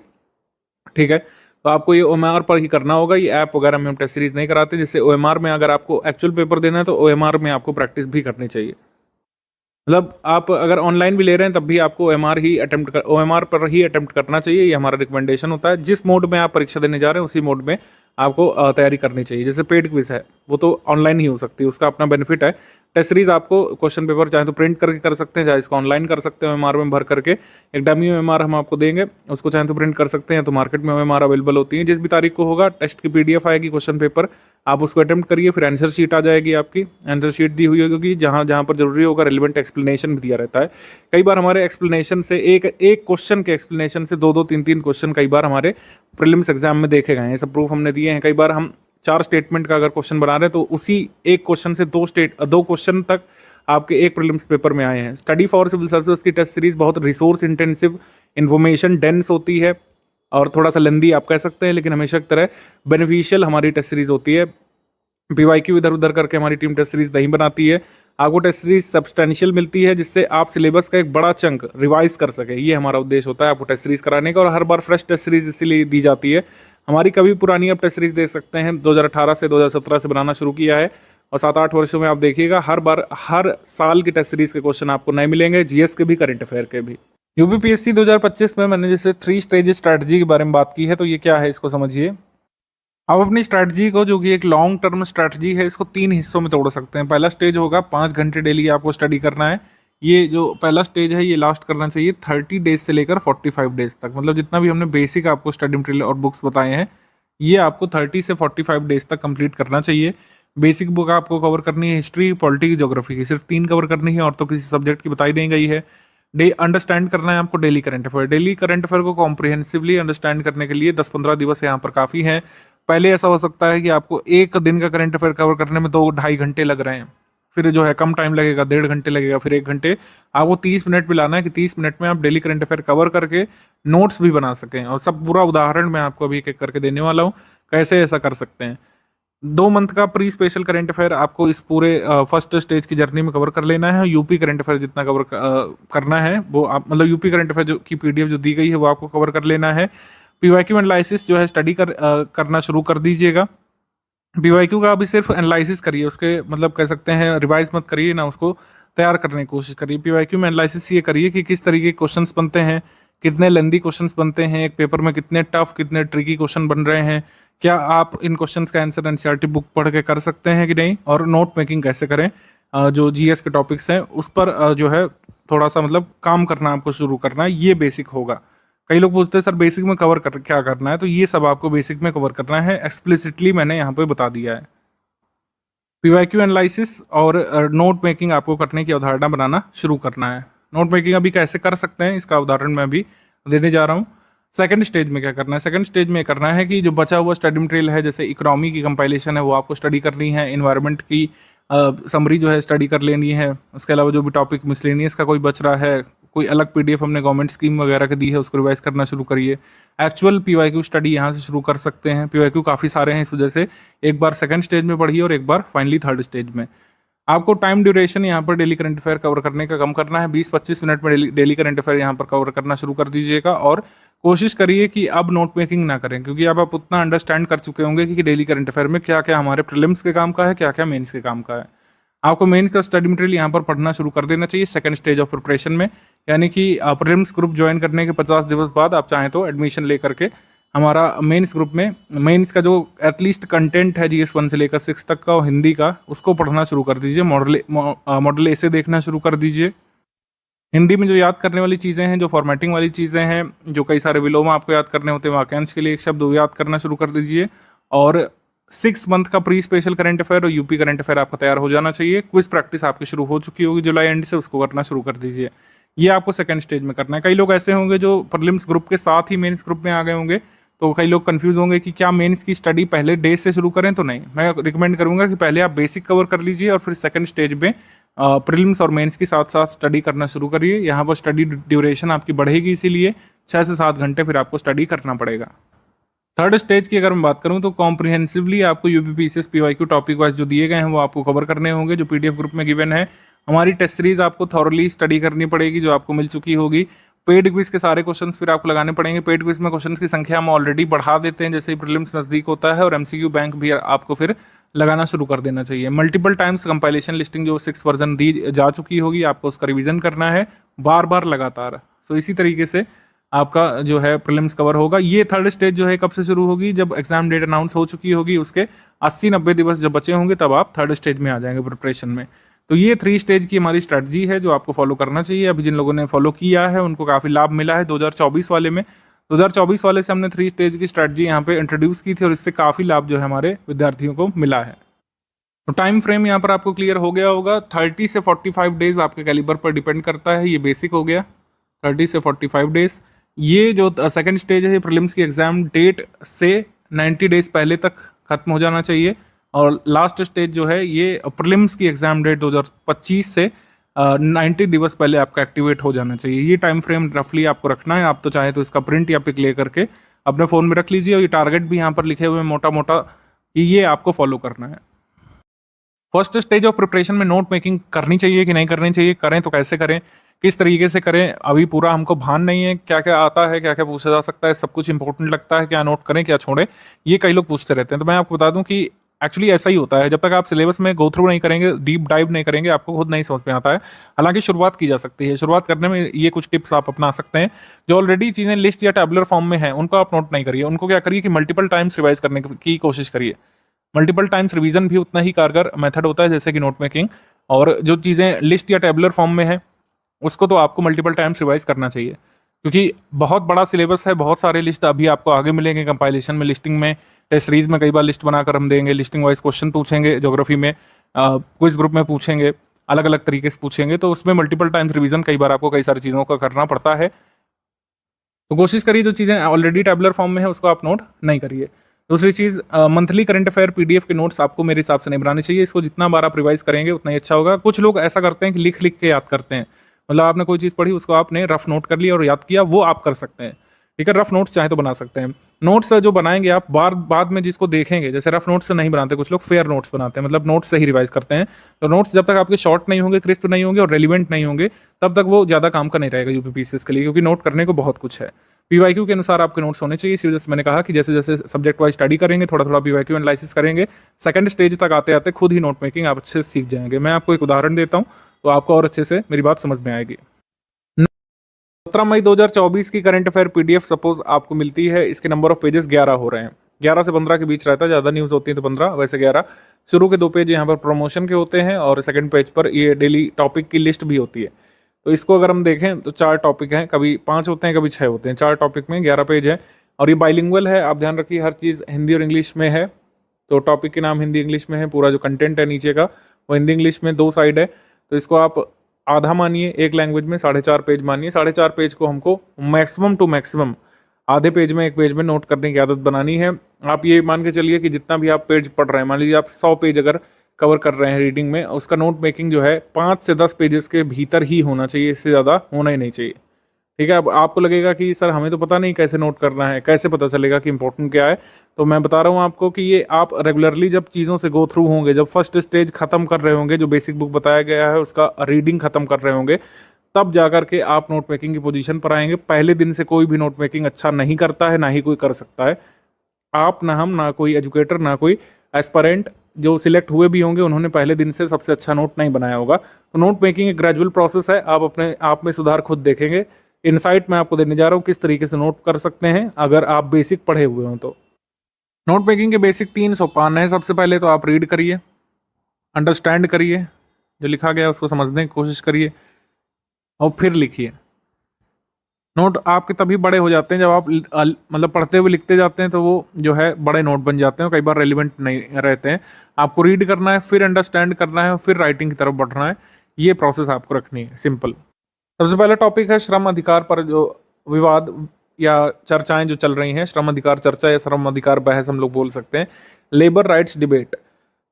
ठीक है। तो आपको ये ओएमआर पर ही करना होगा। ये ऐप वगैरह में हम टेस्ट सीरीज नहीं कराते, जिससे ओएमआर में अगर आपको एक्चुअल पेपर देना है तो ओएमआर में आपको प्रैक्टिस भी करनी चाहिए। मतलब आप अगर ऑनलाइन भी ले रहे हैं तब भी आपको ओएमआर पर ही अटेम्प्ट करना चाहिए, ये हमारा रिकमेंडेशन होता है। जिस मोड में आप परीक्षा देने जा रहे हैं उसी मोड में आपको तैयारी करनी चाहिए। जैसे पेड क्विज है वो तो ऑनलाइन ही हो सकती है, उसका अपना बेनिफिट है। टेस्ट सीरीज आपको क्वेश्चन पेपर चाहे तो प्रिंट करके कर सकते हैं, चाहे इसको ऑनलाइन कर सकते हैं ओएमआर में भर करके। एक डमी ओएमआर हम आपको देंगे, उसको चाहे तो प्रिंट कर सकते हैं, तो मार्केट में ओएमआर अवेलेबल होती है। जिस भी तारीख को होगा टेस्ट की पीडीएफ आएगी, क्वेश्चन पेपर, आप उसको अटेम्प्ट करिए, फिर आंसर शीट आ जाएगी। आपकी आंसर शीट दी हुई होगी, जहाँ जहाँ पर जरूरी होगा रेलिवेंट एक्सप्लेनेशन भी दिया रहता है। कई बार हमारे एक्सप्लेनेशन से एक क्वेश्चन के एक्सप्लेनेशन से 2-2, 3-3 क्वेश्चन कई बार हमारे प्रीलिम्स एग्जाम में देखे गए हैं। सब प्रूफ हमने दिए हैं। कई बार हम 4 स्टेटमेंट का अगर क्वेश्चन बना रहे हैं तो उसी एक क्वेश्चन से 2 क्वेश्चन तक आपके एक प्रीलिम्स पेपर में आए हैं। स्टडी फॉर सिविल सर्विसेज की टेस्ट सीरीज बहुत रिसोर्स इंटेंसिव, इन्फॉर्मेशन डेंस होती है और थोड़ा सा लेंदी आप कह सकते हैं, लेकिन हमेशा की तरह बेनिफिशियल हमारी टेस्ट सीरीज होती है। पीवाईक्यू इधर उधर करके हमारी टीम टेस्ट सीरीज नहीं बनाती है। आपको टेस्ट सीरीज सब्सटेंशियल मिलती है, जिससे आप सिलेबस का एक बड़ा चंक रिवाइज कर सके। ये हमारा उद्देश्य होता है आपको टेस्ट सीरीज कराने का, और हर बार फ्रेश टेस्ट सीरीज इसीलिए दी जाती है। हमारी कभी पुरानी आप टेस्ट सीरीज देख सकते हैं, 2018 से 2017 से बनाना शुरू किया है, और 7-8 वर्षों में आप देखिएगा हर साल की टेस्ट सीरीज के क्वेश्चन आपको नए मिलेंगे, जीएस के भी, करंट अफेयर के भी। यूपीपीएससी 2025 में मैंने जैसे 3 स्टेज स्ट्रैटेजी के बारे में बात की है, तो ये क्या है इसको समझिए। आप अपनी स्ट्रैटेजी को, जो कि एक लॉन्ग टर्म स्ट्रैटेजी है, इसको 3 हिस्सों में तोड़ सकते हैं। पहला स्टेज होगा 5 घंटे डेली आपको स्टडी करना है। ये जो पहला स्टेज है ये लास्ट करना चाहिए 30 डेज से लेकर 45 डेज तक। मतलब जितना भी हमने बेसिक आपको स्टडी मटेरियल और बुक्स बताए हैं, ये आपको 30 से 45 डेज तक कंप्लीट करना चाहिए। बेसिक बुक आपको कवर करनी है हिस्ट्री, पॉलिटी, ज्योग्राफी की, सिर्फ 3 कवर करनी है, और तो किसी सब्जेक्ट की बताई नहीं गई है। अंडरस्टैंड करना है आपको daily current affair. Daily current affair को कॉम्प्रिहेंसिवली अंडरस्टैंड करने के लिए 10-15 दिवस यहाँ पर काफ़ी हैं। पहले ऐसा हो सकता है कि आपको एक दिन का करंट अफेयर कवर करने में 2-2.5 घंटे लग रहे हैं, फिर जो है कम टाइम लगेगा, 1.5 घंटे लगेगा, फिर 1 घंटे। आपको 30 मिनट भी लाना है कि 30 मिनट में आप डेली करंट अफेयर कवर करके नोट्स भी बना सकें। और सब पूरा उदाहरण मैं आपको अभी एक करके देने वाला हूँ कैसे ऐसा कर सकते हैं। 2 मंथ का प्री स्पेशल करंट अफेयर आपको इस पूरे फर्स्ट स्टेज की जर्नी में कवर कर लेना है। यूपी करंट अफेयर जितना कवर करना है वो आप, मतलब यूपी करंट अफेयर की पीडीएफ जो दी गई है वो आपको कवर कर लेना है। पीवाईक्यू एनालिसिस जो है स्टडी करना शुरू कर दीजिएगा। पीवाईक्यू का अभी सिर्फ एनालिसिस करिए, उसके मतलब कह सकते हैं रिवाइज मत करिए ना, उसको तैयार करने की कोशिश करिए। पीवाईक्यू में एनालिसिस ये करिए कि किस तरीके के क्वेश्चंस बनते हैं, कितने लेंदी क्वेश्चंस बनते हैं एक पेपर में, कितने टफ, कितने ट्रिकी क्वेश्चन बन रहे हैं, क्या आप इन क्वेश्चंस का आंसर एनसीईआरटी बुक पढ़ के कर सकते हैं कि नहीं, और नोट मेकिंग कैसे करें। जो जीएस के टॉपिक्स हैं उस पर जो है थोड़ा सा मतलब काम करना आपको शुरू करना है, ये बेसिक होगा। कई लोग पूछते हैं सर बेसिक में क्या करना है, तो ये सब आपको बेसिक में कवर करना है, एक्सप्लिसिटली मैंने यहाँ पे बता दिया है। पीवाईक्यू एनालिसिस और नोट मेकिंग आपको करने की अवधारणा बनाना शुरू करना है। नोट मेकिंग अभी कैसे कर सकते हैं इसका उदाहरण मैं अभी देने जा रहा हूँ। सेकंड स्टेज में क्या करना है, सेकंड स्टेज में करना है कि जो बचा हुआ स्टडी मटेरियल है, जैसे इकोनॉमी की कंपाइलेशन है वो आपको स्टडी करनी है, इन्वायरमेंट की समरी जो है स्टडी कर लेनी है, उसके अलावा जो भी टॉपिक मिसलेनियस का कोई बच रहा है, कोई अलग पीडीएफ हमने गवर्नमेंट स्कीम वगैरह की दी है उसको रिवाइज करना शुरू करिए। एक्चुअल पीवाईक्यू स्टडी यहाँ से शुरू कर सकते हैं, पीवाईक्यू काफ़ी सारे हैं, इस वजह से एक बार सेकंड स्टेज में पढ़िए और एक बार फाइनली थर्ड स्टेज में। आपको टाइम ड्यूरेशन यहाँ पर डेली करंट अफेयर कवर करने का कम करना है, 20-25 मिनट में डेली करंट अफेयर यहाँ पर कवर करना शुरू कर दीजिएगा। और कोशिश करिए कि अब नोट मेकिंग ना करें, क्योंकि अब आप उतना अंडरस्टैंड कर चुके होंगे कि डेली करंट अफेयर में क्या क्या हमारे प्रीलिम्स के काम का है, क्या क्या मेंस के काम का है। आपको मेंस का स्टडी मटेरियल यहाँ पर पढ़ना शुरू कर देना चाहिए सेकंड स्टेज ऑफ प्रिपरेशन में, यानी कि प्रीलिम्स ग्रुप ज्वाइन करने के 50 दिवस बाद आप चाहें तो एडमिशन लेकर के हमारा मेंस ग्रुप में मेंस का जो एटलीस्ट कंटेंट है जीएस 1 से लेकर 6 तक का और हिंदी का, उसको पढ़ना शुरू कर दीजिए। मॉडल ऐसे देखना शुरू कर दीजिए। हिंदी में जो याद करने वाली चीज़ें हैं, जो फॉर्मेटिंग वाली चीज़ें हैं, जो कई सारे विलोम आपको याद करने होते हैं, वाक्यांश के लिए एक शब्द वो याद करना शुरू कर दीजिए। और 6 मंथ का प्री स्पेशल करंट अफेयर और यूपी करंट अफेयर आपका तैयार हो जाना चाहिए। क्विज प्रैक्टिस आपकी शुरू हो चुकी होगी जुलाई एंड से, उसको करना शुरू कर दीजिए। ये आपको सेकंड स्टेज में करना है। कई लोग ऐसे होंगे जो प्रीलिम्स ग्रुप के साथ ही मेंस ग्रुप में आ गए होंगे, तो कई लोग कंफ्यूज होंगे कि क्या मेंस की स्टडी पहले डे से शुरू करें, तो नहीं, मैं रिकमेंड करूंगा कि पहले आप बेसिक कवर कर लीजिए और फिर सेकंड स्टेज में प्रीलिम्स और मेंस के साथ साथ स्टडी करना शुरू करिए। यहाँ पर स्टडी ड्यूरेशन आपकी बढ़ेगी, इसीलिए 6 से 7 घंटे फिर आपको स्टडी करना पड़ेगा। थर्ड स्टेज की अगर मैं बात करूं तो कॉम्प्रिहेंसिवली आपको यूपीपीसीएस पीवाईक्यू टॉपिक वाइज जो दिए गए हैं वो आपको कवर करने होंगे, जो पीडीएफ ग्रुप में गिवन है। हमारी टेस्ट सीरीज आपको थॉरली स्टडी करनी पड़ेगी, जो आपको मिल चुकी होगी। पेड क्विज के सारे क्वेश्चंस फिर आपको लगाने पड़ेंगे। पेड क्विज में क्वेश्चंस की संख्या हम ऑलरेडी बढ़ा देते हैं जैसे ही प्रीलिम्स नजदीक होता है, और एमसीक्यू बैंक भी आपको फिर लगाना शुरू कर देना चाहिए। मल्टीपल टाइम्स कंपाइलेशन लिस्टिंग जो 6 वर्जन दी जा चुकी होगी, आपको उसका रिवीजन करना है बार बार लगातार। सो इसी तरीके से आपका जो है प्रीलिम्स कवर होगा। ये थर्ड स्टेज जो है कब से शुरू होगी, जब एग्जाम डेट अनाउंस हो चुकी होगी, उसके 80-90 दिवस जब बचे होंगे तब आप थर्ड स्टेज में आ जाएंगे प्रिपरेशन में। तो ये 3 स्टेज की हमारी स्ट्रेटजी है जो आपको फॉलो करना चाहिए। अभी जिन लोगों ने फॉलो किया है उनको काफ़ी लाभ मिला है 2024 वाले में। 2024 वाले से हमने 3 स्टेज की स्ट्रेटजी यहाँ पे इंट्रोड्यूस की थी और इससे काफ़ी लाभ जो है हमारे विद्यार्थियों को मिला है। तो टाइम फ्रेम यहाँ पर आपको क्लियर हो गया होगा। 30 से 45 डेज आपके कैलिबर पर डिपेंड करता है, ये बेसिक हो गया 30 से 45 डेज। ये जो सेकंड स्टेज है प्रीलिम्स की एग्जाम डेट से 90 डेज पहले तक खत्म हो जाना चाहिए, और लास्ट स्टेज जो है ये प्रीलिम्स की एग्जाम डेट 2025 से 90 दिवस पहले आपका एक्टिवेट हो जाना चाहिए। ये टाइम फ्रेम रफली आपको रखना है। आप तो चाहे तो इसका प्रिंट या पिक ले करके अपने फ़ोन में रख लीजिए, और ये टारगेट भी यहाँ पर लिखे हुए मोटा मोटा कि ये आपको फॉलो करना है। फर्स्ट स्टेज ऑफ प्रिपरेशन में नोट मेकिंग करनी चाहिए कि नहीं करनी चाहिए, करें तो कैसे करें, किस तरीके से करें, अभी पूरा हमको भान नहीं है। क्या क्या आता है, क्या क्या पूछा जा सकता है, सब कुछ इंपॉर्टेंट लगता है, क्या नोट करें क्या छोड़ें, ये कई लोग पूछते रहते हैं। तो मैं आपको बता दूं कि एक्चुअली ऐसा ही होता है। जब तक आप सिलेबस में गो थ्रू नहीं करेंगे, डीप डाइव नहीं करेंगे, आपको खुद नहीं समझ में आता है। हालांकि शुरुआत की जा सकती है। शुरुआत करने में ये कुछ टिप्स आप अपना सकते हैं। जो ऑलरेडी चीज़ें लिस्ट या टैबुलर फॉर्म में हैं उनको आप नोट नहीं करिए, उनको क्या करिए कि मल्टीपल टाइम्स रिवाइज करने की कोशिश करिए। मल्टीपल टाइम्स रिवीजन भी उतना ही कारगर मेथड होता है जैसे कि नोट मेकिंग। और जो चीज़ें लिस्ट या टेबुलर फॉर्म में है उसको तो आपको मल्टीपल टाइम्स रिवाइज करना चाहिए, क्योंकि बहुत बड़ा सिलेबस है, बहुत सारे लिस्ट अभी आपको आगे मिलेंगे कंपाइलेशन में, लिस्टिंग में, टेस्ट सीरीज में कई बार लिस्ट बनाकर हम देंगे, लिस्टिंग वाइज क्वेश्चन पूछेंगे, ज्योग्राफी में क्विज ग्रुप में पूछेंगे, अलग अलग तरीके से पूछेंगे। तो उसमें मल्टीपल टाइम्स रिवीजन कई बार आपको कई सारी चीज़ों का करना पड़ता है। तो कोशिश करिए जो चीज़ें ऑलरेडी टेबुलर फॉर्म में है उसको आप नोट नहीं करिए। दूसरी चीज़, मंथली करंट अफेयर पीडीएफ के नोट्स आपको मेरे हिसाब से नहीं बनाने चाहिए। इसको जितना बार आप रिवाइज करेंगे उतना ही अच्छा होगा। कुछ लोग ऐसा करते हैं कि लिख लिख के याद करते हैं, मतलब आपने कोई चीज़ पढ़ी उसको आपने रफ नोट कर लिया और याद किया, वो आप कर सकते हैं। ठीक है, रफ नोट्स चाहे तो बना सकते हैं। नोट्स जो बनाएंगे आप बाद में जिसको देखेंगे, जैसे रफ नोट्स से नहीं बनाते, कुछ लोग फेयर नोट्स बनाते हैं, मतलब नोट्स से ही रिवाइज करते हैं। तो नोट्स जब तक आपके शॉर्ट नहीं होंगे, क्रिस्प नहीं होंगे और रेलिवेंट नहीं होंगे, तब तक वो ज़्यादा काम का नहीं रहेगा यूपीपीसीएस के लिए, क्योंकि नोट करने को बहुत कुछ है। पीवाईक्यू के अनुसार आपके नोट्स होने चाहिए। इसी वजह से मैंने कहा कि जैसे जैसे सब्जेक्ट वाइज स्टडी करेंगे, थोड़ा थोड़ा पीवाईक्यू एनालिसिस करेंगे, सेकंड स्टेज तक आते आते खुद ही नोट मेकिंग आप अच्छे से सीख जाएंगे। मैं आपको एक उदाहरण देता हूँ तो आपको और अच्छे से मेरी बात समझ में आएगी। 17 मई 2024 की करंट अफेयर पीडीएफ सपोज आपको मिलती है। इसके नंबर ऑफ पेजेस 11 हो रहे हैं, 11 से 15 के बीच रहता है, ज़्यादा न्यूज़ होती है तो 15, वैसे 11। शुरू के 2 पेज यहाँ पर प्रमोशन के होते हैं और सेकंड पेज पर ये डेली टॉपिक की लिस्ट भी होती है। तो इसको अगर हम देखें तो 4 टॉपिक हैं, कभी 5 होते हैं, कभी 6 होते हैं। 4 टॉपिक में 11 पेज है और ये बाइलिंगुअल है। आप ध्यान रखिए हर चीज़ हिंदी और इंग्लिश में है। तो टॉपिक के नाम हिंदी इंग्लिश में है, पूरा जो कंटेंट है नीचे का वो हिंदी इंग्लिश में 2 साइड है। तो इसको आप आधा मानिए एक लैंग्वेज में, 4.5 पेज मानिए, 4.5 पेज को हमको मैक्सिमम टू मैक्सिमम आधे पेज में, एक पेज में नोट करने की आदत बनानी है। आप ये मान के चलिए कि जितना भी आप पेज पढ़ रहे हैं, मान लीजिए आप 100 पेज अगर कवर कर रहे हैं रीडिंग में, उसका नोट मेकिंग जो है 5 से 10 पेजेस के भीतर ही होना चाहिए, इससे ज़्यादा होना ही नहीं चाहिए। ठीक है। अब आपको लगेगा कि सर हमें तो पता नहीं कैसे नोट करना है, कैसे पता चलेगा कि इंपॉर्टेंट क्या है, तो मैं बता रहा हूँ आपको कि ये आप रेगुलरली जब चीज़ों से गो थ्रू होंगे, जब फर्स्ट स्टेज खत्म कर रहे होंगे, जो बेसिक बुक बताया गया है उसका रीडिंग खत्म कर रहे होंगे, तब जाकर के आप नोट मेकिंग की पोजीशन पर आएंगे। पहले दिन से कोई भी नोट मेकिंग अच्छा नहीं करता है, ना ही कोई कर सकता है। आप ना हम ना कोई एजुकेटर ना कोई एस्पायरेंट जो सिलेक्ट हुए भी होंगे, उन्होंने पहले दिन से सबसे अच्छा नोट नहीं बनाया होगा। तो नोट मेकिंग एक ग्रेजुअल प्रोसेस है, आप अपने आप में सुधार खुद देखेंगे। इनसाइट मैं आपको देने जा रहा हूँ किस तरीके से नोट कर सकते हैं अगर आप बेसिक पढ़े हुए हो तो। नोट मेकिंग के बेसिक 3 सोपान है। सबसे पहले तो आप रीड करिए, अंडरस्टैंड करिए, जो लिखा गया है उसको समझने की कोशिश करिए और फिर लिखिए। नोट आपके तभी बड़े हो जाते हैं जब आप मतलब पढ़ते हुए लिखते जाते हैं, तो वो जो है बड़े नोट बन जाते हैं, कई बार रेलिवेंट नहीं रहते हैं। आपको रीड करना है, फिर अंडरस्टैंड करना है और फिर राइटिंग की तरफ बढ़ना है। ये प्रोसेस आपको रखनी है, सिंपल। सबसे पहला टॉपिक है श्रम अधिकार पर जो विवाद या चर्चाएं जो चल रही हैं, श्रम अधिकार चर्चा या श्रम अधिकार बहस हम लोग बोल सकते हैं, लेबर राइट्स डिबेट।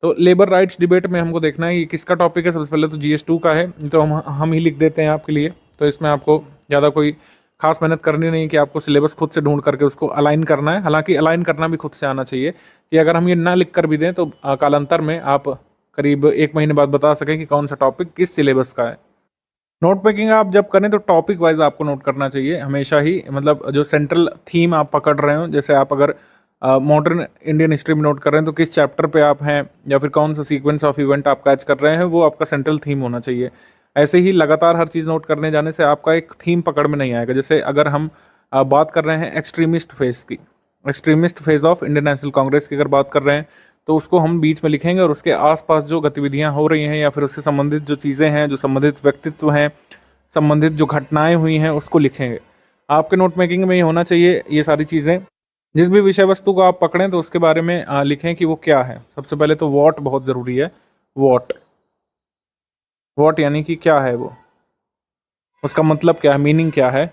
तो लेबर राइट्स डिबेट में हमको देखना है ये किसका टॉपिक है। सबसे पहले तो GS2 का है, तो हम ही लिख देते हैं आपके लिए। तो इसमें आपको ज़्यादा कोई खास मेहनत करनी नहीं कि आपको सिलेबस खुद से ढूंढ करके उसको अलाइन करना है। हालांकि अलाइन करना भी खुद से आना चाहिए कि अगर हम ये ना लिख कर भी दें तो कालांतर में आप करीब 1 महीने बाद बता सकें कि कौन सा टॉपिक किस सिलेबस का है। नोट मेकिंग आप जब करें तो टॉपिक वाइज आपको नोट करना चाहिए हमेशा ही, मतलब जो सेंट्रल थीम आप पकड़ रहे हो। जैसे आप अगर मॉडर्न इंडियन हिस्ट्री में नोट कर रहे हैं तो किस चैप्टर पे आप हैं या फिर कौन सा सीक्वेंस ऑफ इवेंट आप कैच कर रहे हैं, वो आपका सेंट्रल थीम होना चाहिए। ऐसे ही लगातार हर चीज़ नोट करने जाने से आपका एक थीम पकड़ में नहीं आएगा। जैसे अगर हम बात कर रहे हैं एक्सट्रीमिस्ट फेज की, extremist phase of Indian national Congress की अगर बात कर रहे हैं, तो उसको हम बीच में लिखेंगे और उसके आसपास जो गतिविधियां हो रही हैं या फिर उससे संबंधित जो चीज़ें हैं, जो संबंधित व्यक्तित्व हैं, संबंधित जो घटनाएं हुई हैं, उसको लिखेंगे। आपके नोट मेकिंग में ये होना चाहिए ये सारी चीज़ें। जिस भी विषय वस्तु को आप पकड़ें तो उसके बारे में लिखें कि वो क्या है। सबसे पहले तो वॉट बहुत ज़रूरी है। वॉट, वॉट यानी कि क्या है वो, उसका मतलब क्या है, मीनिंग क्या है।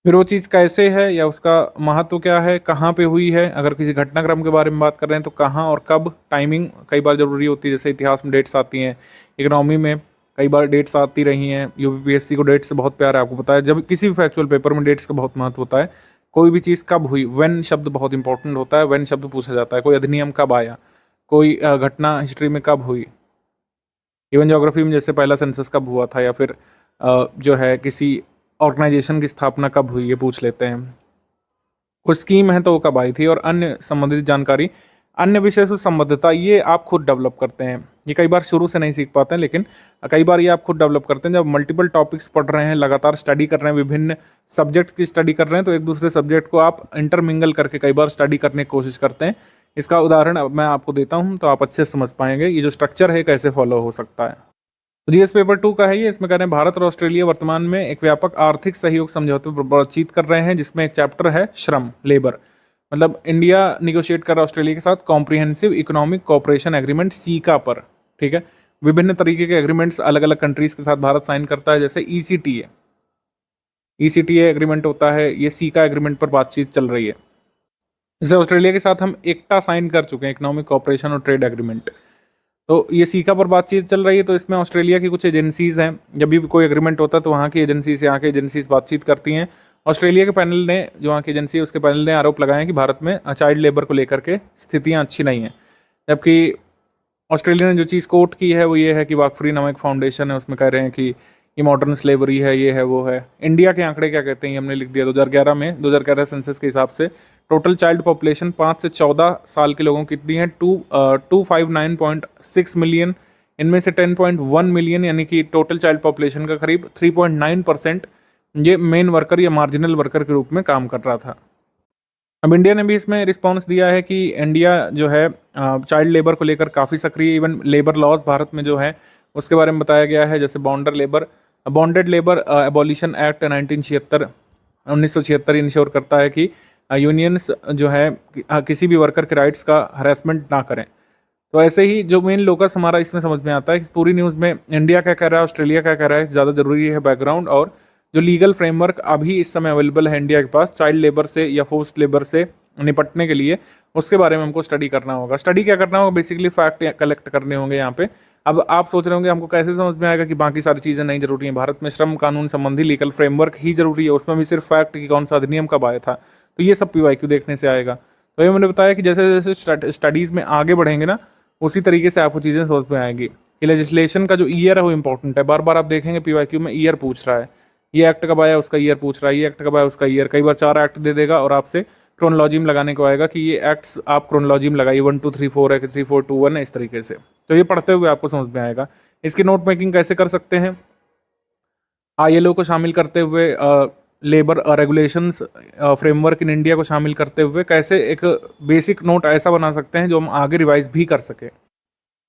फिर वो चीज़ कैसे है या उसका महत्व क्या है, कहाँ पे हुई है। अगर किसी घटनाक्रम के बारे में बात कर रहे हैं तो कहाँ और कब, टाइमिंग कई बार ज़रूरी होती है। जैसे इतिहास में डेट्स आती हैं, इकोनॉमी में कई बार डेट्स आती रही हैं। UPSC को डेट्स से बहुत प्यार है, आपको पता है। जब किसी भी फैक्चुअल पेपर में डेट्स का बहुत महत्व होता है। कोई भी चीज़ कब हुई, व्हेन शब्द बहुत इंपॉर्टेंट होता है। व्हेन शब्द पूछा जाता है, कोई अधिनियम कब आया, कोई घटना हिस्ट्री में कब हुई। इवन ज्योग्राफी में जैसे पहला सेंसस कब हुआ था, या फिर जो है किसी ऑर्गेनाइजेशन की स्थापना कब हुई, ये पूछ लेते हैं। कोई स्कीम है तो वो कब आई थी, और अन्य संबंधित जानकारी, अन्य विषय से संबद्धता, ये आप खुद डेवलप करते हैं। ये कई बार शुरू से नहीं सीख पाते हैं, लेकिन कई बार ये आप खुद डेवलप करते हैं। जब मल्टीपल टॉपिक्स पढ़ रहे हैं, लगातार स्टडी कर रहे हैं, विभिन्न सब्जेक्ट्स की स्टडी कर रहे हैं, तो एक दूसरे सब्जेक्ट को आप इंटरमिंगल करके कई बार स्टडी करने की कोशिश करते हैं। इसका उदाहरण अब मैं आपको देता हूँ तो आप अच्छे से समझ पाएंगे ये जो स्ट्रक्चर है कैसे फॉलो हो सकता है। तो GS पेपर 2 का है ये। इसमें कह रहे हैं भारत और ऑस्ट्रेलिया वर्तमान में एक व्यापक आर्थिक सहयोग समझौते पर बातचीत कर रहे हैं, जिसमें एक चैप्टर है श्रम, लेबर। मतलब इंडिया निगोशिएट कर रहा है ऑस्ट्रेलिया के साथ comprehensive economic cooperation agreement, caeca पर। ठीक है। विभिन्न तरीके के एग्रीमेंट्स अलग अलग कंट्रीज के साथ भारत साइन करता है। जैसे ECTA एग्रीमेंट होता है, ये सीका एग्रीमेंट पर बातचीत चल रही है। जैसे ऑस्ट्रेलिया के साथ हम एकटा साइन कर चुके हैं, इकोनॉमिक कोऑपरेशन और ट्रेड एग्रीमेंट। तो ये सीका पर बातचीत चल रही है। तो इसमें ऑस्ट्रेलिया की कुछ एजेंसीज हैं, जब भी कोई एग्रीमेंट होता है तो वहाँ की एजेंसी से यहाँ की एजेंसीज बातचीत करती हैं। ऑस्ट्रेलिया के पैनल ने, जो वहाँ की एजेंसी है उसके पैनल ने आरोप लगाया कि भारत में चाइल्ड लेबर को लेकर के स्थितियाँ अच्छी नहीं हैं। जबकि ऑस्ट्रेलिया ने जो चीज़ कोट की है वो ये है कि वाकफरी नामक फाउंडेशन है, उसमें कह रहे हैं कि ये मॉडर्न स्लेवरी है, ये है, वो है। इंडिया के आंकड़े क्या कहते हैं ये हमने लिख दिया। 2011 में 2011 सेंसस के हिसाब से टोटल चाइल्ड पॉपुलेशन 5 से 14 साल के लोगों की कितनी है, 259.6 मिलियन। इनमें से 10.1 मिलियन यानी कि टोटल चाइल्ड पॉपुलेशन का करीब 3.9% ये मेन वर्कर या मार्जिनल वर्कर के रूप में काम कर रहा था। अब इंडिया ने भी इसमें रिस्पांस दिया है कि इंडिया जो है चाइल्ड लेबर को लेकर काफ़ी सक्रिय। इवन लेबर लॉज भारत में जो है उसके बारे में बताया गया है। जैसे bonded labour abolition act 1976 ensure करता है कि यूनियंस जो है किसी भी वर्कर के राइट्स का हरासमेंट ना करें। तो ऐसे ही जो मेन लोकस हमारा इसमें समझ में आता है कि पूरी न्यूज़ में इंडिया क्या कह रहा है, ऑस्ट्रेलिया क्या कह रहा है, ज़्यादा जरूरी है बैकग्राउंड, और जो लीगल फ्रेमवर्क अभी इस समय अवेलेबल है इंडिया के पास चाइल्ड लेबर से या फोर्स्ड लेबर से निपटने के लिए, उसके बारे में हमको स्टडी करना होगा। स्टडी क्या करना होगा, बेसिकली फैक्ट कलेक्ट करने होंगे यहाँ पे। अब आप सोच रहे होंगे हमको कैसे समझ में आएगा कि बाकी सारी चीज़ें नहीं जरूरी हैं, भारत में श्रम कानून संबंधी लीगल फ्रेमवर्क ही जरूरी है, उसमें भी सिर्फ फैक्ट कि कौन सा अधिनियम कब आया था, तो ये सब PYQ देखने से आएगा। तो ये मैंने बताया कि जैसे जैसे स्टडीज़ में आगे बढ़ेंगे ना, उसी तरीके से आपको चीज़ें समझ में आएंगी कि लेजिस्लेशन का जो ईयर है वो इंपॉर्टेंट है। बार बार आप देखेंगे PYQ में ईयर पूछ रहा है, ये एक्ट कब आया उसका ईयर पूछ रहा है, ये एक्ट कब आया उसका ईयर, कई बार 4 एक्ट दे देगा और आपसे क्रोनोलॉजी में लगाने को आएगा कि ये एक्ट्स आप क्रोनोलॉजी में लगाइए, 1 2 3 4 है कि 3 4 2 1 है, इस तरीके से। तो ये पढ़ते हुए आपको समझ में आएगा। इसकी नोट मेकिंग कैसे कर सकते हैं, ILO को शामिल करते हुए, labour regulations framework in India को शामिल करते हुए कैसे एक बेसिक नोट ऐसा बना सकते हैं जो हम आगे रिवाइज भी कर सकें।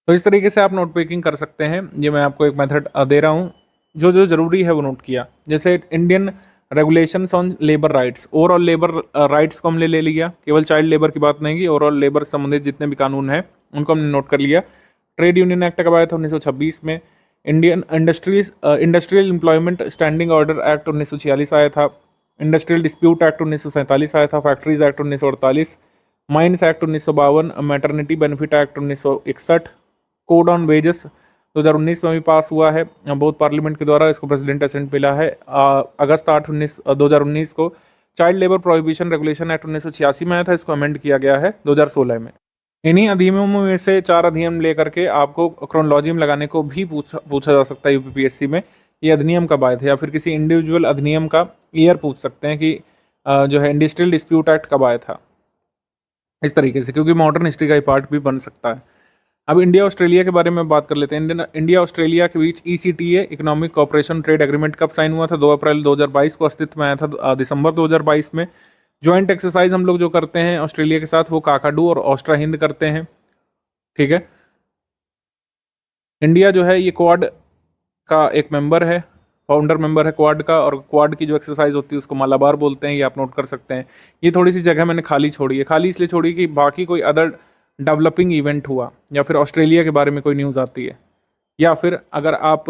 तो इस तरीके से आप नोट मेकिंग कर सकते हैं। ये मैं आपको एक मेथड दे रहा हूँ, जो जो जरूरी है वो नोट किया। जैसे Indian regulations on labour rights, overall labour rights को हमने ले लिया, केवल चाइल्ड लेबर की बात नहीं की, ओवरऑल लेबर से संबंधित जितने भी कानून हैं उनको हमने नोट कर लिया। ट्रेड यूनियन एक्ट कब आया था, 1926 में। Indian industrial employment standing order act 1946 आया था। इंडस्ट्रियल डिस्प्यूट एक्ट 1947 आया था। Factories act 1948, mines act 1952, maternity benefit act 1961, code on wages 2019 में भी पास हुआ है बहुत पार्लियामेंट के द्वारा, इसको प्रेसिडेंट असेंट मिला है अगस्त 8 2019 को। Child labour prohibition regulation act 1986 में आया था, इसको अमेंड किया गया है 2016 में। इन्हीं अधिनियमों में से 4 अधिनियम लेकर के आपको क्रोनोलॉजी में लगाने को भी पूछा जा सकता है UPPSC में, ये अधिनियम कब आए थे, या फिर किसी इंडिविजुअल अधिनियम का ईयर पूछ सकते हैं कि जो है इंडस्ट्रियल डिस्प्यूट एक्ट कब आया था, इस तरीके से, क्योंकि मॉडर्न हिस्ट्री का ही पार्ट भी बन सकता है। अब इंडिया ऑस्ट्रेलिया के बारे में बात कर लेते हैं। इंडिया ऑस्ट्रेलिया के बीच ECTA economic cooperation trade agreement कब साइन हुआ था, 2 अप्रैल 2022 को अस्तित्व में आया था, दिसंबर 2022 में। ज्वाइंट एक्सरसाइज हम लोग जो करते हैं ऑस्ट्रेलिया के साथ वो काकाडू और ऑस्ट्रा हिंद करते हैं, ठीक है। इंडिया जो है ये क्वाड का एक मेंबर है, फाउंडर मेंबर है क्वाड का, और क्वाड की जो एक्सरसाइज होती है उसको मालाबार बोलते हैं, ये आप नोट कर सकते हैं। ये थोड़ी सी जगह मैंने खाली छोड़ी है, खाली इसलिए छोड़ी कि बाकी कोई अदर डेवलपिंग इवेंट हुआ या फिर ऑस्ट्रेलिया के बारे में कोई न्यूज़ आती है, या फिर अगर आप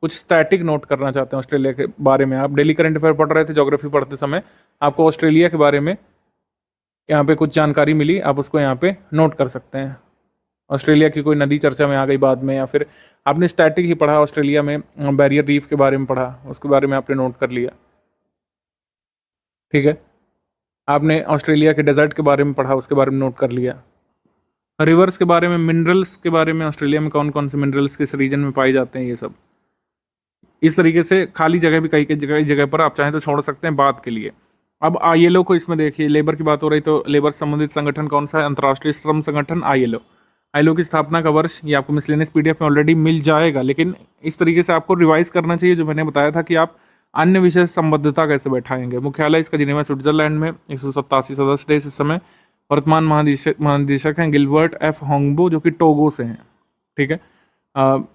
कुछ स्टैटिक नोट करना चाहते हैं ऑस्ट्रेलिया के बारे में, आप डेली करंट अफेयर पढ़ रहे थे ज्योग्राफी पढ़ते समय, आपको ऑस्ट्रेलिया के बारे में यहाँ पे कुछ जानकारी मिली, आप उसको यहाँ पे नोट कर सकते हैं। ऑस्ट्रेलिया की कोई नदी चर्चा में आ गई बाद में, या फिर आपने स्टैटिक ही पढ़ा, ऑस्ट्रेलिया में बैरियर रीफ के बारे में पढ़ा, उसके बारे में आपने नोट कर लिया, ठीक है। आपने ऑस्ट्रेलिया के डेजर्ट के बारे में पढ़ा, उसके बारे में नोट कर लिया। रिवर्स के बारे में, मिनरल्स के बारे में, ऑस्ट्रेलिया में कौन कौन से मिनरल्स किस रीजन में पाए जाते हैं, ये सब। इस तरीके से खाली जगह भी कई जगह पर आप चाहें तो छोड़ सकते हैं बात के लिए। अब ILO को इसमें देखिए, लेबर की बात हो रही तो लेबर संबंधित संगठन कौन सा है, अंतर्राष्ट्रीय श्रम संगठन ILO की स्थापना का वर्ष ये आपको मिसलेनियस PDF में ऑलरेडी मिल जाएगा, लेकिन इस तरीके से आपको रिवाइज करना चाहिए, जो मैंने बताया था कि आप अन्य विषय संबद्धता कैसे बैठाएंगे। मुख्यालय इसका जिनेवा स्विट्जरलैंड में, 187 सदस्य देश इस समय। वर्तमान महानिदेशक हैं गिलबर्ट F होंगबो, जो कि टोगो से हैं, ठीक है।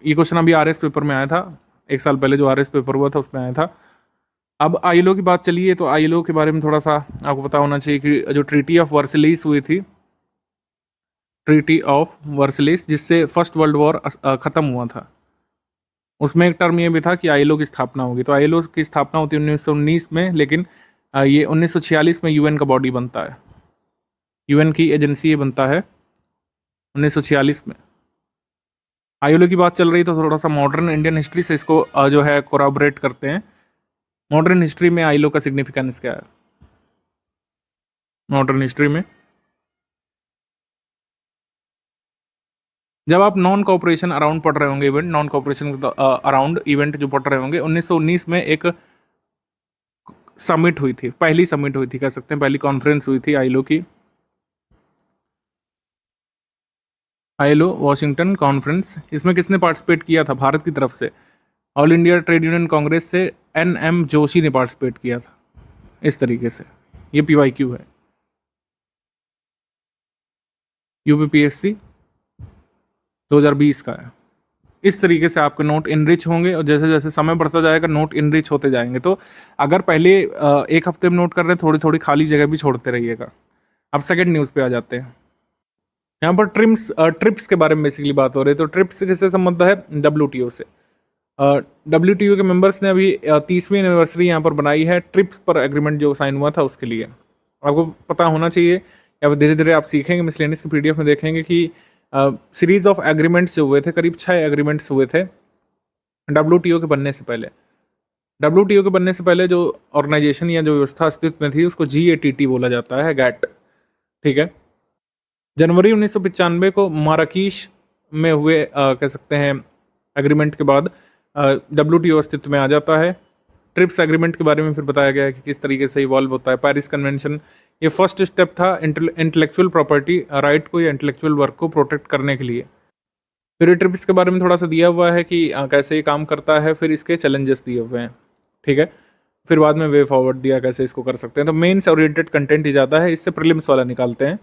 ये क्वेश्चन अभी RS पेपर में आया था, 1 साल पहले जो RS पेपर हुआ था उसमें आया था। अब ILO की बात चलिए, तो ILO के बारे में थोड़ा सा आपको पता होना चाहिए कि जो ट्रीटी ऑफ वर्सलिस हुई थी, ट्रीटी ऑफ वर्सलिस, जिससे फर्स्ट वर्ल्ड वॉर ख़त्म हुआ था, उसमें एक टर्म ये भी था कि ILO की स्थापना होगी। तो ILO की स्थापना होती है 1919 में, लेकिन ये 1946 में UN का बॉडी बनता है, UN की एजेंसी ये बनता है 1946 में। ILO की बात चल रही तो थोड़ा सा मॉडर्न इंडियन हिस्ट्री से इसको जो है कोराबरेट करते हैं। मॉडर्न हिस्ट्री में ILO का सिग्निफिकेंस क्या है, मॉडर्न हिस्ट्री में जब आप नॉन कॉपरेशन अराउंड पढ़ रहे होंगे, event non cooperation around event जो पढ़ रहे होंगे, 1919 में एक समिट हुई थी, पहली समिट हुई थी कह सकते हैं, पहली कॉन्फ्रेंस हुई थी ILO की, ILO वॉशिंगटन कॉन्फ्रेंस। इसमें किसने पार्टिसिपेट किया था भारत की तरफ से, all India trade union Congress से NM जोशी ने पार्टिसिपेट किया था। इस तरीके से ये PYQ है, UPPSC 2020 का है। इस तरीके से आपके नोट इनरिच होंगे, और जैसे जैसे समय बढ़ता जाएगा नोट इनरिच होते जाएंगे। तो अगर पहले एक हफ्ते में नोट कर रहे हैं, थोड़ी थोड़ी खाली जगह भी छोड़ते रहिएगा। अब सेकंड न्यूज़ पे आ जाते हैं। यहाँ पर ट्रिप्स के बारे में बेसिकली बात हो रही है। तो ट्रिप्स से किससे संबंध है? WTO से। WTO के मेंबर्स ने अभी 30वीं एनिवर्सरी यहाँ पर बनाई है ट्रिप्स पर एग्रीमेंट जो साइन हुआ था उसके लिए। आपको पता होना चाहिए या फिर धीरे धीरे आप सीखेंगे, मिसलेनियस की PDF में देखेंगे कि सीरीज ऑफ एग्रीमेंट्स जो हुए थे, करीब 6 एग्रीमेंट्स हुए थे WTO के बनने से पहले। WTO के बनने से पहले जो ऑर्गेनाइजेशन या जो व्यवस्था अस्तित्व में थी उसको GATT बोला जाता है, GATT, ठीक है। जनवरी 1995 को माराकीश में हुए कह सकते हैं एग्रीमेंट के बाद WTO अस्तित्व में आ जाता है। ट्रिप्स एग्रीमेंट के बारे में फिर बताया गया है कि किस तरीके से इवॉल्व होता है। पेरिस कन्वेंशन ये फर्स्ट स्टेप था इंटेलेक्चुअल प्रॉपर्टी राइट को या इंटेलेक्चुअल वर्क को प्रोटेक्ट करने के लिए। फिर ट्रिप्स के बारे में थोड़ा सा दिया हुआ है कि कैसे ये काम करता है, फिर इसके चैलेंजेस दिए हुए हैं, ठीक है। फिर बाद में वे फॉरवर्ड दिया कैसे इसको कर सकते हैं। तो मेन्स ओरिएंटेड कंटेंट ही ज़्यादा है, इससे प्रीलिम्स वाला निकालते हैं।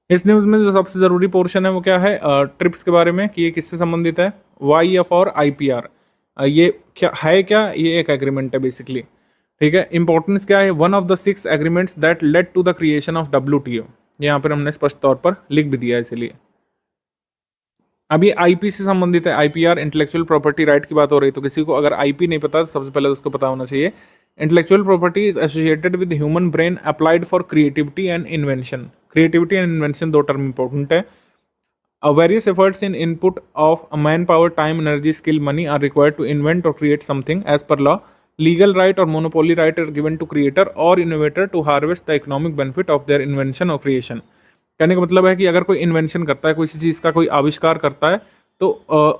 इस न्यूज़ में जो सबसे ज़रूरी पोर्शन है वो क्या है? ट्रिप्स के बारे में कि ये किससे संबंधित है। YF और IPR ये क्या है? क्या ये एक एग्रीमेंट है बेसिकली, ठीक है। इंपॉर्टेंस क्या है? One of the 6 agreements that led to the creation of WTO। यहाँ पर हमने स्पष्ट तौर पर लिख भी दिया है इसलिए। अभी IP से संबंधित है, IPR इंटेलेक्चुअल प्रॉपर्टी राइट की बात हो रही। तो किसी को अगर IP नहीं पता तो सबसे पहले उसको पता होना चाहिए intellectual property is associated with human brain applied for creativity and invention. Creativity and invention दो टर्म इंपॉर्टेंट है। Various efforts in input of manpower, time, energy, skill, money are required to invent or create something as per law. Legal right or monopoly right are given to creator or innovator to harvest the economic benefit of their invention or creation. कहने का मतलब है कि अगर कोई इन्वेंशन करता है, किसी चीज़ का कोई आविष्कार करता है, तो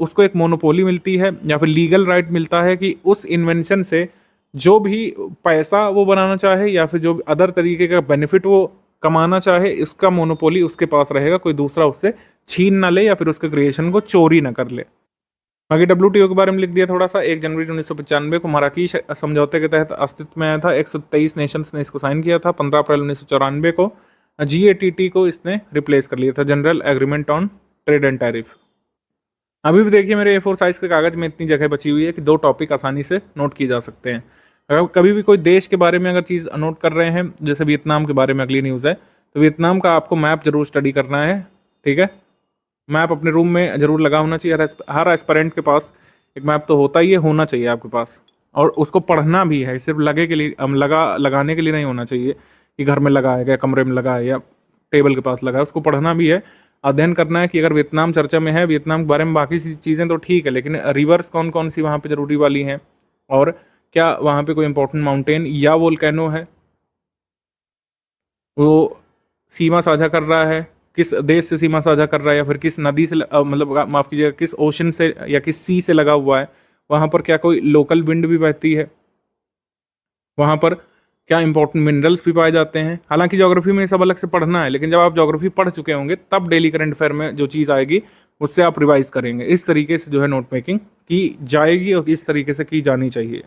उसको एक मोनोपोली मिलती है या फिर लीगल राइट मिलता है कि उस इन्वेंशन से जो भी पैसा वो बनाना चाहे या फिर जो अदर तरीके का बेनिफिट वो कमाना चाहे, इसका मोनोपोली उसके पास रहेगा, कोई दूसरा उससे छीन ना ले या फिर उसके क्रिएशन को चोरी ना कर ले। बाकी WTO के बारे में लिख दिया थोड़ा सा। 1 जनवरी 1995 को माराकीश समझौते के तहत अस्तित्व में आया था। 123 नेशंस ने इसको साइन किया था। 15 अप्रैल 1994 को GATT को इसने रिप्लेस कर लिया था, general agreement on trade and tariff. अभी भी देखिए मेरे A4 साइज के कागज में इतनी जगह बची हुई है कि 2 टॉपिक आसानी से नोट किए जा सकते हैं। अगर कभी भी कोई देश के बारे में अगर चीज़ नोट कर रहे हैं, जैसे वियतनाम के बारे में अगली न्यूज़ है, तो वियतनाम का आपको मैप जरूर स्टडी करना है, ठीक है। मैप अपने रूम में जरूर लगा होना चाहिए। हर एस्पिरेंट के पास एक मैप तो होता ही है, होना चाहिए आपके पास, और उसको पढ़ना भी है। सिर्फ लगे के लिए लगाने के लिए नहीं होना चाहिए कि घर में लगा है या कमरे में लगा है या टेबल के पास लगा है, उसको पढ़ना भी है, अध्ययन करना है कि अगर वियतनाम चर्चा में है, वियतनाम के बारे में बाकी चीज़ें तो ठीक है, लेकिन रिवर्स कौन कौन सी वहाँ पे ज़रूरी वाली हैं, और क्या वहाँ पे कोई इंपॉर्टेंट माउंटेन या वोल्केनो है, वो सीमा साझा कर रहा है, किस देश से सीमा साझा कर रहा है, या फिर किस नदी से मतलब माफ़ कीजिएगा किस ओशन से या किस सी से लगा हुआ है, वहाँ पर क्या कोई लोकल विंड भी बहती है, वहाँ पर क्या इंपॉर्टेंट मिनरल्स भी पाए जाते हैं। हालांकि ज्योग्राफी में सब अलग से पढ़ना है, लेकिन जब आप ज्योग्राफी पढ़ चुके होंगे तब डेली करंट अफेयर में जो चीज़ आएगी उससे आप रिवाइज करेंगे। इस तरीके से जो है नोट मेकिंग की जाएगी और इस तरीके से की जानी चाहिए।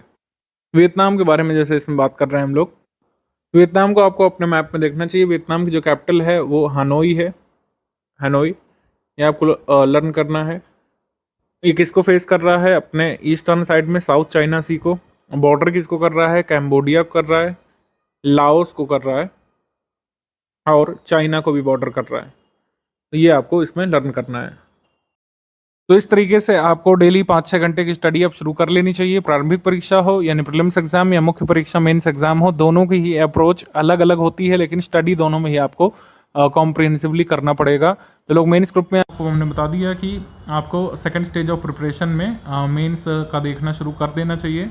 वियतनाम के बारे में जैसे इसमें बात कर रहे हैं हम लोग, वियतनाम को आपको अपने मैप में देखना चाहिए। वियतनाम की जो कैपिटल है वो हनोई है, हनोई, ये आपको लर्न करना है। ये किसको फेस कर रहा है? अपने ईस्टर्न साइड में साउथ चाइना सी को। बॉर्डर किसको कर रहा है? कैम्बोडिया को कर रहा है, लाओस को कर रहा है, और चाइना को भी बॉर्डर कर रहा है। तो ये आपको इसमें लर्न करना है। तो इस तरीके से आपको डेली 5-6 घंटे की स्टडी अब शुरू कर लेनी चाहिए। प्रारंभिक परीक्षा हो यानी प्रीलिम्स एग्जाम या मुख्य परीक्षा मेंस एग्जाम हो, दोनों की ही अप्रोच अलग अलग होती है, लेकिन स्टडी दोनों में ही आपको कॉम्प्रिहेंसिवली करना पड़ेगा। तो लोग मेंस ग्रुप में आपको हमने बता दिया कि आपको सेकंड स्टेज ऑफ प्रिपरेशन में मेंस का देखना शुरू कर देना चाहिए।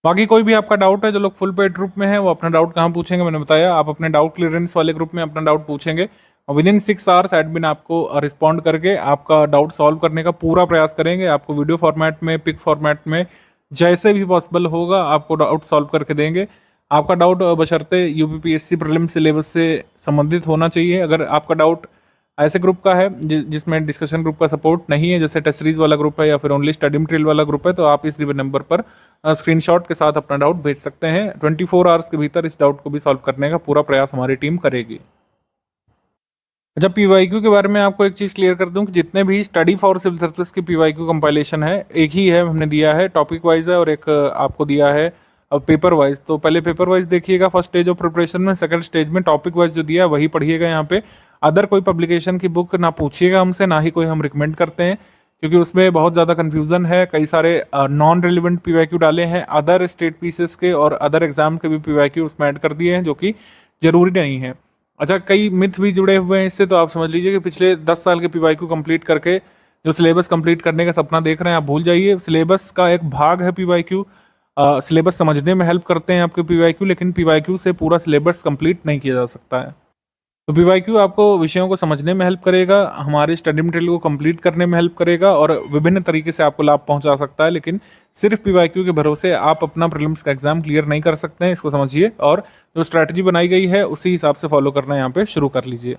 बाकी कोई भी आपका डाउट है, जो लोग फुल पेड ग्रुप में है वो अपना डाउट कहाँ पूछेंगे, मैंने बताया। आप अपने डाउट क्लियरेंस वाले ग्रुप में अपना डाउट पूछेंगे और विद इन 6 आवर्स एडमिन आपको रिस्पॉन्ड करके आपका डाउट सॉल्व करने का पूरा प्रयास करेंगे। आपको वीडियो फॉर्मेट में, पिक फॉर्मेट में, जैसे भी पॉसिबल होगा आपको डाउट सॉल्व करके देंगे। आपका डाउट बशर्ते UPPSC प्रीलिम सिलेबस से संबंधित होना चाहिए। अगर आपका डाउट ऐसे ग्रुप का है जिसमें डिस्कशन ग्रुप का सपोर्ट नहीं है, जैसे टेस्ट सीरीज वाला ग्रुप है या फिर ओनली स्टडी मटेरियल वाला ग्रुप है, तो आप इस गिवन नंबर पर स्क्रीनशॉट के साथ अपना डाउट भेज सकते हैं। 24 आवर्स के भीतर इस डाउट को भी सॉल्व करने का पूरा प्रयास हमारी टीम करेगी। अच्छा, PYQ के बारे में आपको एक चीज़ क्लियर कर दूं कि जितने भी स्टडी फॉर सिविल सर्विस की PYQ कंपाइलेशन है, एक ही है, हमने दिया है, टॉपिक वाइज है, और एक आपको दिया है अब पेपर वाइज, तो पहले पेपर वाइज देखिएगा फर्स्ट स्टेज ऑफ प्रिपरेशन में, सेकंड स्टेज में टॉपिक वाइज जो दिया है वही पढ़िएगा यहाँ पे। अदर कोई पब्लिकेशन की बुक ना पूछिएगा हमसे, ना ही कोई हम रिकमेंड करते हैं, क्योंकि उसमें बहुत ज़्यादा कन्फ्यूज़न है। कई सारे नॉन रिलेवेंट पीवाईक्यू डाले हैं, अदर स्टेट पीसेस के और अदर एग्जाम के भी पीवाईक्यू उसमें ऐड कर दिए हैं, जो कि ज़रूरी नहीं है। अच्छा, कई मिथ भी जुड़े हुए हैं इससे, तो आप समझ लीजिए कि पिछले 10 साल के पीवाईक्यू कंप्लीट करके जो सिलेबस कंप्लीट करने का सपना देख रहे हैं आप भूल जाइए। सिलेबस का एक भाग है पीवाईक्यू, सिलेबस समझने में हेल्प करते हैं आपके पीवाईक्यू, लेकिन पीवाईक्यू से पूरा सिलेबस कंप्लीट नहीं किया जा सकता है। तो पीवाईक्यू आपको विषयों को समझने में हेल्प करेगा, हमारे स्टडी मटेरियल को कंप्लीट करने में हेल्प करेगा और विभिन्न तरीके से आपको लाभ पहुंचा सकता है। लेकिन सिर्फ पीवाईक्यू के भरोसे आप अपना प्रीलिम्स का एग्जाम क्लियर नहीं कर सकते हैं, इसको समझिए और जो स्ट्रैटेजी बनाई गई है उसी हिसाब से फॉलो करना यहाँ पे शुरू कर लीजिए।